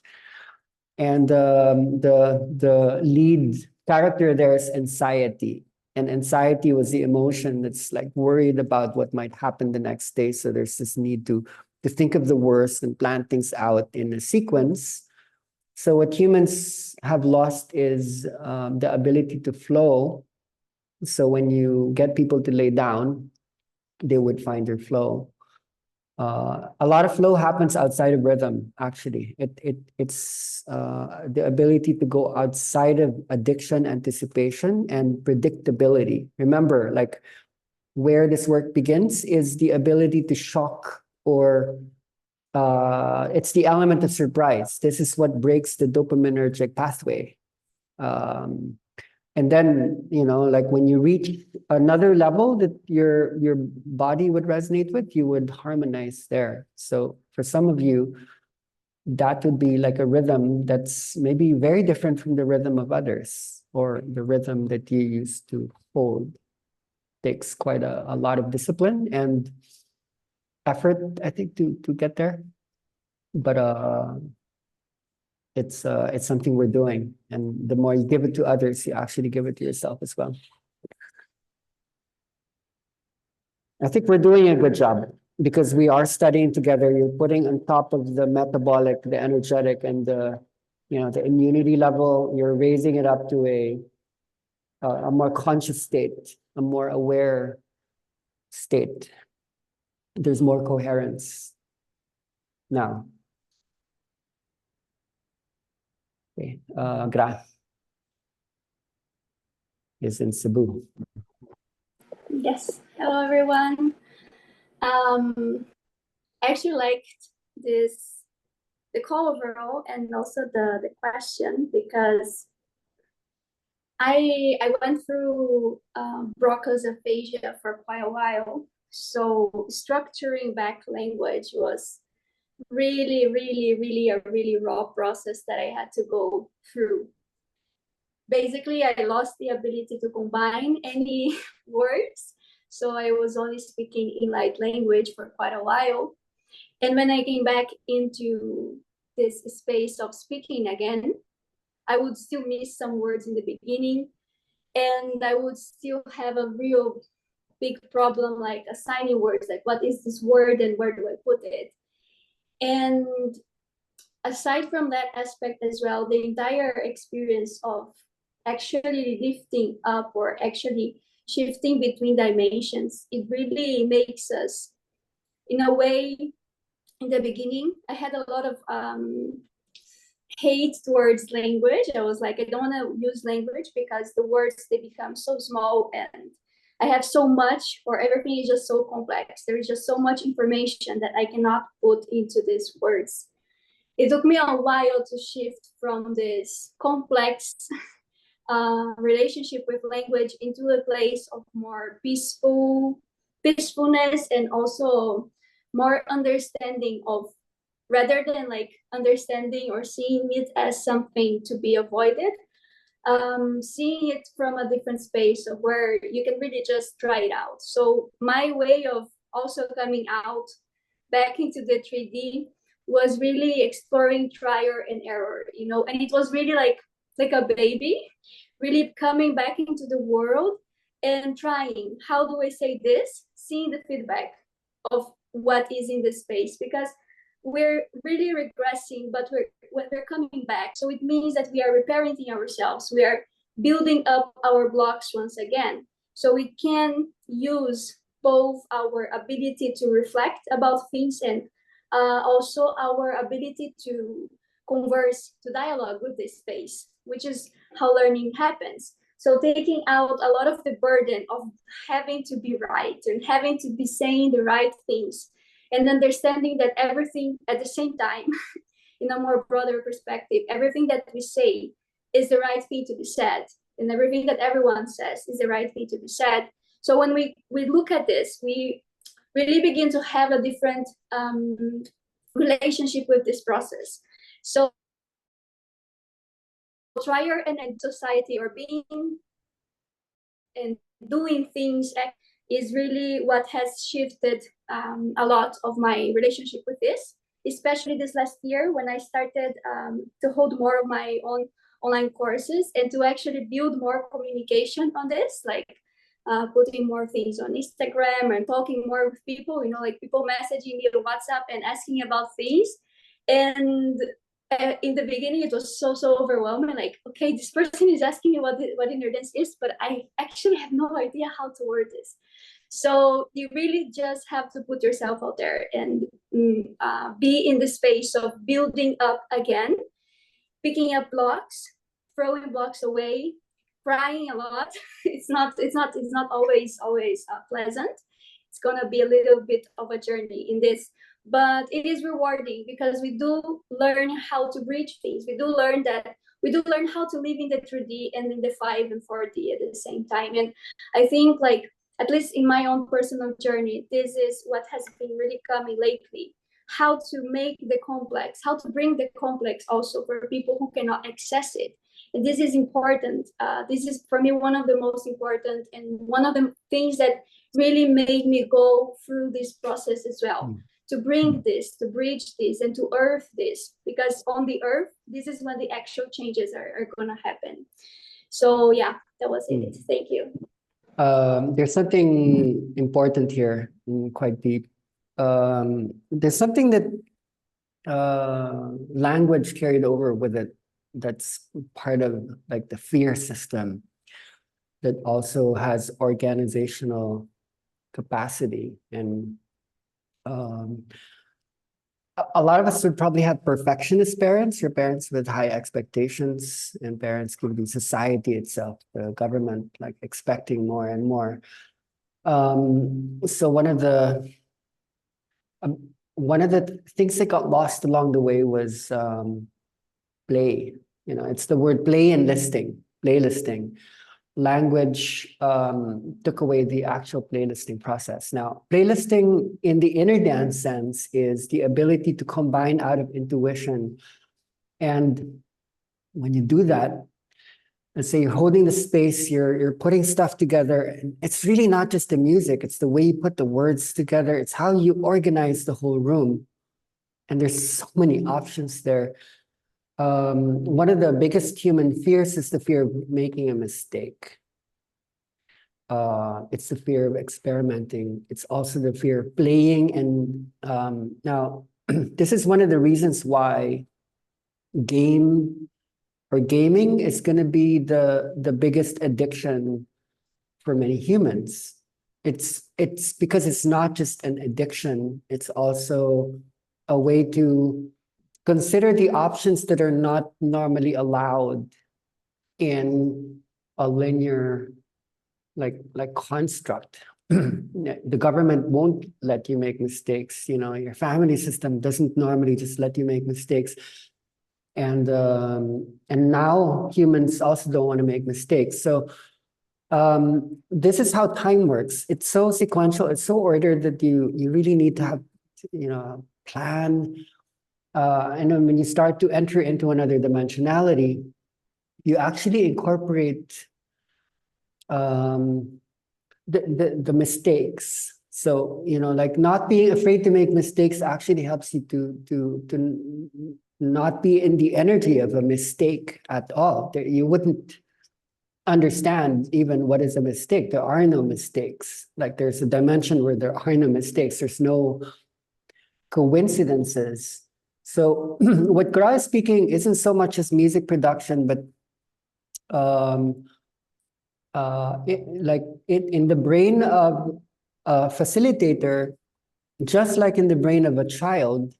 And the lead character there is anxiety. And anxiety was the emotion that's like worried about what might happen the next day. So there's this need to think of the worst and plan things out in a sequence. So what humans have lost is the ability to flow. So when you get people to lay down, they would find their flow. A lot of flow happens outside of rhythm, actually. It's the ability to go outside of addiction, anticipation, and predictability. Remember, like where this work begins is the ability to shock, or it's the element of surprise. This is what breaks the dopaminergic pathway. And then, like when you reach another level that your body would resonate with, you would harmonize there. So for some of you, that would be like a rhythm that's maybe very different from the rhythm of others, or the rhythm that you used to hold. Takes quite a lot of discipline and effort, I think, to get there. But it's something we're doing, and the more you give it to others, you actually give it to yourself as well. I think we're doing a good job because we are studying together. You're putting on top of the metabolic, the energetic, and the immunity level. You're raising it up to a more conscious state, a more aware state. There's more coherence now. Okay. Gra is in Cebu. Yes. Hello, everyone. I actually liked the call overall, and also the question, because I went through Broca's aphasia for quite a while. So structuring back language was really, really, really a really raw process that I had to go through. Basically, I lost the ability to combine any words. So I was only speaking in light language for quite a while. And when I came back into this space of speaking again, I would still miss some words in the beginning. And I would still have a real big problem, like assigning words, like what is this word and where do I put it? And aside from that aspect as well, the entire experience of actually lifting up or actually shifting between dimensions, it really makes us, in a way, in the beginning, I had a lot of hate towards language. I was like, I don't want to use language because the words, they become so small and I have so much, or everything is just so complex. There is just so much information that I cannot put into these words. It took me a while to shift from this complex relationship with language into a place of more peacefulness, and also more understanding of, rather than like understanding or seeing it as something to be avoided, seeing it from a different space of where you can really just try it out. So my way of also coming out back into the 3D was really exploring trial and error, you know, and it was really like a baby, really coming back into the world and trying, how do I say this, seeing the feedback of what is in the space, because we're really regressing, but we're coming back. So it means that we are reparenting ourselves. We are building up our blocks once again. So we can use both our ability to reflect about things and also our ability to converse, to dialogue with this space, which is how learning happens. So taking out a lot of the burden of having to be right and having to be saying the right things, and understanding that everything at the same time, in a more broader perspective, everything that we say is the right thing to be said, and everything that everyone says is the right thing to be said. So when we look at this, we really begin to have a different relationship with this process. So trial and society, or being and doing things, is really what has shifted a lot of my relationship with this, especially this last year when I started to hold more of my own online courses and to actually build more communication on this, like putting more things on Instagram and talking more with people, you know, like people messaging me on WhatsApp and asking about things. And in the beginning, it was so overwhelming. Like, okay, this person is asking me what inner dance is, but I actually have no idea how to word this. So you really just have to put yourself out there and be in the space of building up again, picking up blocks, throwing blocks away, crying a lot. It's not always pleasant. It's gonna be a little bit of a journey in this, but it is rewarding because we do learn how to bridge things. We do learn how to live in the 3D and in the 5 and 4D at the same time. And I think, like, at least in my own personal journey, this is what has been really coming lately. How to make the complex, how to bring the complex also for people who cannot access it. And this is important. This is, for me, one of the most important and one of the things that really made me go through this process as well. To bring this, to bridge this, and to earth this, because on the earth, this is when the actual changes are going to happen. So yeah, that was it. Thank you. There's something important here, quite deep. There's something that language carried over with it, that's part of like the fear system, that also has organizational capacity. And a lot of us would probably have perfectionist parents, your parents with high expectations, and parents given society itself, the government, like expecting more and more. So one of the things that got lost along the way was play. You know, it's the word play and playlisting. Language took away the actual playlisting process. Now, playlisting in the inner dance sense is the ability to combine out of intuition. And when you do that, let's say you're holding the space, you're putting stuff together, and it's really not just the music, it's the way you put the words together, it's how you organize the whole room. And there's so many options there. One of the biggest human fears is the fear of making a mistake. It's the fear of experimenting. It's also the fear of playing. And now, this is one of the reasons why game or gaming is going to be the biggest addiction for many humans. It's because it's not just an addiction, it's also a way to consider the options that are not normally allowed in a linear like construct. The government won't let you make mistakes, you know, your family system doesn't normally just let you make mistakes. And now humans also don't want to make mistakes. So this is how time works. It's so sequential, it's so ordered that you really need to have, you know, a plan. And then when you start to enter into another dimensionality, you actually incorporate the mistakes. So, you know, like not being afraid to make mistakes actually helps you to not be in the energy of a mistake at all. You wouldn't understand even what is a mistake. There are no mistakes. Like there's a dimension where there are no mistakes. There's no coincidences. So what Gra is speaking isn't so much as music production, but in the brain of a facilitator, just like in the brain of a child,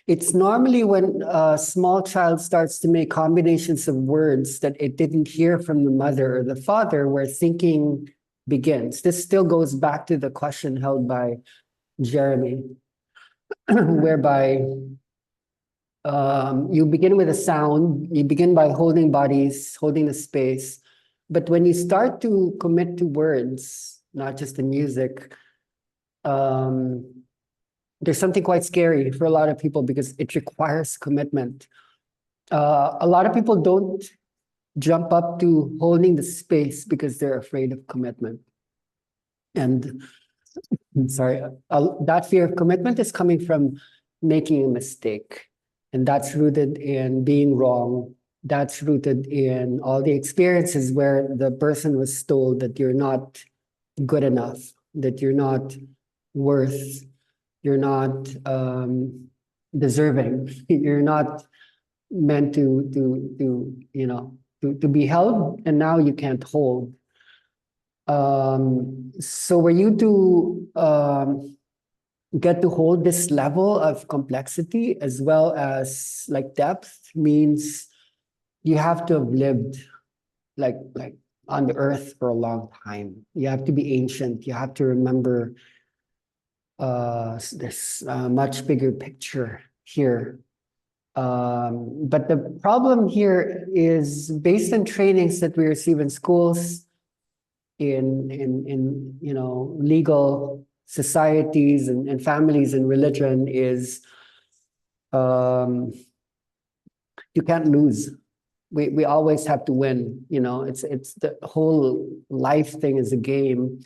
it's normally when a small child starts to make combinations of words that it didn't hear from the mother or the father where thinking begins. This still goes back to the question held by Jeremy, whereby you begin with a sound, you begin by holding bodies, holding the space. But when you start to commit to words, not just the music, there's something quite scary for a lot of people because it requires commitment. A lot of people don't jump up to holding the space because they're afraid of commitment. And I'm sorry, that fear of commitment is coming from making a mistake. And that's rooted in being wrong. That's rooted in all the experiences where the person was told that you're not good enough, that you're not worth, you're not deserving, you're not meant to you know to be held, and now you can't hold. So were you to get to hold this level of complexity as well as like depth means you have to have lived like on the earth for a long time. You have to be ancient. You have to remember this much bigger picture here. But the problem here is based on trainings that we receive in schools, in you know legal societies and families and religion is you can't lose. We always have to win. You know, it's the whole life thing is a game.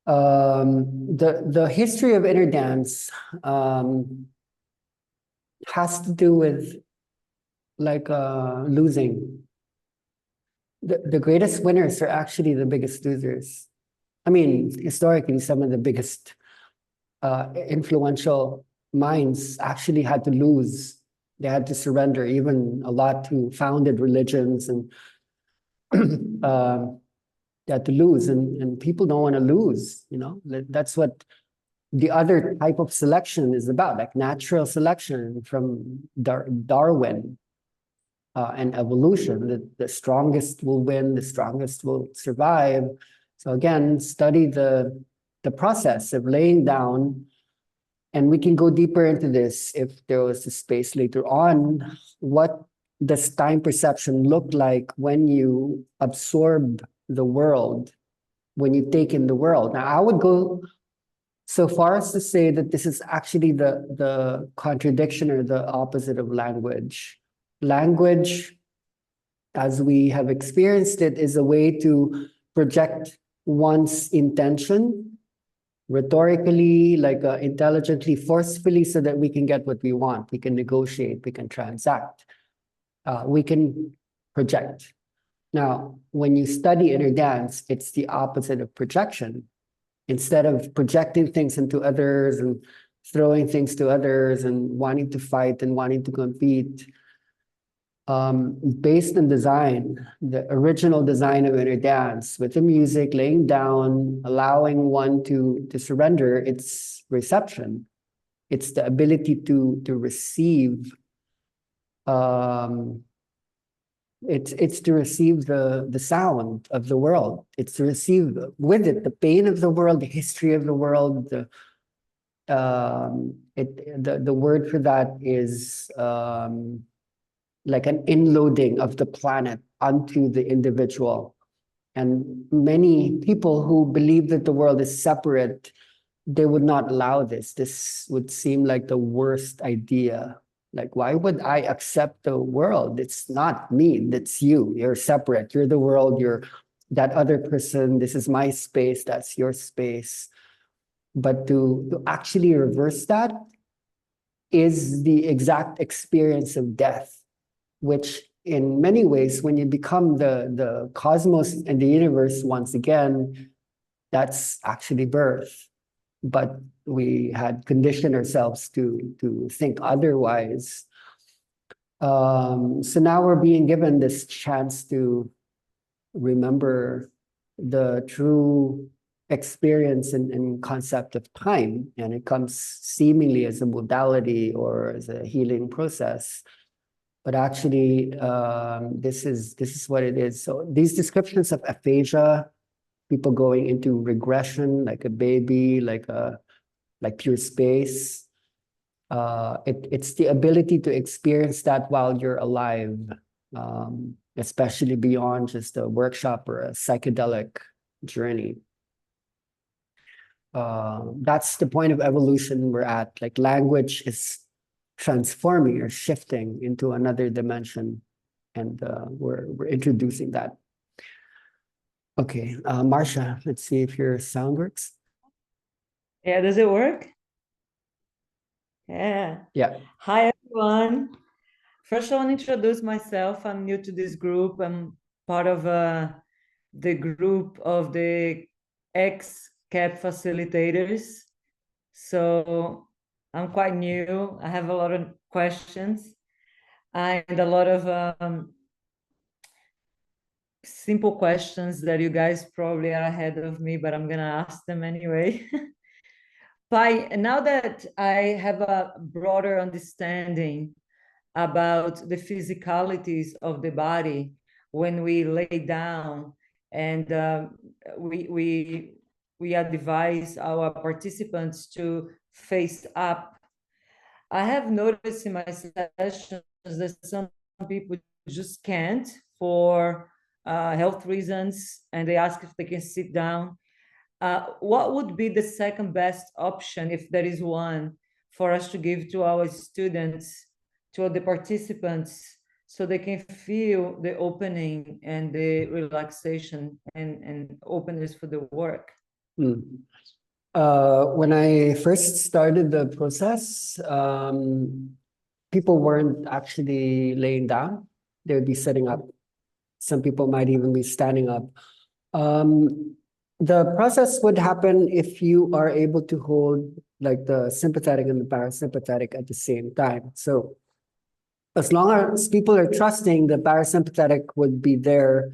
The history of inner dance has to do with like losing. The greatest winners are actually the biggest losers. I mean, historically, some of the biggest influential minds actually had to lose. They had to surrender, even a lot who founded religions, and they had to lose. And people don't want to lose, you know? That's what the other type of selection is about, like natural selection from Darwin. And evolution, the strongest will win, the strongest will survive. So again, study the process of laying down, and we can go deeper into this if there was a space later on. What does time perception look like when you absorb the world, when you take in the world? Now, I would go so far as to say that this is actually the contradiction or the opposite of language. Language, as we have experienced it, is a way to project one's intention rhetorically, like intelligently, forcefully, so that we can get what we want. We can negotiate, we can transact, we can project. Now, when you study inner dance, it's the opposite of projection. Instead of projecting things into others and throwing things to others and wanting to fight and wanting to compete, based on design, the original design of inner dance, with the music laying down, allowing one to surrender its reception. It's the ability to receive. It's to receive the sound of the world. It's to receive with it the pain of the world, the history of the world. The word for that is like an inloading of the planet onto the individual. And many people who believe that the world is separate, they would not allow this. This would seem like the worst idea. Like, why would I accept the world? It's not me, it's you. You're separate. You're the world, you're that other person. This is my space, that's your space. But to actually reverse that is the exact experience of death, which in many ways, when you become the cosmos and the universe once again, that's actually birth. But we had conditioned ourselves to think otherwise. So now we're being given this chance to remember the true experience and concept of time, and it comes seemingly as a modality or as a healing process. But actually, this is what it is. So these descriptions of aphasia, people going into regression, like a baby, like pure space. It's the ability to experience that while you're alive, especially beyond just a workshop or a psychedelic journey. That's the point of evolution we're at. Like language is transforming or shifting into another dimension, and we're introducing that. Okay, Marcia, let's see if your sound works. Yeah, does it work? Yeah. Yeah. Hi, everyone. First, I want to introduce myself. I'm new to this group. I'm part of the group of the ex-CAP facilitators. So I'm quite new. I have a lot of questions and a lot of simple questions that you guys probably are ahead of me, but I'm going to ask them anyway. Now that I have a broader understanding about the physicalities of the body when we lay down, and we advise our participants to face up, I have noticed in my sessions that some people just can't for health reasons, and they ask if they can sit down. What would be the second best option, if there is one, for us to give to our students, to the participants, so they can feel the opening and the relaxation and openness for the work? When I first started the process, people weren't actually laying down. They would be sitting up. Some people might even be standing up. The process would happen if you are able to hold like the sympathetic and the parasympathetic at the same time. So as long as people are trusting, the parasympathetic would be there.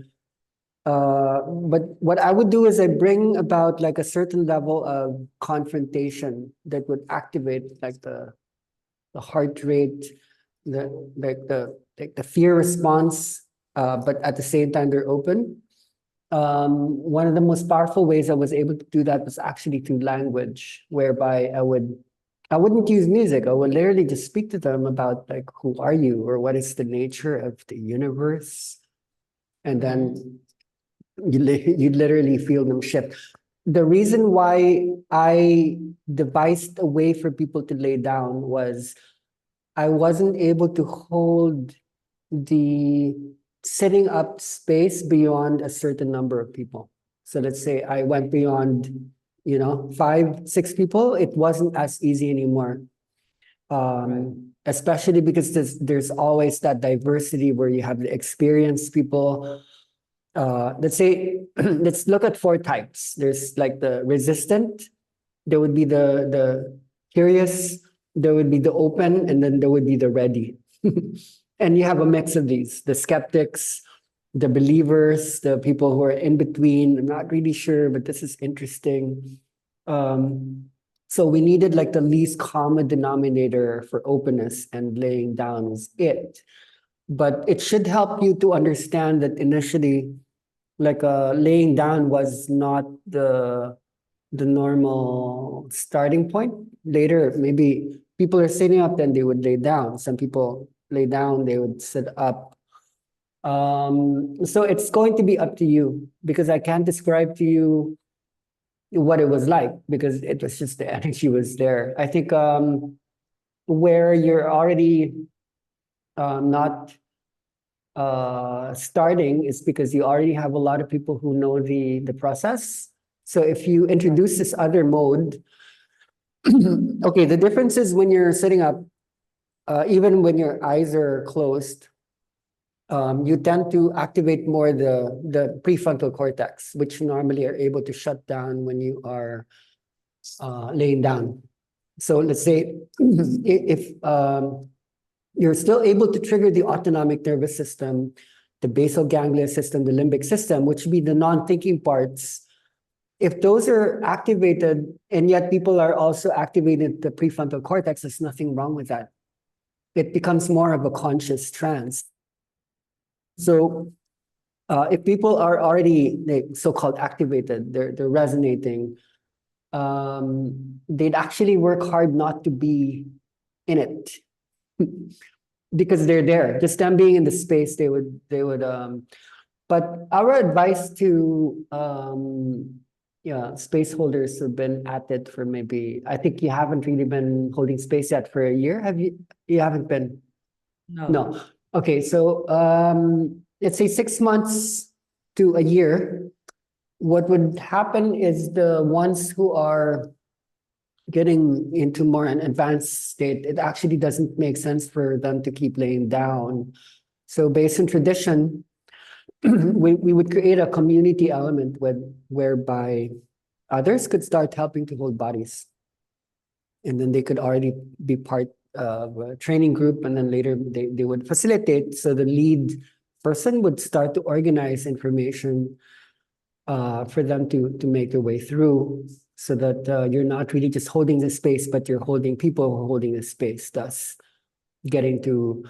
But what I would do is I bring about like a certain level of confrontation that would activate like the heart rate, the fear response, but at the same time they're open. One of the most powerful ways I was able to do that was actually through language, whereby I wouldn't use music. I would literally just speak to them about like, who are you, or what is the nature of the universe? And then you literally feel them shift. The reason why I devised a way for people to lay down was I wasn't able to hold the sitting up space beyond a certain number of people. So let's say I went beyond, 5, 6 people, it wasn't as easy anymore. Especially because there's always that diversity where you have the experienced people. Let's say, let's look at 4 types. There's like the resistant, there would be the curious, there would be the open, and then there would be the ready. And you have a mix of these, the skeptics, the believers, the people who are in between. I'm not really sure, but this is interesting. So we needed like the least common denominator for openness, and laying down was it. But it should help you to understand that initially, like laying down was not the normal starting point. Later, maybe people are sitting up, then they would lay down. Some people lay down, they would sit up. So it's going to be up to you, because I can't describe to you what it was like, because it was just the energy was there. I think where you're already not starting is because you already have a lot of people who know the process. So if you introduce this other mode, okay, the difference is when you're sitting up, even when your eyes are closed, you tend to activate more the prefrontal cortex, which normally are able to shut down when you are laying down. So let's say if you're still able to trigger the autonomic nervous system, the basal ganglia system, the limbic system, which would be the non-thinking parts. If those are activated, and yet people are also activated the prefrontal cortex, there's nothing wrong with that. It becomes more of a conscious trance. So if people are already so-called activated, they're resonating, they'd actually work hard not to be in it. Because they're there, just them being in the space, they would but our advice to space holders who've been at it for maybe, I think you haven't really been holding space yet for a year, have you? You haven't been? No. Okay, so let's say 6 months to a year. What would happen is the ones who are getting into more an advanced state, it actually doesn't make sense for them to keep laying down. So based on tradition, we would create a community element whereby others could start helping to hold bodies. And then they could already be part of a training group, and then later they would facilitate. So the lead person would start to organize information for them to make their way through, so that you're not really just holding the space, but you're holding people who are holding the space, thus getting to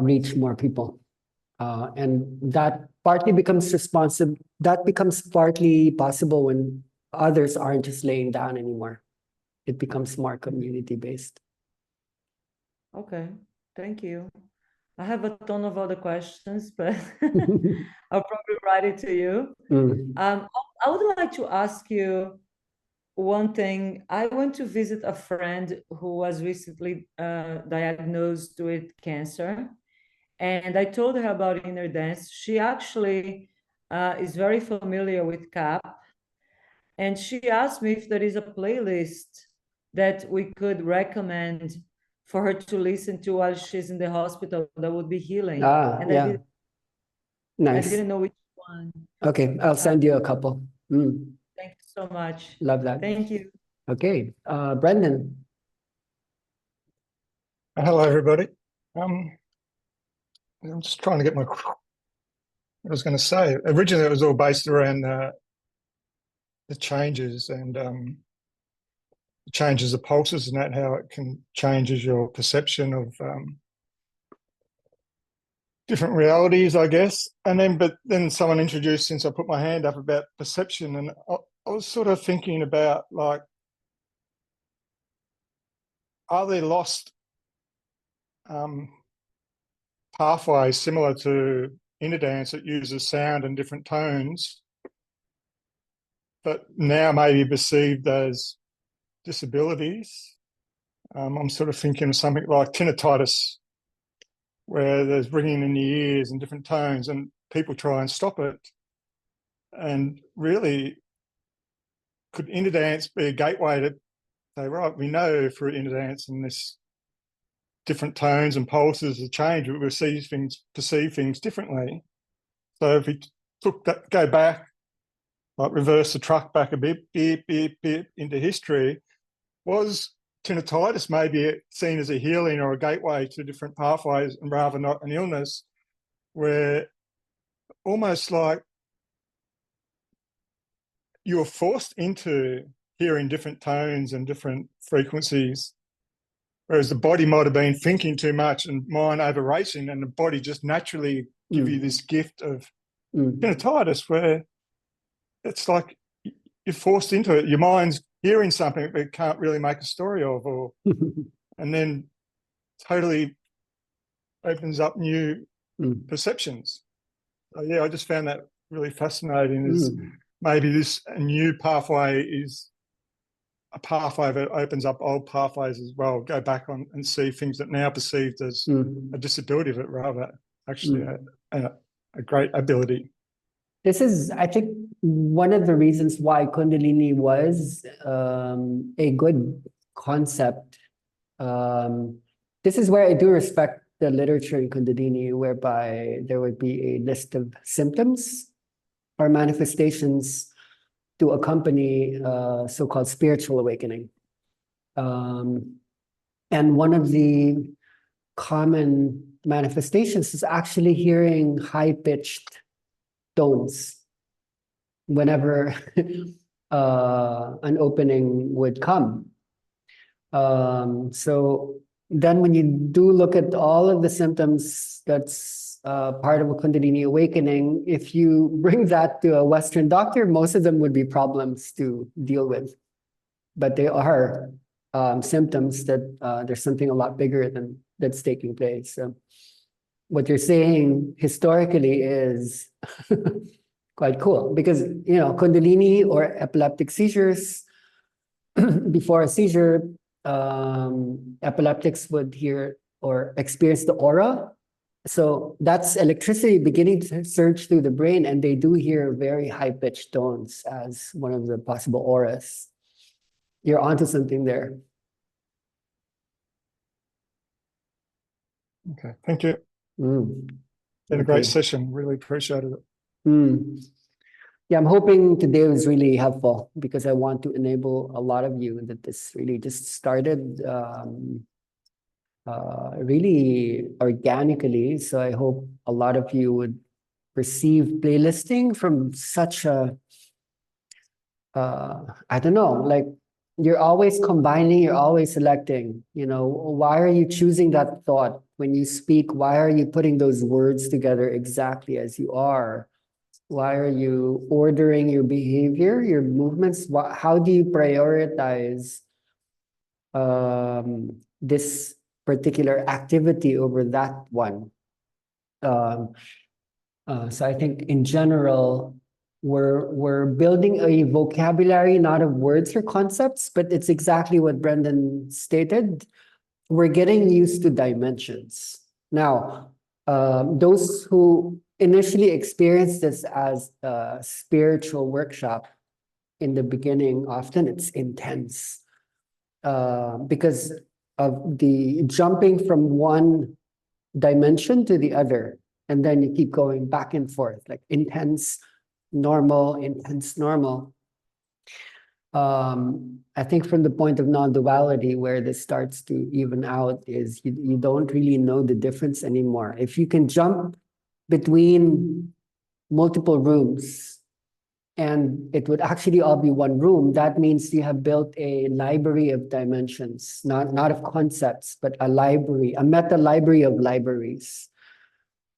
reach more people. And that partly becomes responsive. That becomes partly possible when others aren't just laying down anymore. It becomes more community-based. Okay, thank you. I have a ton of other questions, but I'll probably write it to you. I would like to ask you one thing. I went to visit a friend who was recently diagnosed with cancer, and I told her about inner dance. She actually is very familiar with CAP, and she asked me if there is a playlist that we could recommend for her to listen to while she's in the hospital that would be healing. And Yeah. Nice. I didn't know which one. Okay, I'll send you a couple. Thank you so much. Love that. Thank you. Okay, Brendan. Hello, everybody. I'm just trying to get what I was going to say. Originally, it was all based around the changes and changes of pulses and that, how it can changes your perception of different realities, I guess. But then someone introduced, since I put my hand up, about perception, and I was sort of thinking about, like, are there lost pathways similar to inner dance that uses sound and different tones, but now may be perceived as disabilities? I'm sort of thinking of something like tinnitus, where there's ringing in the ears and different tones, and people try and stop it. And really, could inner dance be a gateway to say, right, we know through inner dance and this different tones and pulses of change, we perceive things differently. So if we go back, like reverse the truck back a bit, beep, beep, beep, into history, was tinnitus may be seen as a healing or a gateway to different pathways and rather not an illness, where almost like you're forced into hearing different tones and different frequencies, whereas the body might have been thinking too much and mind over racing, and the body just naturally give you this gift of tinnitus, where it's like you're forced into it. Your mind's hearing something but can't really make a story of, or and then totally opens up new perceptions. So yeah, I just found that really fascinating. Is maybe this a new pathway is a pathway that opens up old pathways as well. Go back on and see things that now perceived as a disability, but rather actually a great ability. This is, I think, one of the reasons why Kundalini was a good concept. This is where I do respect the literature in Kundalini, whereby there would be a list of symptoms or manifestations to accompany so-called spiritual awakening. And one of the common manifestations is actually hearing high-pitched tones whenever an opening would come. So then when you do look at all of the symptoms that's part of a Kundalini awakening, if you bring that to a Western doctor, most of them would be problems to deal with. But they are symptoms that there's something a lot bigger than that's taking place. So what you're saying historically is quite cool, because Kundalini or epileptic seizures, before a seizure, epileptics would hear or experience the aura. So that's electricity beginning to surge through the brain, and they do hear very high-pitched tones as one of the possible auras. You're onto something there. Okay, thank you. Been a Okay. great session. Really appreciated it. Yeah, I'm hoping today was really helpful, because I want to enable a lot of you that this really just started really organically. So I hope a lot of you would receive playlisting from such a, I don't know, like you're always combining, you're always selecting, why are you choosing that thought when you speak? Why are you putting those words together exactly as you are? Why are you ordering your behavior, your movements? How do you prioritize this particular activity over that one? So I think in general, we're building a vocabulary, not of words or concepts, but it's exactly what Brendan stated. We're getting used to dimensions. Now, those who initially experienced this as a spiritual workshop in the beginning, often it's intense because of the jumping from one dimension to the other. And then you keep going back and forth, like intense, normal, intense, normal. I think from the point of non-duality, where this starts to even out is you don't really know the difference anymore. If you can jump between multiple rooms and it would actually all be one room, that means you have built a library of dimensions, not of concepts, but a library, a meta library of libraries.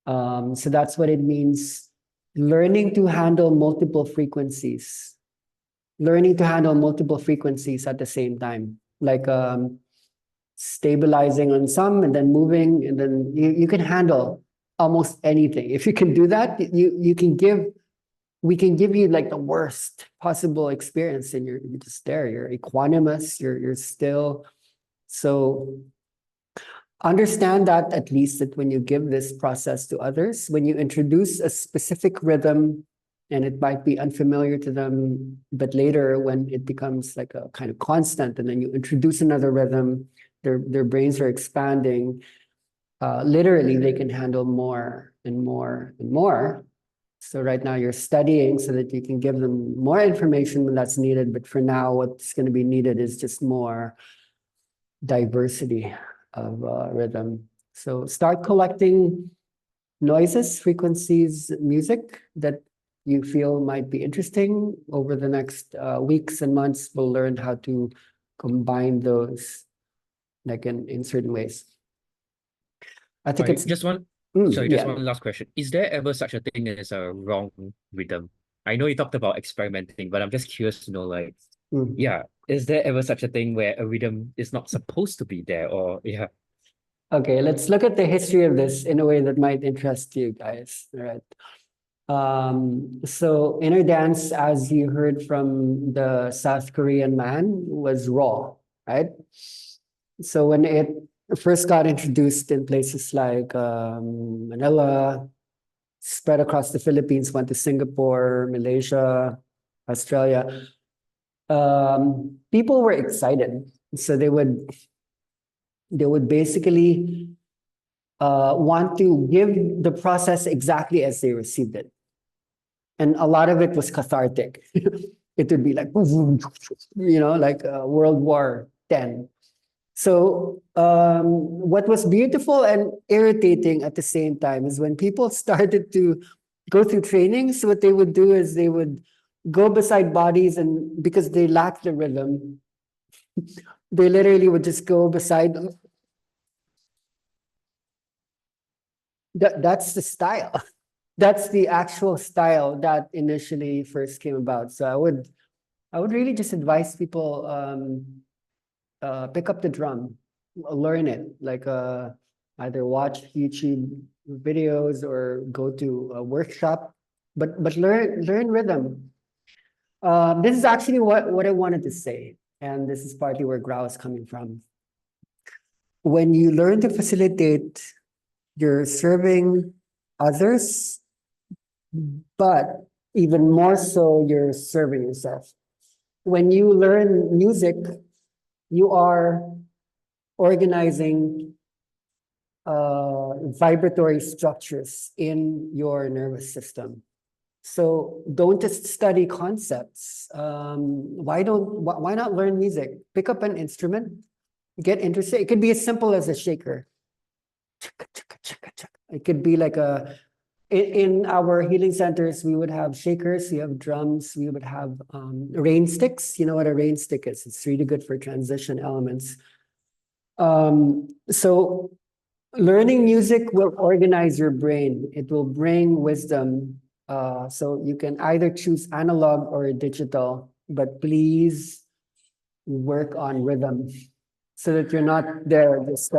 So that's what it means, learning to handle multiple frequencies. Learning to handle multiple frequencies at the same time, like stabilizing on some and then moving, and then you can handle almost anything. If you can do that, we can give you like the worst possible experience, and you're just there. You're equanimous. You're still. So understand that, at least, that when you give this process to others, when you introduce a specific rhythm, and it might be unfamiliar to them, but later when it becomes like a kind of constant, and then you introduce another rhythm, their brains are expanding. Literally, they can handle more and more and more. So right now you're studying so that you can give them more information when that's needed. But for now, what's going to be needed is just more diversity of rhythm. So start collecting noises, frequencies, music that you feel might be interesting. Over the next weeks and months, we'll learn how to combine those like in certain ways. I think Sorry, it's just one. Mm, Sorry, just yeah. one last question. Is there ever such a thing as a wrong rhythm? I know you talked about experimenting, but I'm just curious to know, like, Mm. yeah, is there ever such a thing where a rhythm is not supposed to be there? Or yeah. Okay, let's look at the history of this in a way that might interest you guys. All right. So inner dance, as you heard from the South Korean man, was raw, right? So when it first got introduced in places like Manila, spread across the Philippines, went to Singapore, Malaysia, Australia, people were excited. So they would basically want to give the process exactly as they received it. And a lot of it was cathartic. It would be like, like World War X. So what was beautiful and irritating at the same time is when people started to go through trainings, what they would do is they would go beside bodies, and because they lacked the rhythm, they literally would just go beside them. That's the style. That's the actual style that initially first came about. So I would really just advise people pick up the drum, learn it, like either watch YouTube videos or go to a workshop, but learn rhythm. This is actually what I wanted to say, and this is partly where Grau is coming from. When you learn to facilitate, you're serving others, but even more so, you're serving yourself. When you learn music, you are organizing vibratory structures in your nervous system. So don't just study concepts. Why not learn music? Pick up an instrument, get interested. It could be as simple as a shaker. It could be like in our healing centers, we would have shakers, we have drums, we would have rain sticks. You know what a rain stick is? It's really good for transition elements. So learning music will organize your brain. It will bring wisdom. So you can either choose analog or digital, but please work on rhythm so that you're not there just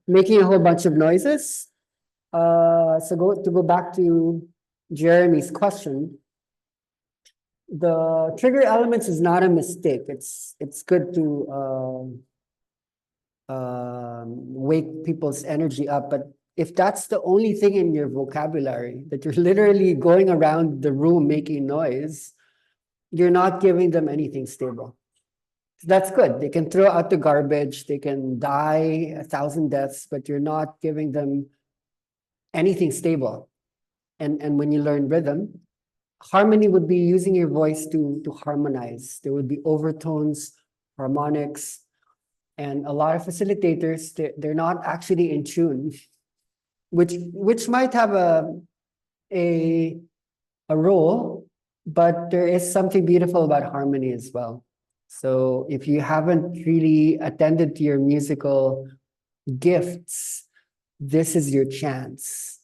making a whole bunch of noises. So go back to Jeremy's question. The trigger elements is not a mistake. It's good to wake people's energy up. But if that's the only thing in your vocabulary, that you're literally going around the room making noise, you're not giving them anything stable. That's good. They can throw out the garbage, they can die 1,000 deaths, but you're not giving them anything stable. And when you learn rhythm, harmony would be using your voice to harmonize. There would be overtones, harmonics, and a lot of facilitators, they're not actually in tune, which might have a role, but there is something beautiful about harmony as well. So if you haven't really attended to your musical gifts, this is your chance.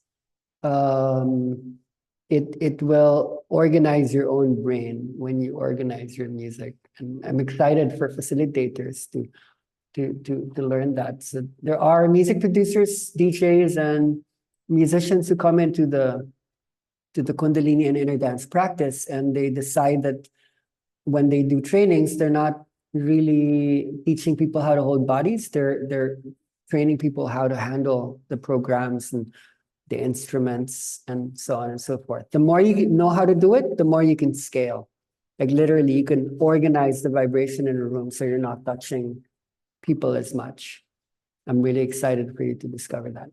It will organize your own brain when you organize your music. And I'm excited for facilitators to learn that. So there are music producers, DJs, and musicians who come into the Kundalini and inner dance practice, and they decide that when they do trainings, they're not really teaching people how to hold bodies. They're training people how to handle the programs and the instruments and so on and so forth. The more you know how to do it, the more you can scale. Like literally, you can organize the vibration in a room so you're not touching people as much. I'm really excited for you to discover that.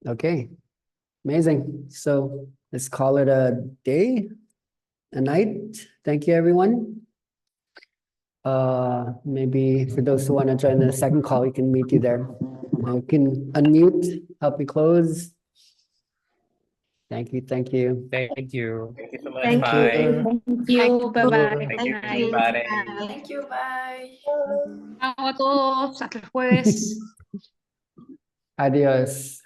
Okay, amazing. So let's call it a day, a night. Thank you, everyone. Maybe for those who want to join the second call, we can meet you there. You can unmute, help me close. Thank you, thank you. Thank you. Thank you so much. Thank Bye. you. Thank you. Bye-bye. Thank you, Bye. everybody. Thank you, bye. Chao a todos, hasta el jueves. Adios.